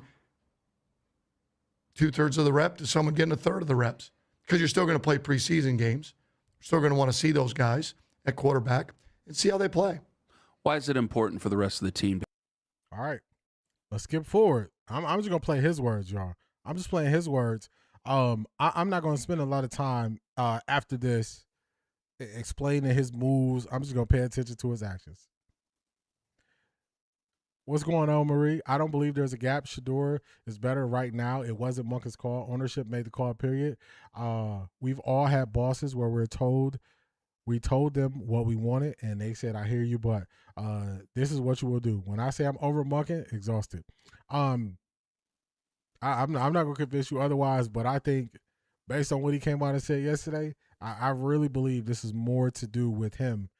2/3 of the rep to someone getting 1/3 of the reps. Because you're still going to play preseason games. You're still going to want to see those guys at quarterback and see how they play. Why is it important for the rest of the team? All right, let's skip forward. I'm just going to play his words, y'all. I'm just playing his words. I'm not going to spend a lot of time after this explaining his moves. I'm just going to pay attention to his actions. What's going on, Marie? I don't believe there's a gap. Shador is better right now. It wasn't Monken's call. Ownership made the call, period. We've all had bosses where we told them what we wanted, and they said, I hear you, but this is what you will do. When I say I'm over Monken, exhausted. I'm not going to convince you otherwise, but I think based on what he came out and said yesterday, I really believe this is more to do with him.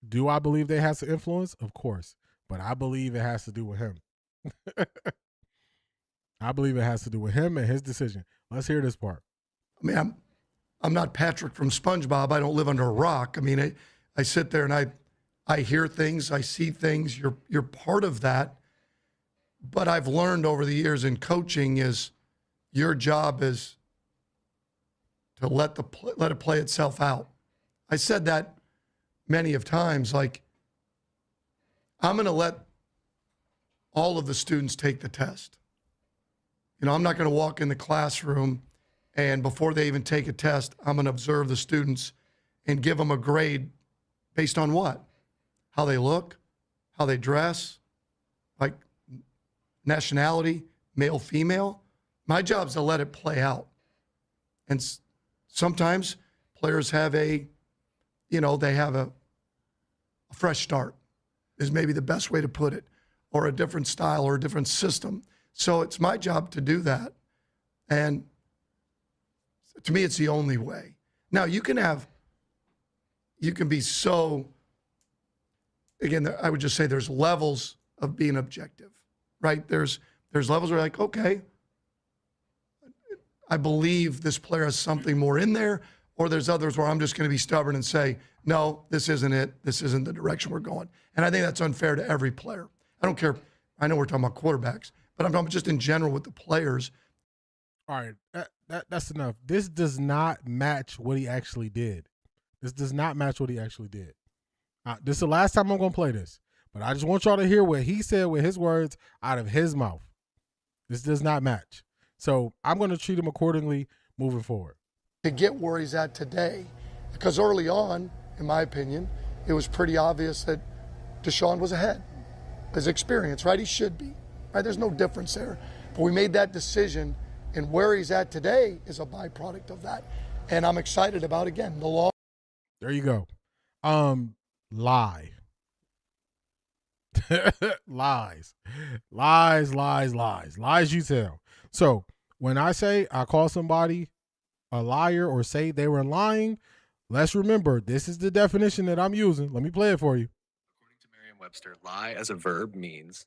Do I believe they have some influence? Of course. But I believe it has to do with him. I believe it has to do with him and his decision. Let's hear this part. I mean, I'm not Patrick from SpongeBob. I don't live under a rock. I mean, I sit there and I hear things, I see things. You're part of that. But I've learned over the years in coaching is your job is to let it play itself out. I said that many of times, like, I'm going to let all of the students take the test. You know, I'm not going to walk in the classroom and before they even take a test, I'm going to observe the students and give them a grade based on what? How they look, how they dress, like nationality, male, female. My job is to let it play out. And sometimes players have they have a fresh start is maybe the best way to put it, or a different style or a different system. So it's my job to do that. And to me, it's the only way. Now, you can be so, again, I would just say there's levels of being objective, right? There's levels where you're like, okay, I believe this player has something more in there, or there's others where I'm just going to be stubborn and say, no, this isn't it. This isn't the direction we're going. And I think that's unfair to every player. I don't care. I know we're talking about quarterbacks, but I'm talking just in general with the players. All right, that's enough. This does not match what he actually did. This is the last time I'm going to play this, but I just want y'all to hear what he said with his words out of his mouth. This does not match. So I'm going to treat him accordingly moving forward. To get where he's at today, because early on, in my opinion, it was pretty obvious that Deshaun was ahead. His experience, right? He should be, right? There's no difference there. But we made that decision, and where he's at today is a byproduct of that. And I'm excited about, again, the long. There you go. Lie. Lies you tell. So when I say I call somebody a liar or say they were lying, let's remember this is the definition that I'm using. Let me play it for you. According to Merriam-Webster, lie as a verb means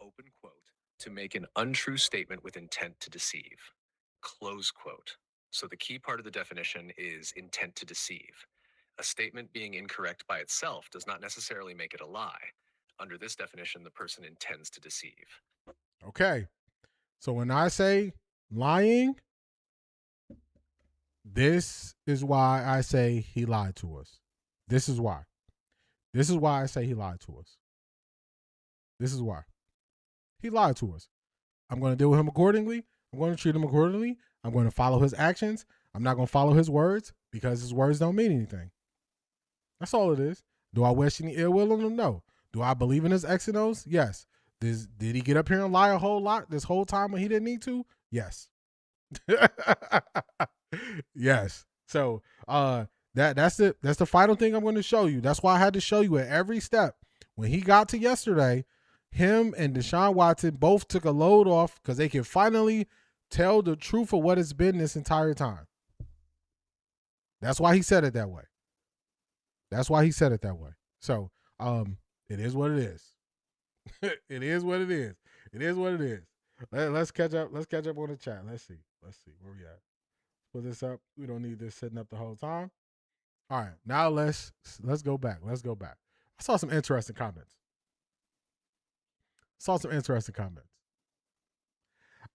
open quote, to make an untrue statement with intent to deceive, close quote. So the key part of the definition is intent to deceive. A statement being incorrect by itself does not necessarily make it a lie. Under this definition, the person intends to deceive. Okay. So when I say lying, this is why I say he lied to us. This is why. This is why I say he lied to us. This is why. He lied to us. I'm going to deal with him accordingly. I'm going to treat him accordingly. I'm going to follow his actions. I'm not going to follow his words because his words don't mean anything. That's all it is. Do I wish any ill will on him? No. Do I believe in his X and O's? Yes. Did he get up here and lie a whole lot this whole time when he didn't need to? Yes. Yes. So that's the final thing I'm going to show you. That's why I had to show you at every step. When he got to yesterday, him and Deshaun Watson both took a load off because they can finally tell the truth of what it's been this entire time. That's why he said it that way. That's why he said it that way. So it is what it is. It is what it is. It is what it is. Let's catch up. Let's catch up on the chat. Let's see where we at. Put this up. We don't need this sitting up the whole time. All right, now let's go back. Let's go back. I saw some interesting comments.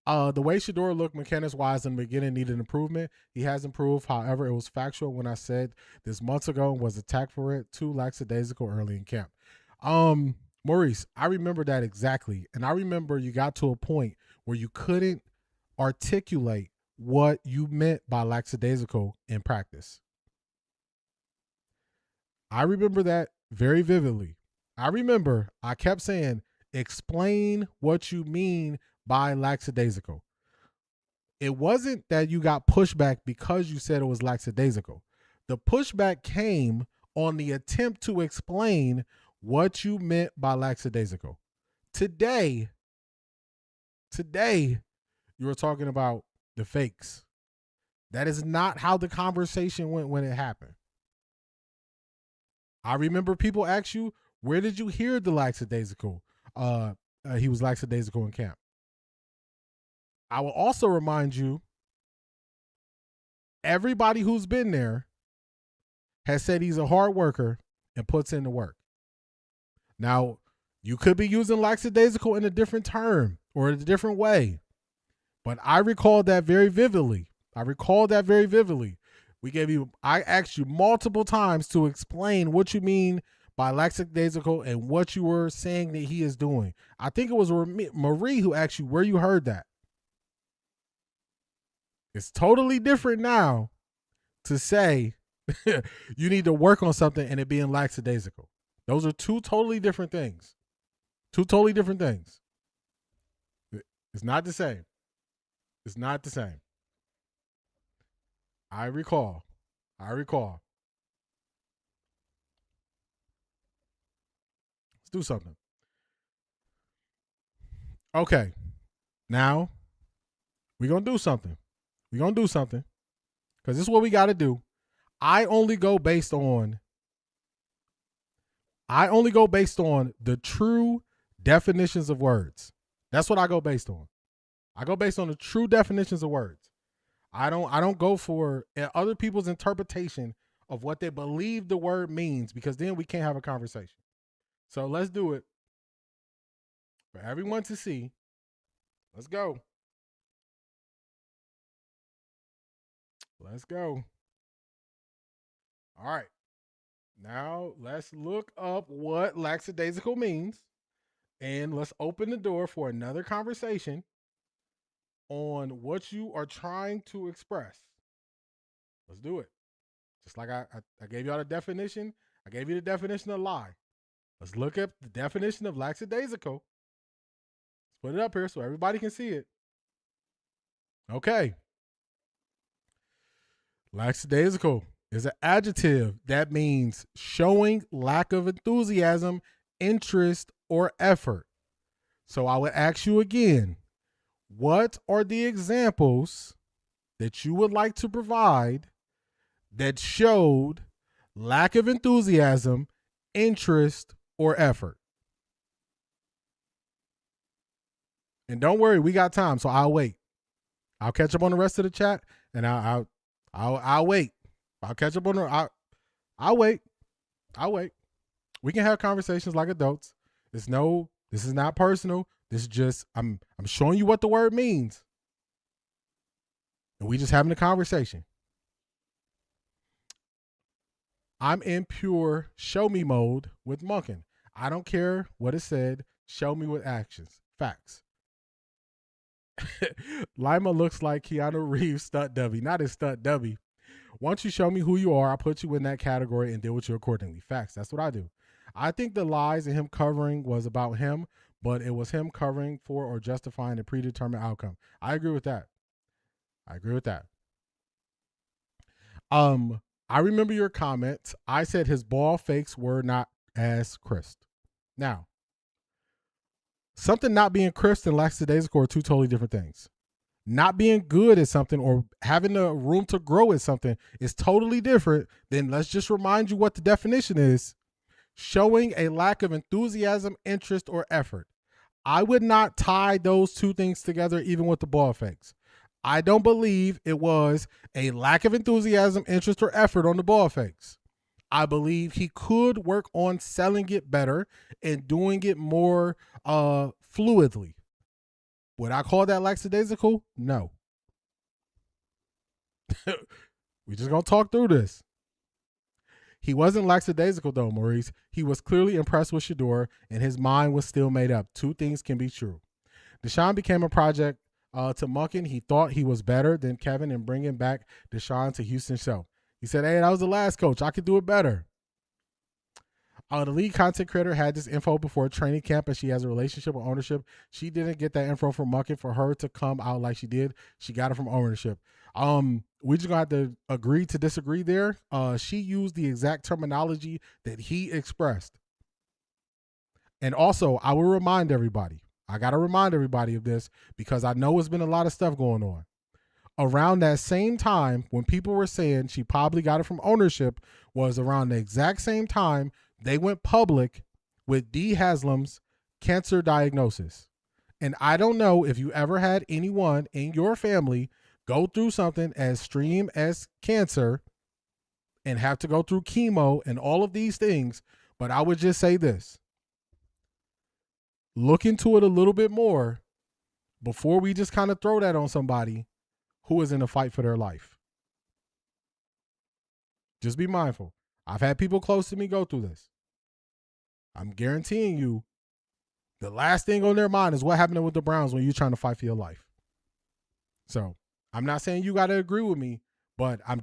The way Shador looked mechanics-wise in the beginning needed improvement. He has improved. However, it was factual when I said this months ago and was attacked for it. Too lackadaisical early in camp. Maurice, I remember that exactly. And I remember you got to a point where you couldn't articulate what you meant by lackadaisical in practice. I remember that very vividly. I remember I kept saying, explain what you mean by lackadaisical. It wasn't that you got pushback because you said it was lackadaisical. The pushback came on the attempt to explain what you meant by lackadaisical. Today, you were talking about the fakes. That is not how the conversation went when it happened. I remember people ask you, where did you hear the lackadaisical? He was lackadaisical in camp. I will also remind you, everybody who's been there has said he's a hard worker and puts in the work. Now, you could be using lackadaisical in a different term or in a different way, but I recall that very vividly. I asked you multiple times to explain what you mean by lackadaisical and what you were saying that he is doing. I think it was Marie who asked you where you heard that. It's totally different now to say you need to work on something and it being lackadaisical. Those are two totally different things. It's not the same. I recall. Let's do something. Okay. Now, we're going to do something. Because this is what we got to do. I only go based on the true definitions of words. That's what I go based on. I go based on the true definitions of words. I don't go for other people's interpretation of what they believe the word means, because then we can't have a conversation. So let's do it for everyone to see. Let's go. All right. Now let's look up what lackadaisical means, and let's open the door for another conversation on what you are trying to express. Let's do it. Just like I gave y'all the definition. I gave you the definition of lie. Let's look up the definition of lackadaisical. Let's put it up here so everybody can see it. Okay. Lackadaisical is an adjective that means showing lack of enthusiasm, interest, or effort. So I would ask you again, what are the examples that you would like to provide that showed lack of enthusiasm, interest, or effort? And don't worry, we got time, so I'll wait. I'll catch up on the rest of the chat, and I'll wait. I'll catch up on the. I'll wait. I'll wait. We can have conversations like adults. This is not personal. This is just I'm showing you what the word means, and we just having a conversation. I'm in pure show me mode with Monken. I don't care what it said. Show me with actions, facts. Lima looks like Keanu Reeves stunt Dubby, not his stunt Dubby. Once you show me who you are, I'll put you in that category and deal with you accordingly. Facts. That's what I do. I think the lies and him covering was about him, but it was him covering for or justifying a predetermined outcome. I agree with that. I remember your comments. I said his ball fakes were not as crisp. Now, something not being crisp and lackadaisical are two totally different things. Not being good at something or having the room to grow at something is totally different than, let's just remind you what the definition is, showing a lack of enthusiasm, interest, or effort. I would not tie those two things together even with the ball fakes. I don't believe it was a lack of enthusiasm, interest, or effort on the ball fakes. I believe he could work on selling it better and doing it more fluidly. Would I call that lackadaisical? No. We just gonna talk through this. He wasn't lackadaisical though, Maurice. He was clearly impressed with Shador, and his mind was still made up. Two things can be true. Deshaun became a project to Monken. He thought he was better than Kevin in bringing back Deshaun to Houston show. He said, hey, that was the last coach. I could do it better. The lead content creator had this info before training camp, and she has a relationship with ownership. She didn't get that info from Monken. For her to come out like she did, she got it from ownership. We just gonna have to agree to disagree there. She used the exact terminology that he expressed. And also, I will remind everybody, I got to remind everybody of this because I know it's been a lot of stuff going on. Around that same time, when people were saying she probably got it from ownership, was around the exact same time they went public with Dee Haslam's cancer diagnosis. And I don't know if you ever had anyone in your family go through something as extreme as cancer and have to go through chemo and all of these things, but I would just say this. Look into it a little bit more before we just kind of throw that on somebody who is in a fight for their life. Just be mindful. I've had people close to me go through this. I'm guaranteeing you the last thing on their mind is what happened with the Browns when you're trying to fight for your life. So I'm not saying you got to agree with me, but I'm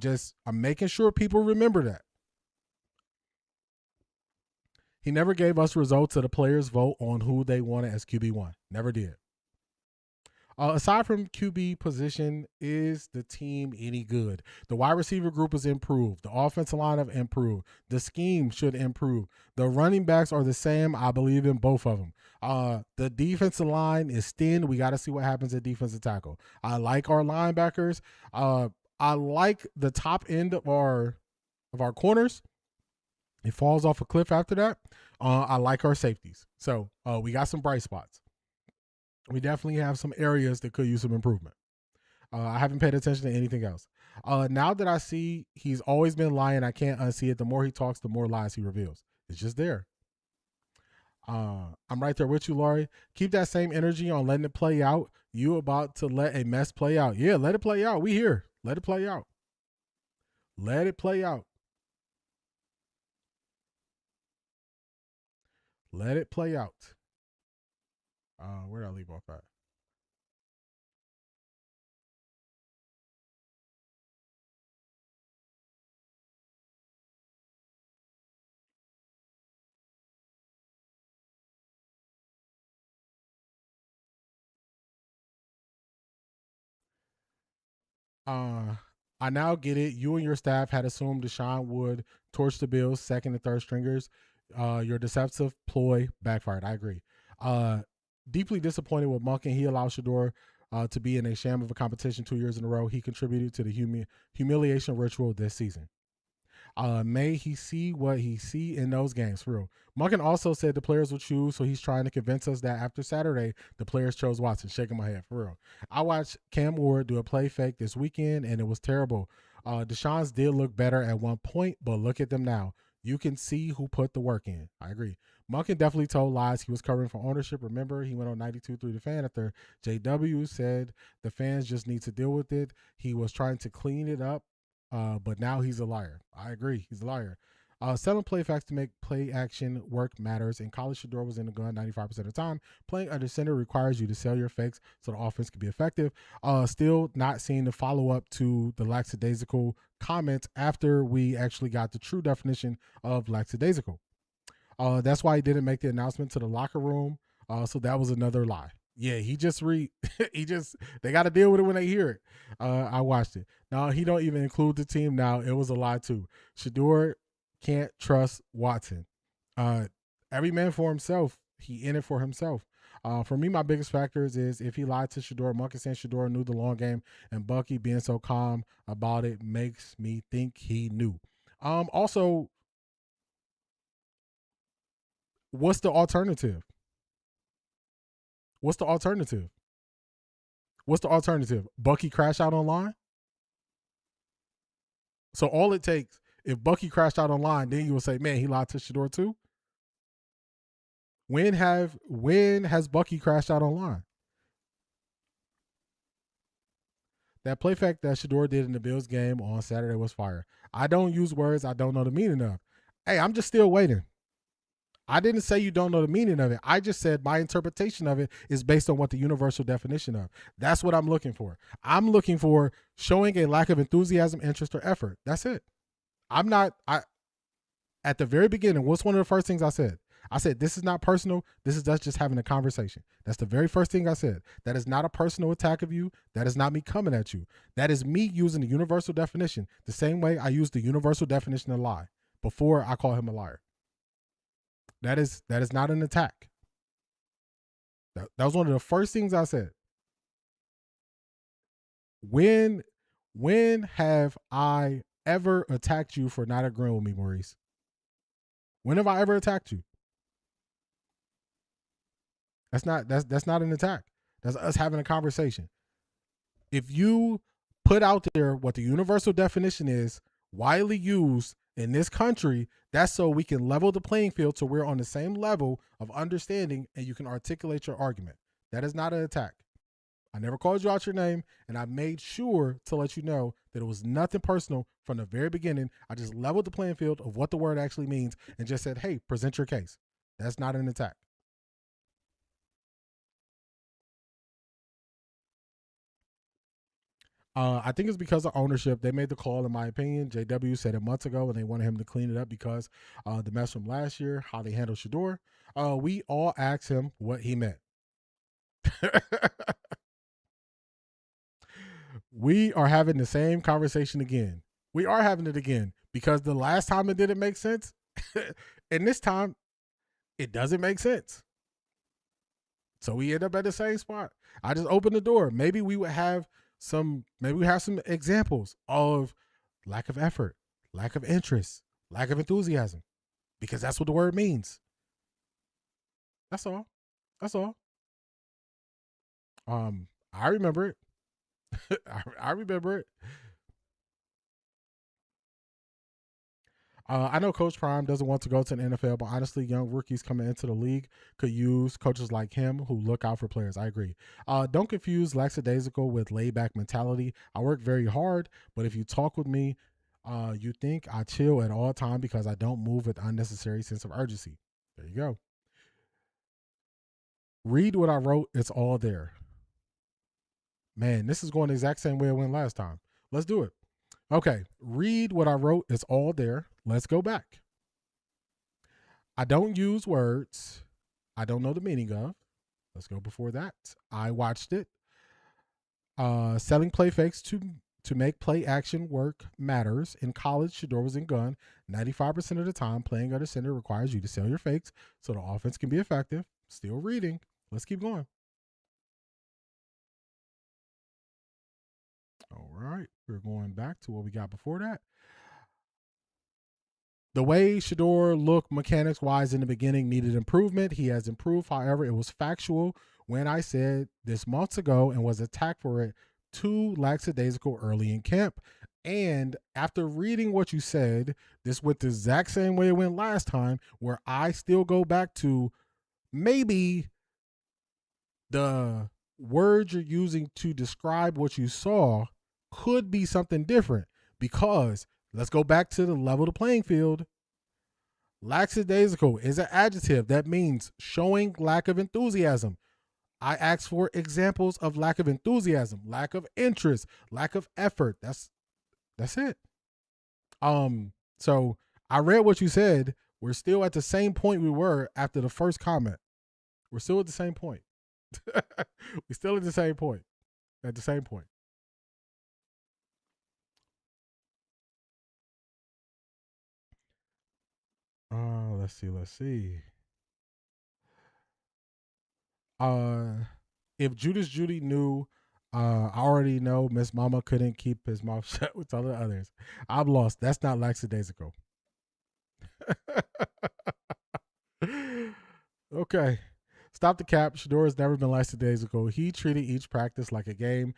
making sure people remember that. He never gave us results of the players' vote on who they wanted as QB1. Never did. Aside from QB position, is the team any good? The wide receiver group is improved. The offensive line have improved. The scheme should improve. The running backs are the same. I believe in both of them. The defensive line is thin. We got to see what happens at defensive tackle. I like our linebackers. I like the top end of our corners. It falls off a cliff after that. I like our safeties. So we got some bright spots. We definitely have some areas that could use some improvement. I haven't paid attention to anything else. Now that I see he's always been lying, I can't unsee it. The more he talks, the more lies he reveals. It's just there. I'm right there with you, Laurie. Keep that same energy on letting it play out. You about to let a mess play out. Yeah, let it play out. We here. Let it play out. Let it play out. Let it play out. Where did I leave off at? I now get it. You and your staff had assumed Deshaun would torch the Bills, second and third stringers. Your deceptive ploy backfired. I agree. Deeply disappointed with Monken. He allowed Shador to be in a sham of a competition 2 years in a row. He contributed to the humiliation ritual this season. May he see what he see in those games, for real. Munkin also said the players will choose, so he's trying to convince us that after Saturday, the players chose Watson. Shaking my head, for real. I watched Cam Ward do a play fake this weekend, and it was terrible. Deshaun's did look better at one point, but look at them now. You can see who put the work in. I agree. Munkin definitely told lies. He was covering for ownership. Remember, he went on 92 through the fan after JW said the fans just need to deal with it. He was trying to clean it up, but now he's a liar. I agree. He's a liar. Selling play facts to make play action work matters. In college, Shador was in the gun 95% of the time. Playing under center requires you to sell your fakes so the offense can be effective. Still not seeing the follow-up to the lackadaisical comments after we actually got the true definition of lackadaisical. That's why he didn't make the announcement to the locker room. So that was another lie. Yeah, they got to deal with it when they hear it. I watched it. No, he don't even include the team now. It was a lie too. Shador can't trust Watson. Every man for himself. He in it for himself. For me, my biggest factors is if he lied to Shador, Munkin saying Shador knew the long game, and Bucky being so calm about it makes me think he knew. Also, what's the alternative? What's the alternative? What's the alternative? Bucky crash out online? So all it takes, if Bucky crashed out online, then you will say, man, he lied to Shador too? When has Bucky crashed out online? That play fact that Shador did in the Bills game on Saturday was fire. I don't use words I don't know the meaning of. Hey, I'm just still waiting. I didn't say you don't know the meaning of it. I just said my interpretation of it is based on what the universal definition of. That's what I'm looking for. I'm looking for showing a lack of enthusiasm, interest, or effort. That's it. At the very beginning, what's one of the first things I said? I said, this is not personal. This is us just having a conversation. That's the very first thing I said. That is not a personal attack of you. That is not me coming at you. That is me using the universal definition the same way I use the universal definition of lie before I call him a liar. That is not an attack. That was one of the first things I said. When have I ever attacked you for not agreeing with me, Maurice? When have I ever attacked you? That's not an attack. That's us having a conversation. If you put out there what the universal definition is, widely used in this country, that's so we can level the playing field so we're on the same level of understanding and you can articulate your argument. That is not an attack. I never called you out your name, and I made sure to let you know that it was nothing personal from the very beginning. I just leveled the playing field of what the word actually means and just said, hey, present your case. That's not an attack. I think it's because of ownership. They made the call, in my opinion. JW said it months ago, and they wanted him to clean it up because the mess from last year, how they handled Shador. We all asked him what he meant. We are having the same conversation again. We are having it again because the last time it didn't make sense, and this time it doesn't make sense. So we end up at the same spot. I just opened the door. Maybe we have some examples of lack of effort, lack of interest, lack of enthusiasm, because that's what the word means. That's all. That's all. I remember it. I remember it. I know Coach Prime doesn't want to go to the NFL, but honestly, young rookies coming into the league could use coaches like him who look out for players. I agree. Don't confuse lackadaisical with laid-back mentality. I work very hard, but if you talk with me, you think I chill at all time because I don't move with unnecessary sense of urgency. There you go. Read what I wrote. It's all there. Man, this is going the exact same way it went last time. Let's do it. Okay, read what I wrote. It's all there. Let's go back. I don't use words I don't know the meaning of. Let's go before that. I watched it. Selling play fakes to make play action work matters. In college, Shador was in gun. 95% of the time, playing under center requires you to sell your fakes so the offense can be effective. Still reading. Let's keep going. All right, we're going back to what we got before that. The way Shador looked mechanics-wise in the beginning needed improvement. He has improved. However, it was factual when I said this months ago and was attacked for it too lackadaisical early in camp. And after reading what you said, this went the exact same way it went last time, where I still go back to maybe the words you're using to describe what you saw could be something different, because let's go back to the level of the playing field. Lackadaisical is an adjective that means showing lack of enthusiasm. I asked for examples of lack of enthusiasm, lack of interest, lack of effort. That's it. So I read what you said. We're still at the same point we were after the first comment. We're still at the same point. We're still at the same point. At the same point. Let's see. If Judas Judy knew, I already know Miss Mama couldn't keep his mouth shut with all the others. I'm lost. That's not lackadaisical. Okay. Stop the cap. Shador has never been lackadaisical. He treated each practice like a game,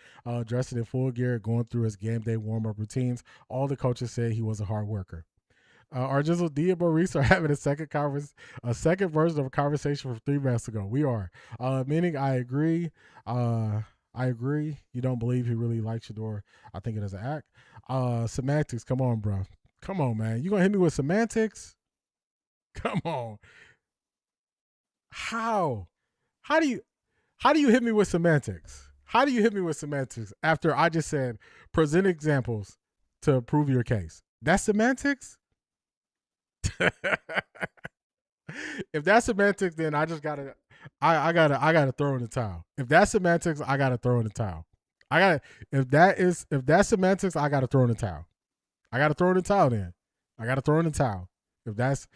dressed in full gear, going through his game day warm-up routines. All the coaches said he was a hard worker. Arjizzle, D and Maurice are having a second version of a conversation from 3 months ago. We are. Meaning I agree. I agree. You don't believe he really likes Shador. I think it is an act. Semantics. Come on, bro. Come on, man. You gonna hit me with semantics? Come on. How do you hit me with semantics? How do you hit me with semantics after I just said present examples to prove your case? That's semantics? If that's semantics, then I just gotta throw in the towel. If that's semantics, I gotta throw in the towel. If that's semantics, I gotta throw in the towel. I gotta throw in the towel then. I gotta throw in the towel. If that's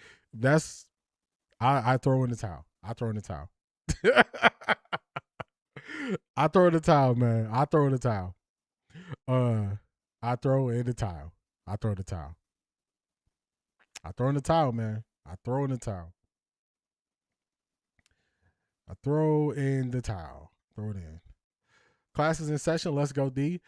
I throw in the towel. I throw in the towel. I throw in the towel, man. I throw in the towel. I throw in the towel. I throw the towel. I throw in the towel, man. I throw in the towel. I throw in the towel. Throw it in. Class is in session. Let's go, D.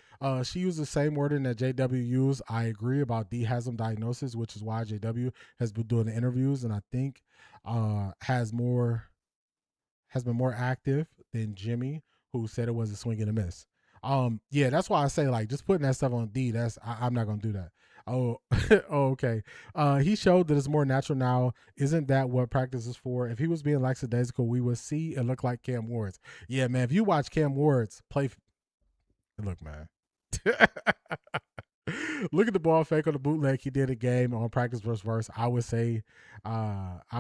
She used the same wording that JW used. I agree about D has some diagnosis, which is why JW has been doing the interviews, and I think has been more active than Jimmy, who said it was a swing and a miss. Yeah, that's why I say, like, just putting that stuff on D. I'm not gonna do that. Oh, okay. He showed that it's more natural now. Isn't that what practice is for? If he was being lackadaisical, we would see it look like Cam Ward's. Yeah, man. If you watch Cam Ward's play, look, man. Look at the ball fake on the bootleg he did a game on practice verse. I would say that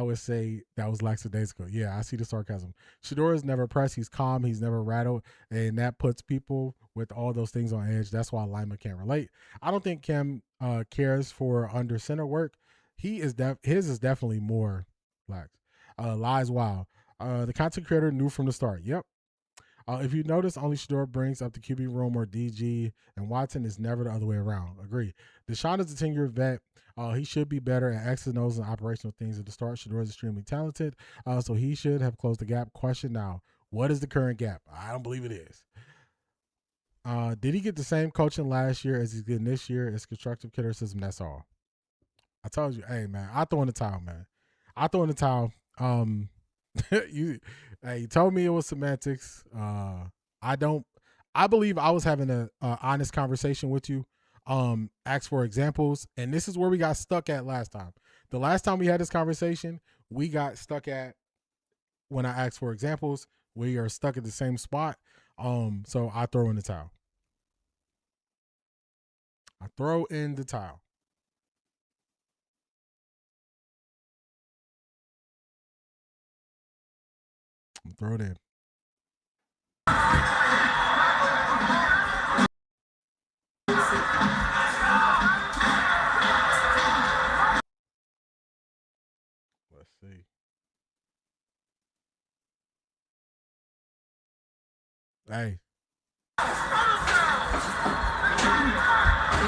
was lackadaisical. Yeah, I see the sarcasm. Shador is never pressed. He's calm. He's never rattled, and that puts people with all those things on edge. That's why Lima can't relate. I don't think Cam cares for under center work. His is definitely more lax. Lies wild. The content creator knew from the start. Yep. If you notice, only Shador brings up the QB room or DG, and Watson is never the other way around. Agree. Deshaun is a 10-year vet. He should be better at X's and O's and operational things at the start. Shador is extremely talented, so he should have closed the gap. Question now, what is the current gap? I don't believe it is. Did he get the same coaching last year as he's getting this year? It's constructive criticism, that's all. I told you, hey, man, I throw in the towel, man. I throw in the towel. You told me it was semantics. I believe I was having a honest conversation with you. Ask for examples, and this is where we got stuck at last time. The last time we had this conversation, we got stuck at when I asked for examples. We are stuck at the same spot. So I throw in the towel. I throw in the towel. Throw it in. Let's see. Hey. Did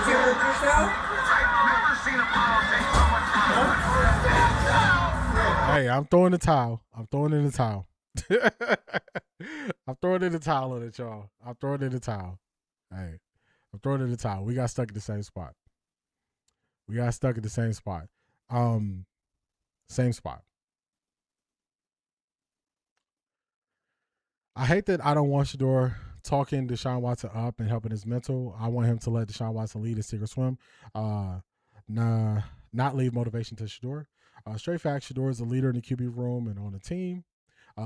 you hurt yourself? I've never seen a ball take so much time. Hey, I'm throwing the towel. I'm throwing in the towel. I'm throwing in the towel on it, y'all. I'm throwing in the towel. Hey, I'm throwing in the towel. We got stuck in the same spot. We got stuck in the same spot. Same spot. I hate that I don't want Shador talking Deshaun Watson up and helping his mental. I want him to let Deshaun Watson lead his sink or swim. Not leave motivation to Shador. Straight facts, Shador is a leader in the QB room and on the team.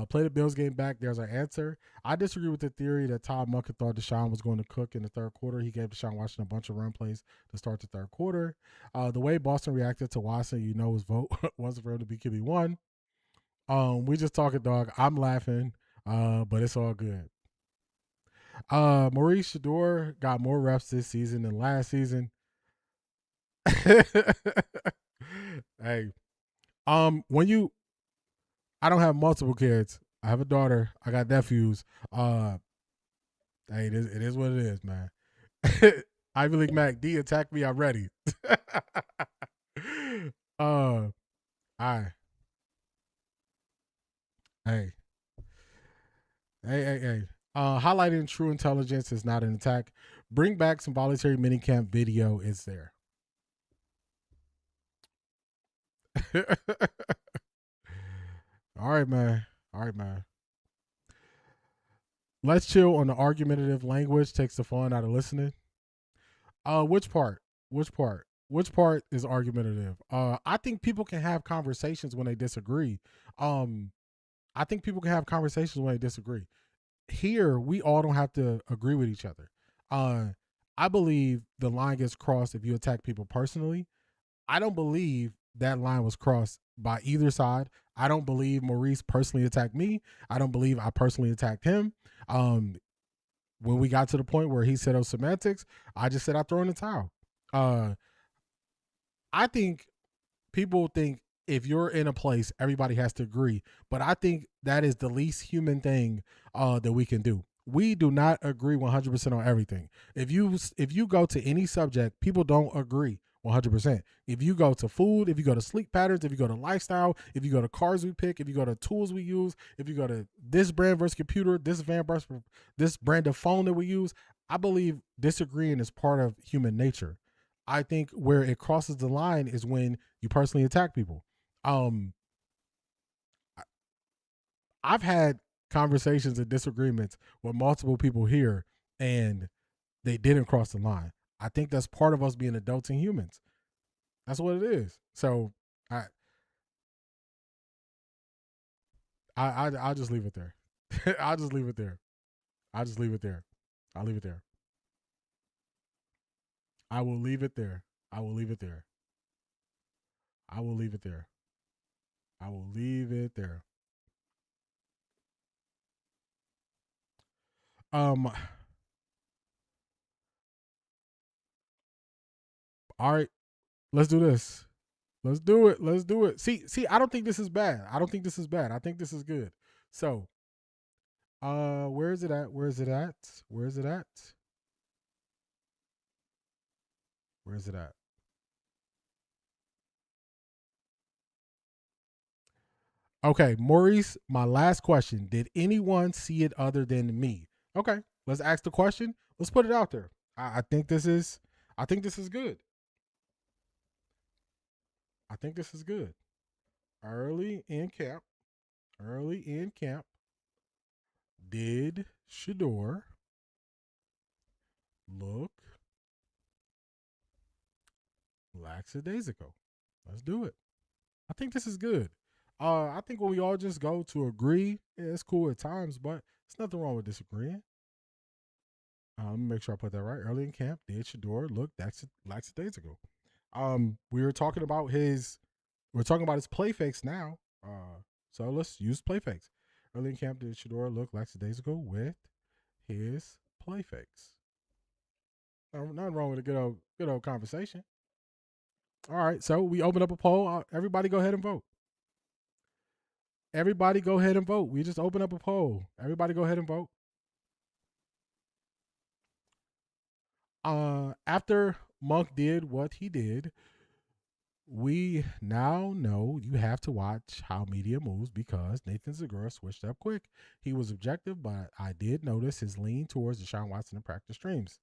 Play the Bills game back. There's our answer. I disagree with the theory that Todd Monken thought Deshaun was going to cook in the third quarter. He gave Deshaun Watson a bunch of run plays to start the third quarter. The way Boston reacted to Watson, his vote wasn't for him to be QB1. We just talking, dog. I'm laughing, but it's all good. Maurice Shador got more reps this season than last season. Hey, I don't have multiple kids. I have a daughter. I got nephews. Hey, it is what it is, man. Ivy League Mac D, attack me. I'm ready. All right. Hey. Highlighting true intelligence is not an attack. Bring back some voluntary minicamp video. It's there. All right, man. Let's chill on the argumentative language. Takes the fun out of listening. Which part? Which part is argumentative? I think people can have conversations when they disagree. I think people can have conversations when they disagree. Here, we all don't have to agree with each other. I believe the line gets crossed if you attack people personally. I don't believe that line was crossed by either side. I don't believe Maurice personally attacked me. I don't believe I personally attacked him. When we got to the point where he said those semantics, I just said I throw in the towel. I think people think if you're in a place, everybody has to agree. But I think that is the least human thing that we can do. We do not agree 100% on everything. If you go to any subject, people don't agree 100%. If you go to food, if you go to sleep patterns, if you go to lifestyle, if you go to cars we pick, if you go to tools we use, if you go to this brand versus computer, this brand of phone that we use, I believe disagreeing is part of human nature. I think where it crosses the line is when you personally attack people. I've had conversations and disagreements with multiple people here, and they didn't cross the line. I think that's part of us being adults and humans. That's what it is. So I'll just leave it there. I'll just leave it there. I'll leave it there. I will leave it there. I will leave it there. I will leave it there. I will leave it there. All right, let's do this. Let's do it. See, I don't think this is bad. I think this is good. So, where is it at? Okay, Maurice, my last question. Did anyone see it other than me? Okay, let's ask the question. Let's put it out there. I think this is good. I think this is good. Early in camp, did Shador look lackadaisical? Let's do it. I think this is good. I think when we all just go to agree, it's cool at times, but there's nothing wrong with disagreeing. Let me make sure I put that right. Early in camp, did Shador look lackadaisical? We were talking about his play fakes now. So let's use play fakes. Early in camp, did Shador look lackadaisical with his play fakes? Nothing wrong with a good old conversation. All right, so we open up a poll. Everybody go ahead and vote. We just open up a poll. Everybody go ahead and vote. After Monk did what he did, We now know you have to watch how media moves because Nathan Segura switched up quick. He was objective, but I did notice his lean towards Deshaun Watson in practice streams.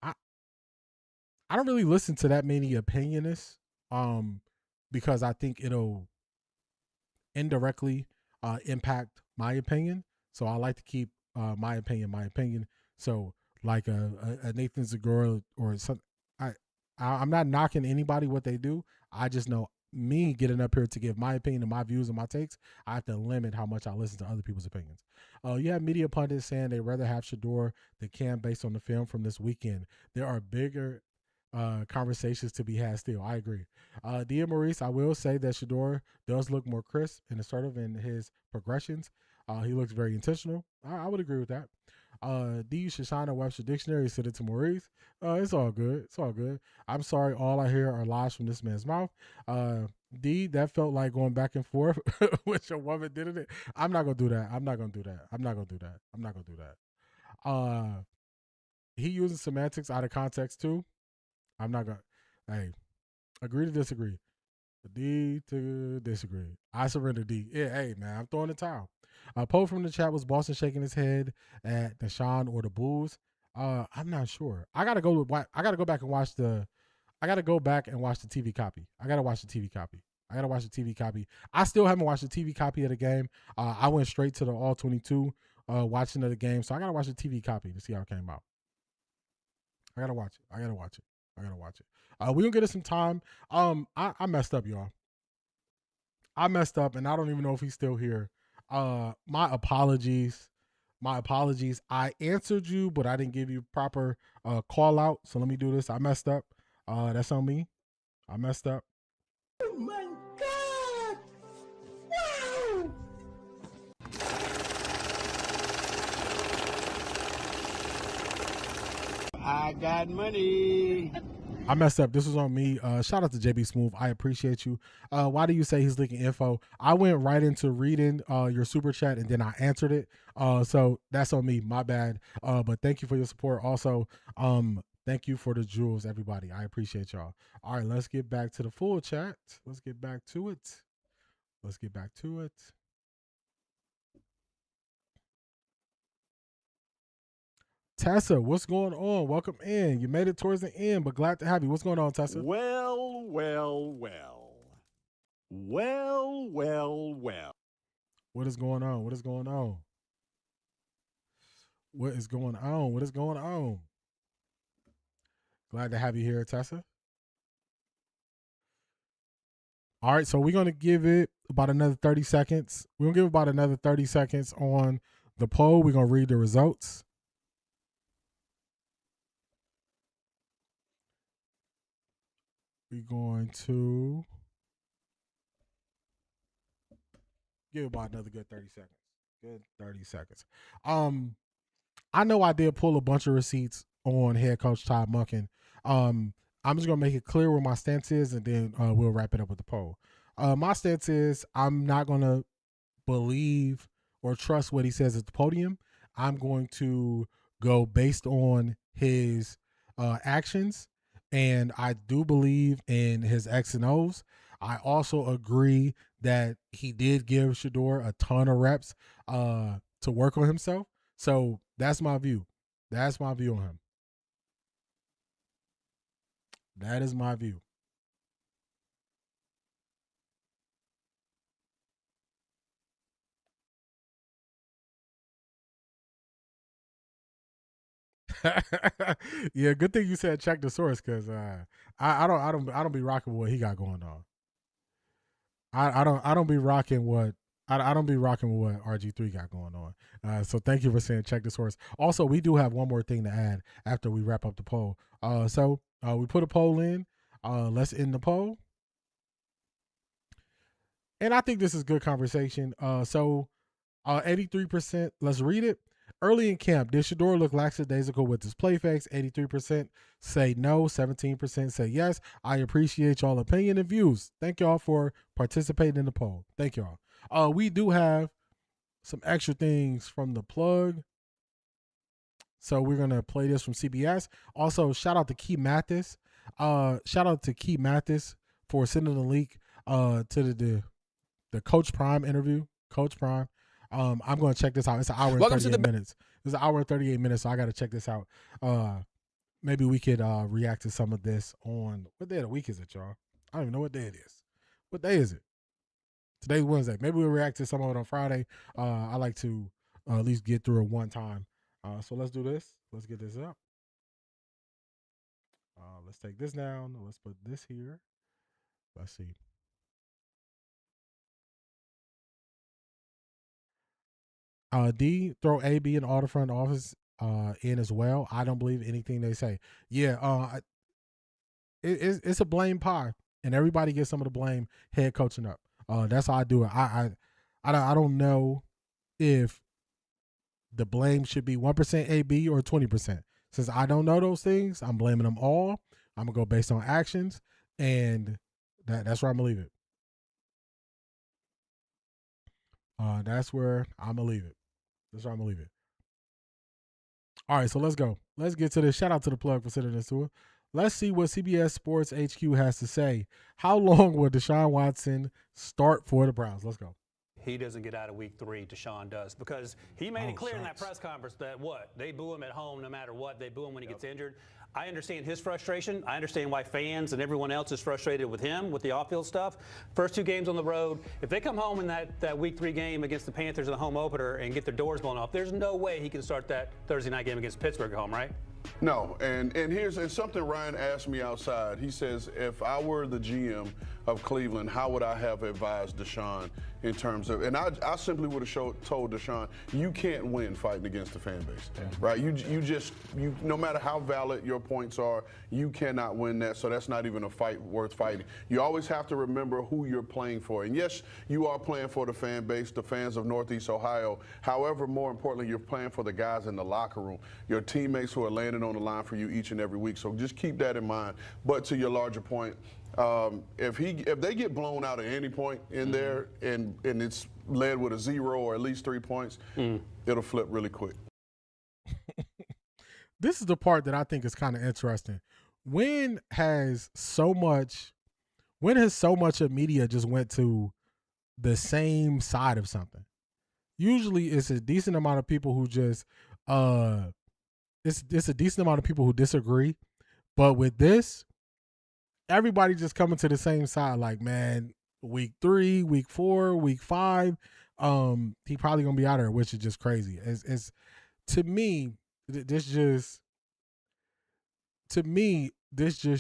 I don't really listen to that many opinionists because I think it'll indirectly impact my opinion. So I like to keep my opinion. So like a Nathan Segura or some, I'm not knocking anybody what they do. I just know me getting up here to give my opinion and my views and my takes, I have to limit how much I listen to other people's opinions. You have media pundits saying they'd rather have Shador than Cam based on the film from this weekend. There are bigger conversations to be had still. I agree. Dia Maurice, I will say that Shador does look more crisp and assertive in his progressions. He looks very intentional. I would agree with that. D Shoshana Webster Dictionary sent it to Maurice. It's all good. It's all good. I'm sorry, all I hear are lies from this man's mouth. D, that felt like going back and forth with your woman, didn't it? I'm not gonna do that. I'm not gonna do that. I'm not gonna do that. I'm not gonna do that. He using semantics out of context too. I'm not gonna. Hey, agree to disagree. D to disagree. I surrender D. Yeah, hey man, I'm throwing the towel. A poll from the chat was Boston shaking his head at Deshaun or the Bulls. I'm not sure. I gotta go back and watch the. I gotta go back and watch the TV copy. I gotta watch the TV copy. I still haven't watched the TV copy of the game. I went straight to the all 22 watching of the game, so I gotta watch the TV copy to see how it came out. I gotta watch it. We're gonna get us some time. I messed up, y'all. I messed up, and I don't even know if he's still here. My apologies. I answered you, but I didn't give you proper call out. So let me do this. I messed up. That's on me. I messed up. Oh my God! Wow! I got money. I messed up. This was on me. Shout out to JB Smooth. I appreciate you. Why do you say he's leaking info? I went right into reading your super chat and then I answered it. So that's on me. My bad. But thank you for your support. Also, thank you for the jewels, everybody. I appreciate y'all. All right, let's get back to the full chat. Let's get back to it. Tessa, what's going on? Welcome in. You made it towards the end, but glad to have you. What's going on, Tessa? Well. What is going on? What is going on? Glad to have you here, Tessa. All right, so we're going to give it about another 30 seconds. We're going to give about another 30 seconds on the poll. We're going to read the results. We're going to give about another good 30 seconds. I know I did pull a bunch of receipts on head coach Todd Monken. I'm just going to make it clear where my stance is, and then we'll wrap it up with the poll. My stance is I'm not going to believe or trust what he says at the podium. I'm going to go based on his actions, and I do believe in his X and O's. I also agree that he did give Shador a ton of reps to work on himself. So that's my view. That's my view on him. That is my view. Yeah, good thing you said check the source, because I don't be rocking what he got going on. I don't be rocking what I don't be rocking with what RG3 got going on. So thank you for saying check the source. Also, we do have one more thing to add after we wrap up the poll. So we put a poll in. Let's end the poll. And I think this is good conversation. So 83%, let's read it. Early in camp, did Shador look lackadaisical with his play fakes? 83% say no, 17% say yes. I appreciate y'all opinion and views. Thank y'all for participating in the poll. Thank y'all. We do have some extra things from the plug. So we're going to play this from CBS. Also, shout out to Key Mathis. Shout out to Key Mathis for sending the link to the Coach Prime interview. Coach Prime. I'm going to check this out. It's an hour and 38 minutes. It's an hour and 38 minutes, so I got to check this out. Maybe we could react to some of this on, what day of the week is it, y'all? I don't even know what day it is. What day is it? Today's Wednesday. Maybe we'll react to some of it on Friday. I like to at least get through it one time. So let's do this. Let's get this up. Let's take this down. Let's put this here. Let's see. D, throw AB in all the front office in as well. I don't believe anything they say. Yeah, it's a blame pie, and everybody gets some of the blame head coaching up. That's how I do it. I don't know if the blame should be 1% AB or 20%. Since I don't know those things, I'm blaming them all. I'm gonna go based on actions, and that's where I'm gonna leave it. That's where I'm gonna leave it. That's where I'm gonna leave it. All right, so let's go. Let's get to this. Shout out to the plug for sending this to us. Let's see what CBS Sports HQ has to say. How long will Deshaun Watson start for the Browns? Let's go. He doesn't get out of week 3, Deshaun does, because he made it clear in that press conference that they boo him at home no matter what. They boo him when he gets injured. I understand his frustration. I understand why fans and everyone else is frustrated with him with the off-field stuff. First 2 games on the road, if they come home in that week 3 game against the Panthers in the home opener and get their doors blown off, there's no way he can start that Thursday night game against Pittsburgh at home, right? No, and here's something Ryan asked me outside. He says, if I were the GM of Cleveland, how would I have advised Deshaun in terms of, and I simply would have told Deshaun, you can't win fighting against the fan base, right? You no matter how valid your points are, you cannot win that, so that's not even a fight worth fighting. You always have to remember who you're playing for. And yes, you are playing for the fan base, the fans of Northeast Ohio. However, more importantly, you're playing for the guys in the locker room, your teammates who are landing on the line for you each and every week. So just keep that in mind. But to your larger point, if they get blown out at any point in there and it's led with a 0 or at least 3 points, it'll flip really quick. This is the part that I think is kind of interesting. When has so much of media just went to the same side of something? Usually it's a decent amount of people who just it's a decent amount of people who disagree. But with this, everybody just coming to the same side, like, man, week 3, week 4, week 5, he probably gonna be out there, which is just crazy. It's to me, this just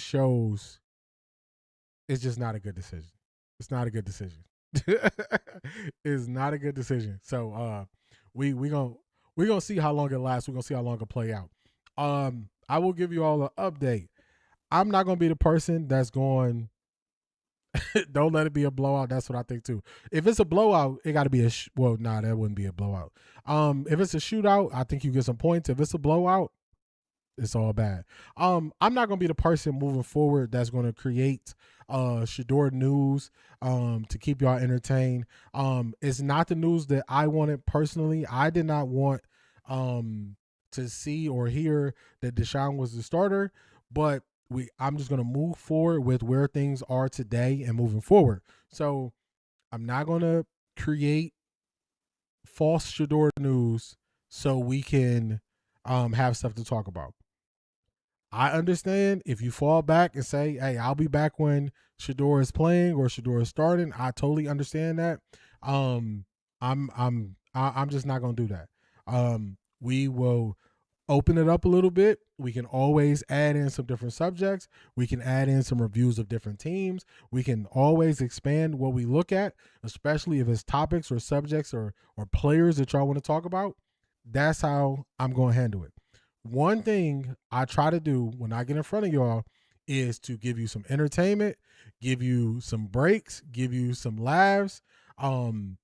shows it's just not a good decision. It's not a good decision. It's not a good decision. So we gonna see how long it lasts. We're gonna see how long it play out. I will give you all an update. I'm not gonna be the person that's going. Don't let it be a blowout. That's what I think too. If it's a blowout, it got to be that wouldn't be a blowout. If it's a shootout, I think you get some points. If it's a blowout, it's all bad. I'm not gonna be the person moving forward that's gonna create Shador news to keep y'all entertained. It's not the news that I wanted personally. I did not want to see or hear that Deshaun was the starter, but I'm just gonna move forward with where things are today and moving forward. So I'm not gonna create false Shador news so we can have stuff to talk about. I understand if you fall back and say, hey, I'll be back when Shador is playing or Shador is starting. I totally understand that. I'm just not gonna do that. We will open it up a little bit. We can always add in some different subjects. We can add in some reviews of different teams. We can always expand what we look at, especially if it's topics or subjects or players that y'all want to talk about. That's how I'm going to handle it. One thing I try to do when I get in front of y'all is to give you some entertainment, give you some breaks, give you some laughs, and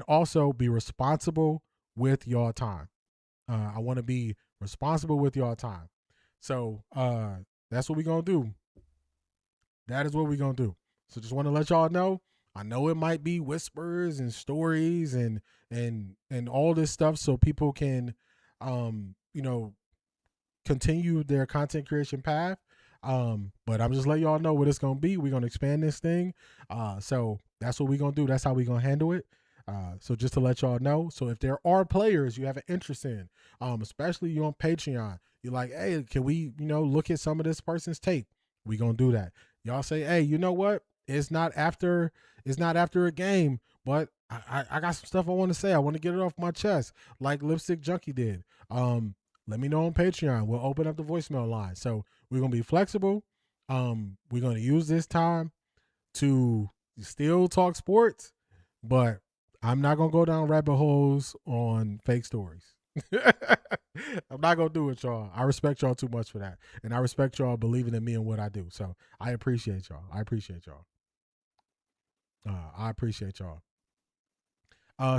also be responsible with y'all time. I want to be responsible with y'all time. So that's what we're going to do. That is what we're going to do. So just want to let y'all know. I know it might be whispers and stories and all this stuff so people can, continue their content creation path. But I'm just letting y'all know what it's gonna be. We're gonna expand this thing. So that's what we're gonna do. That's how we're gonna handle it. So just to let y'all know. So if there are players you have an interest in, especially you on Patreon, you're like, hey, can we, look at some of this person's tape? We gonna do that. Y'all say, hey, you know what? It's not after a game, but I got some stuff I want to say. I want to get it off my chest, like Lipstick Junkie did. Let me know on Patreon. We'll open up the voicemail line. So we're gonna be flexible. We're gonna use this time to still talk sports, but I'm not gonna go down rabbit holes on fake stories. I'm not gonna do it, y'all. I respect y'all too much for that, and I respect y'all believing in me and what I do. So I appreciate y'all. I appreciate y'all.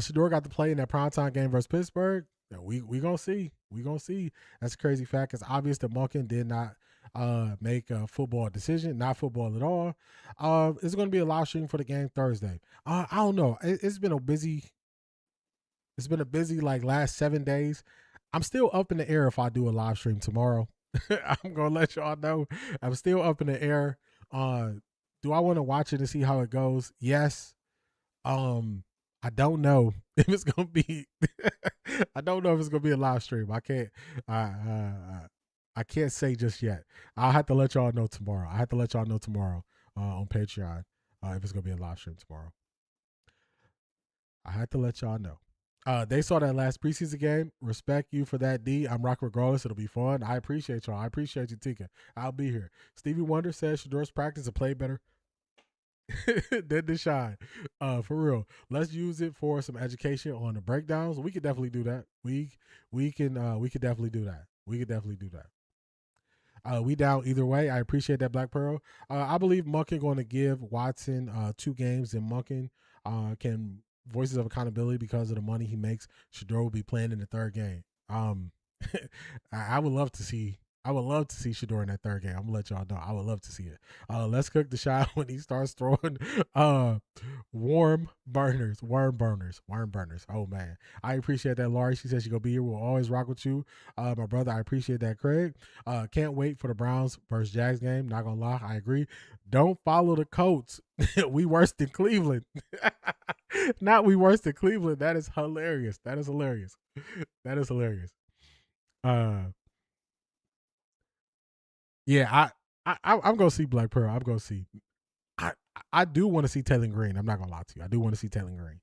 Shador got to play in that primetime game versus Pittsburgh. We gonna see. We gonna see. That's a crazy fact. It's obvious that Monken did not make a football decision, not football at all. It's gonna be a live stream for the game Thursday. I don't know. It's been a busy like last 7 days. I'm still up in the air if I do a live stream tomorrow. I'm gonna let y'all know. I'm still up in the air. Do I want to watch it and see how it goes? Yes. I don't know if it's gonna be. I don't know if it's gonna be a live stream. I can't. I can't say just yet. I'll have to let y'all know tomorrow. I have to let y'all know tomorrow on Patreon if it's gonna be a live stream tomorrow. I had to let y'all know. They saw that last preseason game. Respect you for that, D. I'm rock regardless. It'll be fun. I appreciate y'all. I appreciate you, Tika. I'll be here. Stevie Wonder says Shador's practice and play better than Deshaun. For real. Let's use it for some education on the breakdowns. We could definitely do that. We could definitely do that. We could definitely do that. We down either way. I appreciate that, Black Pearl. I believe Monken going to give Watson 2 games, and Monken can voices of accountability because of the money he makes. Shador will be playing in the 3rd game. I would love to see. I would love to see Shador in that 3rd game. I'm gonna let y'all know. I would love to see it. Let's cook the shot when he starts throwing worm burners. Oh man, I appreciate that, Laurie. She said she gonna be here. We'll always rock with you, my brother. I appreciate that, Craig. Can't wait for the Browns versus Jags game. Not gonna lie, I agree. Don't follow the Colts. We worse than Cleveland. Not we worse than Cleveland. That is hilarious. That is hilarious. That is hilarious. Yeah, I'm gonna see Black Pearl. I'm gonna see. I do want to see Taylor Green. I'm not gonna lie to you. I do want to see Taylor Green.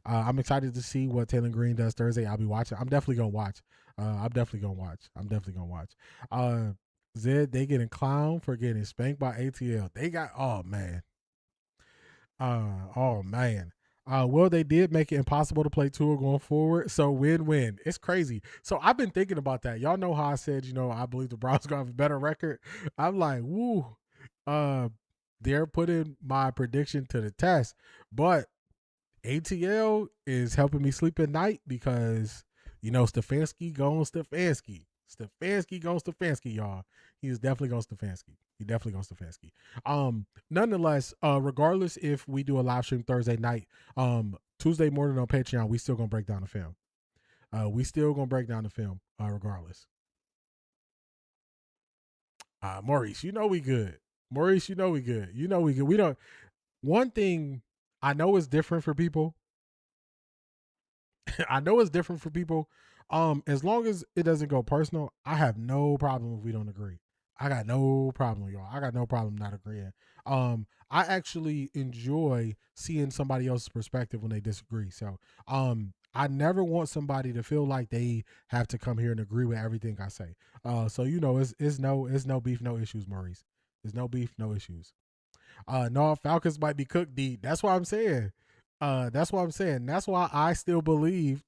I'm excited to see what Taylor Green does Thursday. I'll be watching. I'm definitely gonna watch. Zed, they getting clowned for getting spanked by ATL. They got man. Well, they did make it impossible to play Tua going forward. So win-win. It's crazy. So I've been thinking about that. Y'all know how I said, I believe the Browns gonna have a better record. I'm like, woo. They're putting my prediction to the test. But ATL is helping me sleep at night because, Stefanski going Stefanski. Stefanski going Stefanski, y'all. He is definitely going Stefanski. Nonetheless, regardless if we do a live stream Thursday night, Tuesday morning on Patreon, we still gonna break down the film. Regardless. Maurice, we good. We don't. One thing I know is different for people. As long as it doesn't go personal, I have no problem if we don't agree. I got no problem, y'all. I got no problem not agreeing. I actually enjoy seeing somebody else's perspective when they disagree. So, I never want somebody to feel like they have to come here and agree with everything I say. So it's no beef, no issues, Maurice. There's no beef, no issues. No, Falcons might be cooked, D. That's what I'm saying. That's why I still believe.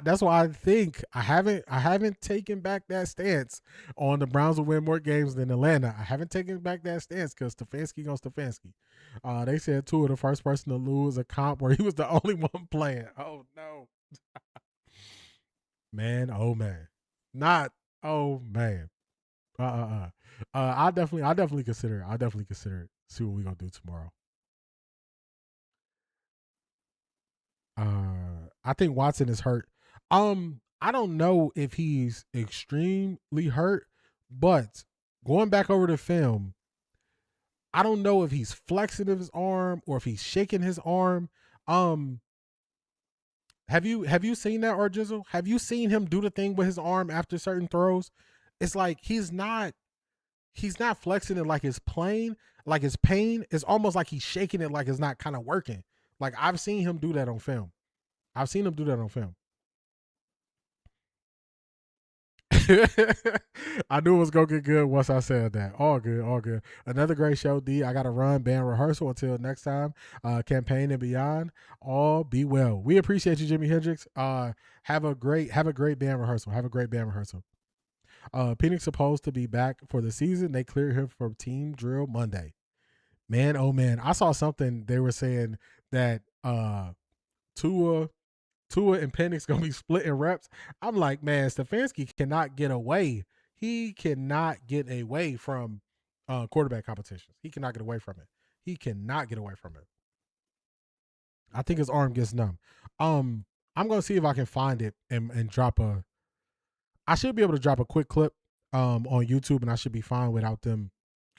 That's why I think I haven't taken back that stance on the Browns will win more games than Atlanta. I haven't taken back that stance because Stefanski goes Stefanski. They said Tua the first person to lose a comp where he was the only one playing. Oh no, man. Oh man, not. Oh man. I'll definitely consider it. I'll definitely consider it. See what we're gonna do tomorrow. I think Watson is hurt. I don't know if he's extremely hurt, But going back over the film, I don't know if he's flexing his arm or if he's shaking his arm. Have you seen that, Arjizzle? Have you seen him do the thing with his arm after certain throws? It's like he's not flexing it like it's plain, like it's pain. It's almost like he's shaking it like it's not kind of working. Like I've seen him do that on film. I knew it was gonna get good once I said that. All good. Another great show, D. I gotta run band rehearsal until next time. Campaign and beyond. All be well. We appreciate you, Jimi Hendrix. Have a great band rehearsal. Penix supposed to be back for the season. They cleared him from team drill Monday. Man, oh man. I saw something they were saying that Tua and Penix gonna be splitting reps. I'm like, man, Stefanski cannot get away. He cannot get away from quarterback competitions. He cannot get away from it. I think his arm gets numb. I'm gonna see if I can find it and drop a. I should be able to drop a quick clip on YouTube, and I should be fine without them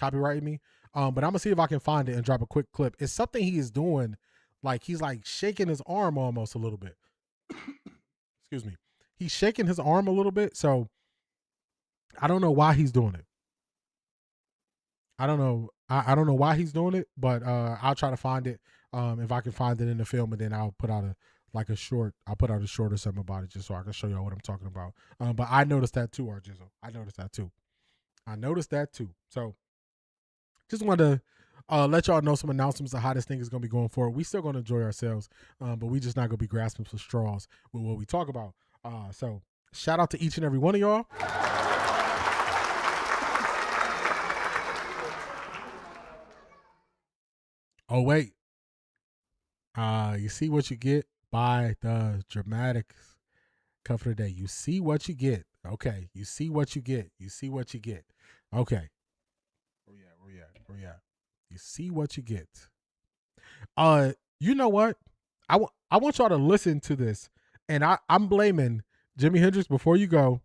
copyrighting me. But I'm gonna see if I can find it and drop a quick clip. It's something he is doing, like he's like shaking his arm almost a little bit. Excuse me. He's shaking his arm a little bit, so I don't know why he's doing it. I don't know why he's doing it, but I'll try to find it. If I can find it in the film, and then I'll put out a short or something about it, just so I can show y'all what I'm talking about. But I noticed that too, Arjizzle. I noticed that too. So just wanted to let y'all know some announcements of how this thing is going to be going forward. We still going to enjoy ourselves, but we just not going to be grasping for straws with what we talk about. So shout out to each and every one of y'all. Oh, wait. You see what you get by the Dramatics cover today. You see what you get. Okay. You see what you get. Okay. Where you at? You see what you get. You know what? I want y'all to listen to this. And I'm blaming Jimi Hendrix. Before you go,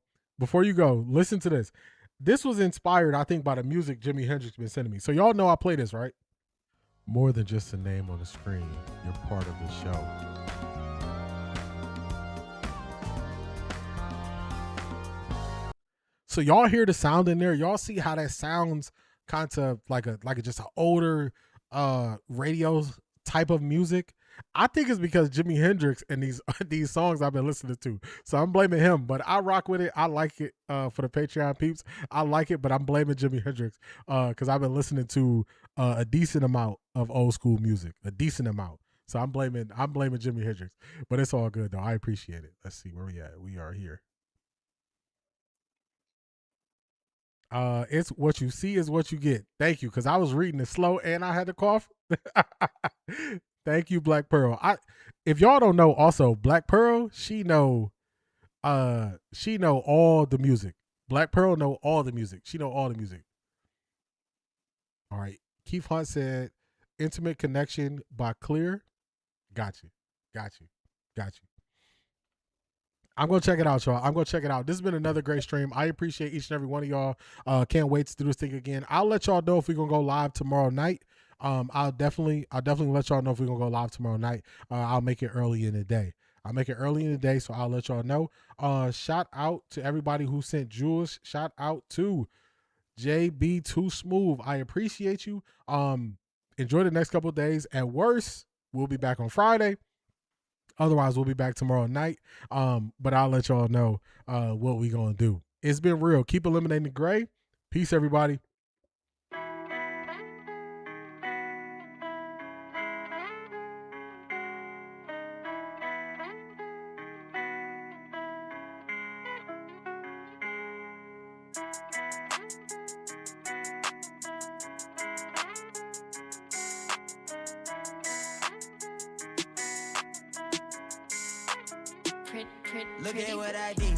listen to this. This was inspired, I think, by the music Jimi Hendrix been sending me. So y'all know I play this, right? More than just a name on the screen, you're part of the show. So y'all hear the sound in there. Y'all see how that sounds kind of like just an older radio type of music. I think it's because Jimi Hendrix and these songs I've been listening to. So I'm blaming him, but I rock with it. I like it for the Patreon peeps. I like it, but I'm blaming Jimi Hendrix because I've been listening to a decent amount of old school music, a decent amount. So I'm blaming Jimi Hendrix, but it's all good though. I appreciate it. Let's see where we at. We are here. It's what you see is what you get. Thank you, because I was reading it slow and I had to cough. Thank you, Black Pearl. If y'all don't know, also Black Pearl, she know all the music. Black Pearl know all the music. She know all the music. All right. Keith Hunt said, "Intimate Connection" by Clear. Got you. I'm going to check it out, y'all. This has been another great stream. I appreciate each and every one of y'all. Can't wait to do this thing again. I'll let y'all know if we're going to go live tomorrow night. I'll definitely let y'all know if we're going to go live tomorrow night. I'll make it early in the day. So I'll let y'all know. Shout out to everybody who sent jewels. Shout out to JB Too Smooth. I appreciate you. Enjoy the next couple of days. At worst, we'll be back on Friday. Otherwise, we'll be back tomorrow night. But I'll let y'all know what we gonna do. It's been real. Keep eliminating the gray. Peace, everybody. Look at what I did.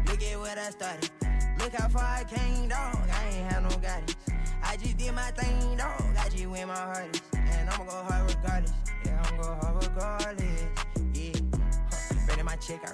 Look at what I started. Look how far I came, dog. I ain't had no guidance. I just did my thing, dog. I just went my hardest. And I'ma go hard regardless. Yeah, I'ma go hard regardless. Yeah. Ready my check.